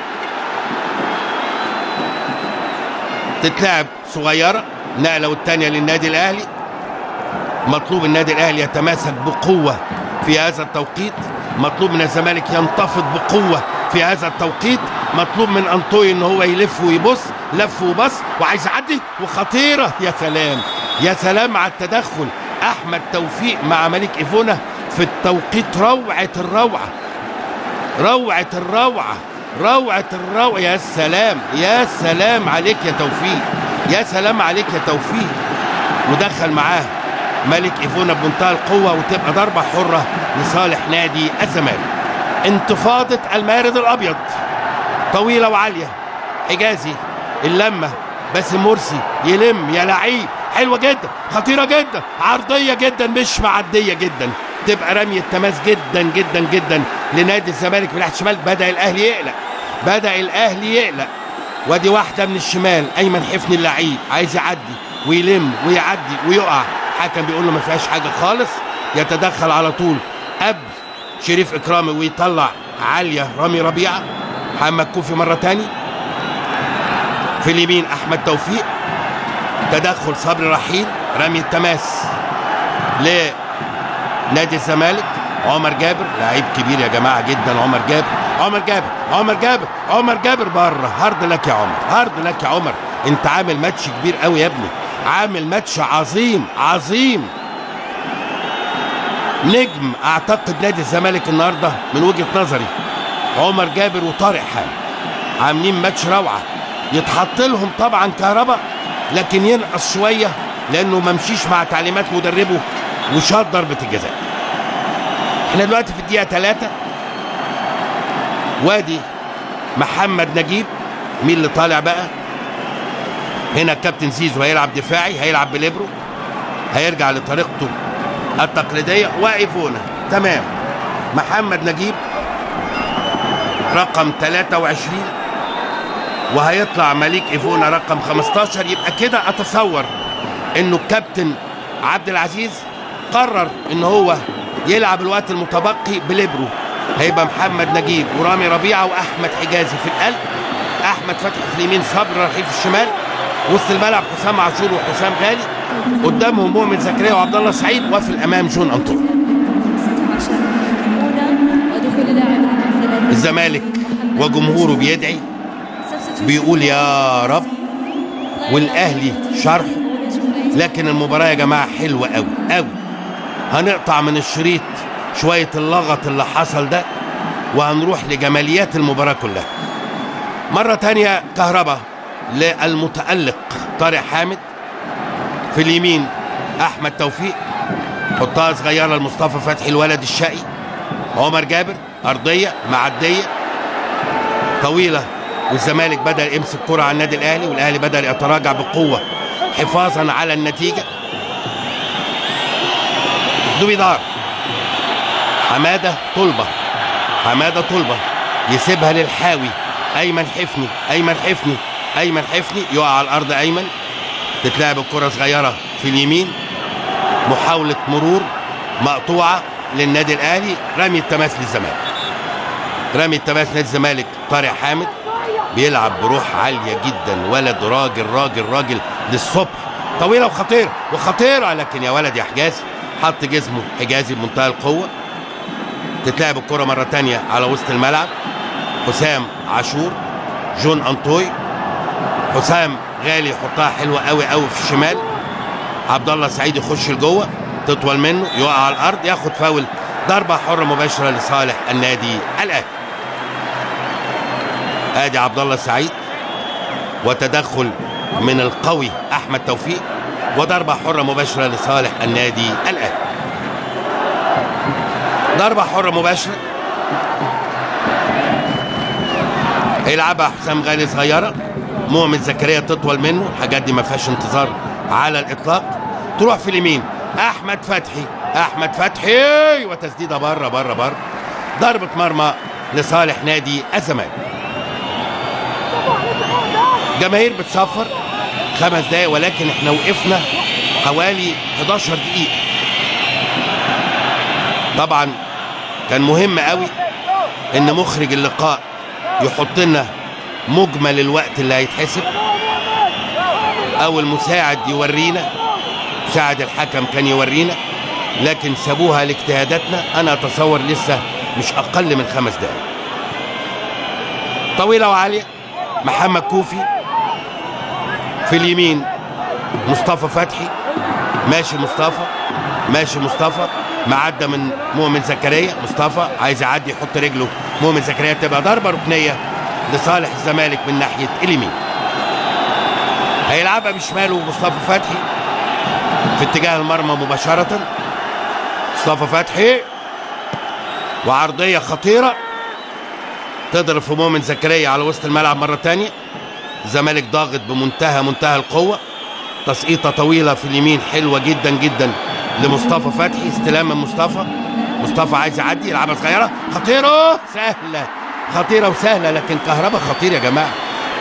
تتلعب صغيرة، نقلة والتانية للنادي الأهلي، مطلوب النادي الأهلي يتماسك بقوة في هذا التوقيت، مطلوب من الزمالك ينتفض بقوة في هذا التوقيت. مطلوب من انطوي ان هو يلف ويبص، لف وبص وعايز يعدي، وخطيره. يا سلام يا سلام على التدخل. احمد توفيق مع ملك ايفونا في التوقيت، روعه الروعه، روعه الروعه، روعه الروعه. يا سلام يا سلام عليك يا توفيق، يا سلام عليك يا توفيق. ودخل معاه ملك ايفونا بمنتهى القوه، وتبقى ضربه حره لصالح نادي الزمالك. انتفاضه المارد الابيض، طويله وعاليه. حجازي اللمه، باسم مرسي يلم، يا لعيب، حلوه جدا، خطيره جدا، عرضيه جدا، مش معديه جدا. تبقى رميه تماس جدا جدا جدا لنادي الزمالك من ناحيه الشمال. بدا الاهلي يقلق، بدا الاهلي يقلق. وادي واحده من الشمال، ايمن حفني اللعيب عايز يعدي ويلم ويعدي ويقع. حكم بيقول له ما فيهاش حاجه خالص، يتدخل على طول قبل شريف اكرامي ويطلع عاليه رامي ربيعه. محمد كوفي مره تاني في اليمين، احمد توفيق، تدخل صبري رحيل، رمي التماس لنادي الزمالك. عمر جابر لعيب كبير يا جماعه جدا، عمر جابر، عمر جابر، عمر جابر، عمر جابر بره. هارد لك يا عمر، هارد لك يا عمر، انت عامل ماتش كبير قوي يا ابني، عامل ماتش عظيم عظيم. نجم اعتقد نادي الزمالك النهارده من وجهه نظري عمر جابر وطارق حامد، عاملين ماتش روعه. يتحط لهم طبعا كهربا، لكن ينقص شويه لانه ما مشيش مع تعليمات مدربه وشاط ضربه الجزاء. احنا دلوقتي في الدقيقه 3. وادي محمد نجيب، مين اللي طالع بقى هنا؟ الكابتن زيزو هيلعب دفاعي، هيلعب بليبرو، هيرجع لطريقته التقليديه. وايفونا تمام. محمد نجيب رقم 23 وهيطلع مليك ايفونا رقم 15. يبقى كده اتصور انه الكابتن عبد العزيز قرر ان هو يلعب الوقت المتبقي بليبرو. هيبقى محمد نجيب ورامي ربيعه واحمد حجازي في القلب، احمد فتحي في اليمين، صبري رحيل في الشمال، وسط الملعب حسام عاشور وحسام غالي، قدامهم مؤمن زكريا وعبد الله سعيد، وفي الامام جون انطوي. الزمالك وجمهوره بيدعي، بيقول يا رب، والاهلي شرحه. لكن المباراه يا جماعه حلوه قوي قوي. هنقطع من الشريط شويه اللغط اللي حصل ده، وهنروح لجماليات المباراه كلها. مره تانية كهربا للمتألق طارق حامد، في اليمين احمد توفيق، حطها صغيره لمصطفى فتحي الولد الشقي. عمر جابر ارضيه معديه طويله، والزمالك بدأ يمسك كرة على النادي الاهلي، والاهلي بدأ يتراجع بقوه حفاظا على النتيجه. دوبيدار، حماده طلبه، حماده طلبه يسيبها للحاوي ايمن حفني، ايمن حفني، ايمن حفني يقع على الارض. ايمن تتلعب الكره صغيره في اليمين، محاوله مرور مقطوعه للنادي الاهلي. رمي التماس للزمالك، رمي التماس نادي الزمالك. طارق حامد بيلعب بروح عاليه جدا، ولد راجل راجل راجل للصبح، طويله وخطيره وخطيره. لكن يا ولد يا حجازي، حط جسمه حجازي بمنتهى القوه. تتلعب الكره مره تانية على وسط الملعب، حسام عاشور، جون انطوي، حسام غالي يحطها حلوه قوي قوي في الشمال. عبد الله سعيد يخش لجوه، تطول منه، يقع على الارض، ياخد فاول، ضربه حره مباشره لصالح النادي الاهلي. ادي عبد الله سعيد، وتدخل من القوي احمد توفيق، وضربه حره مباشره لصالح النادي الاهلي. ضربه حره مباشره هيلعبها حسام غالي صغيره، مؤمن زكريا تطول منه. الحاجات دي ما فيهاش انتظار على الاطلاق. تروح في اليمين احمد فتحي، احمد فتحي، وتسديده بره بره بره، ضربه مرمى لصالح نادي الزمالك. جماهير بتصفر 5 دقايق، ولكن احنا وقفنا حوالي 11 دقيقة. طبعا كان مهم قوي ان مخرج اللقاء يحط لنا مجمل الوقت اللي هيتحسب، او المساعد يورينا، مساعد الحكم كان يورينا، لكن سابوها لاجتهاداتنا. انا اتصور لسه مش اقل من 5 دقايق. طويله وعاليه. محمد كوفي في اليمين، مصطفى فتحي. ماشي مصطفى، ماشي مصطفى، معدى من مؤمن زكريا. مصطفى عايز يعدي، يحط رجله مؤمن زكريا، تبقى ضربه ركنيه لصالح الزمالك من ناحيه اليمين. هيلعبها بشماله مصطفى فتحي في اتجاه المرمى مباشره. مصطفى فتحي وعرضيه خطيره تضرب في مؤمن زكريا على وسط الملعب مره ثانيه. الزمالك ضاغط بمنتهى القوه. تسقيطه طويله في اليمين حلوه جدا جدا لمصطفى فتحي. استلام من مصطفى عايز يعدي، يلعبها صغيره خطيره سهله، خطيره وسهله. لكن كهربا خطير يا جماعه،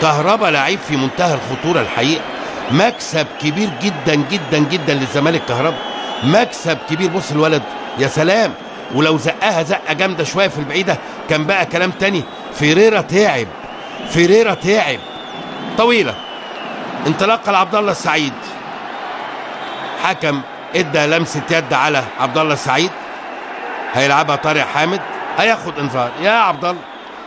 كهربا لعيب في منتهى الخطوره الحقيقه. مكسب كبير جدا جدا جدا للزمالك كهربا، مكسب كبير. بص الولد يا سلام، ولو زقها زقه جامده شويه في البعيده كان بقى كلام تاني. فيريرا تعب. طويله، انطلاقه لعبد الله السعيد. حكم ادى لمسه يد على عبد الله السعيد. هيلعبها طارق حامد، هياخد انذار.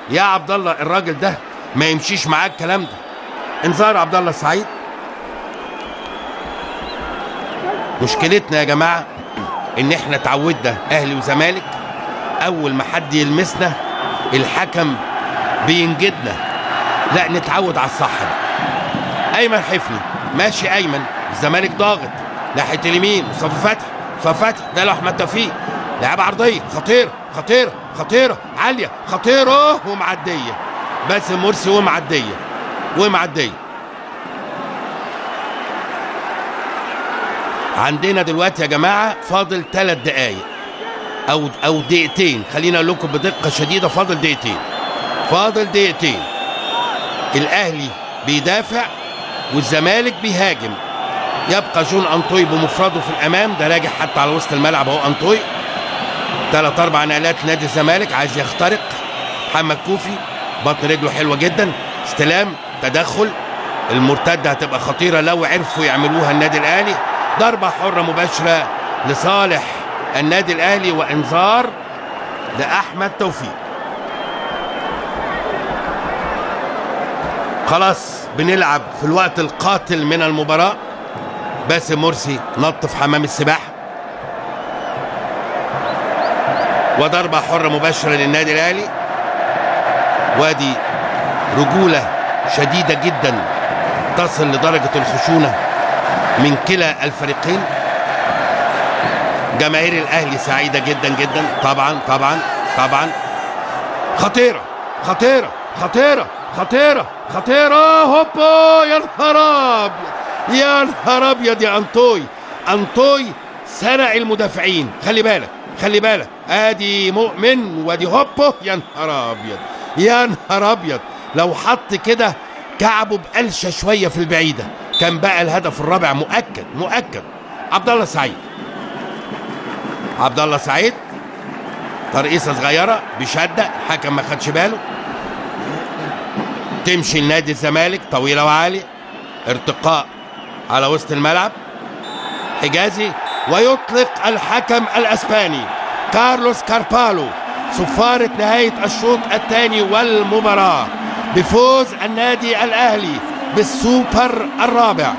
يا عبد الله الراجل ده ما يمشيش معاه الكلام ده. انذار عبد الله السعيد. مشكلتنا يا جماعه ان احنا اتعودنا اهلي وزمالك اول ما حد يلمسنا الحكم بينجدنا. لا، نتعود على الصح. ايمن حفني ماشي، ايمن الزمالك ضاغط ناحيه اليمين. مصطفى فتحي ده له احمد توفيق، لعبه عرضيه خطيره عاليه خطيره ومعديه. باسم مرسي ومعديه. عندنا دلوقتي يا جماعه فاضل 3 دقائق او دقيقتين، خلينا اقول لكم بدقه شديده. فاضل دقيقتين. الاهلي بيدافع والزمالك بيهاجم. يبقى جون انطوي بمفرده في الامام، ده راجع حتى على وسط الملعب اهو. انطوي 3-4 نقلات نادي الزمالك، عايز يخترق. محمد كوفي بطن رجله حلوه جدا، استلام تدخل. المرتده هتبقى خطيره لو عرفوا يعملوها النادي الاهلي. ضربه حره مباشره لصالح النادي الاهلي وانذار لاحمد توفيق. خلاص بنلعب في الوقت القاتل من المباراة. باسم مرسي نط في حمام السباحة، وضربة حرة مباشرة للنادي الأهلي. وادي رجولة شديدة جدا تصل لدرجة الخشونة من كلا الفريقين. جماهير الأهلي سعيدة جدا جدا. طبعا خطيرة هوبا. يا نهار ابيض يا انطوي سرق المدافعين. خلي بالك ادي مؤمن وادي هوبا. يا نهار ابيض لو حط كده كعبه بقلشه شويه في البعيده كان بقى الهدف الرابع مؤكد. عبد الله سعيد ترقيصه صغيره بشده، الحكم ما خدش باله. تمشي النادي الزمالك طويله وعاليه، ارتقاء على وسط الملعب. حجازي ويطلق الحكم الاسباني كارلوس كاربالو صفارة نهاية الشوط الثاني والمباراة بفوز النادي الاهلي بالسوبر الرابع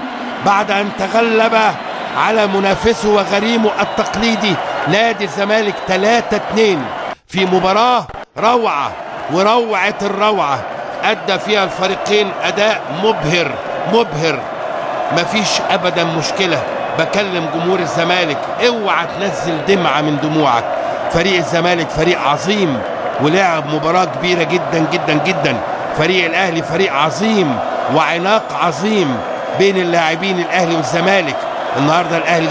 بعد ان تغلب على منافسه وغريمه التقليدي نادي الزمالك 3-2 في مباراة روعة وروعة الروعة. أدى فيها الفريقين أداء مبهر. مفيش أبدا مشكلة. بكلم جمهور الزمالك اوعى تنزل دمعة من دموعك. فريق الزمالك فريق عظيم ولعب مباراة كبيرة جدا جدا جدا. فريق الأهلي فريق عظيم وعناق عظيم بين اللاعبين الأهلي والزمالك. النهاردة الأهلي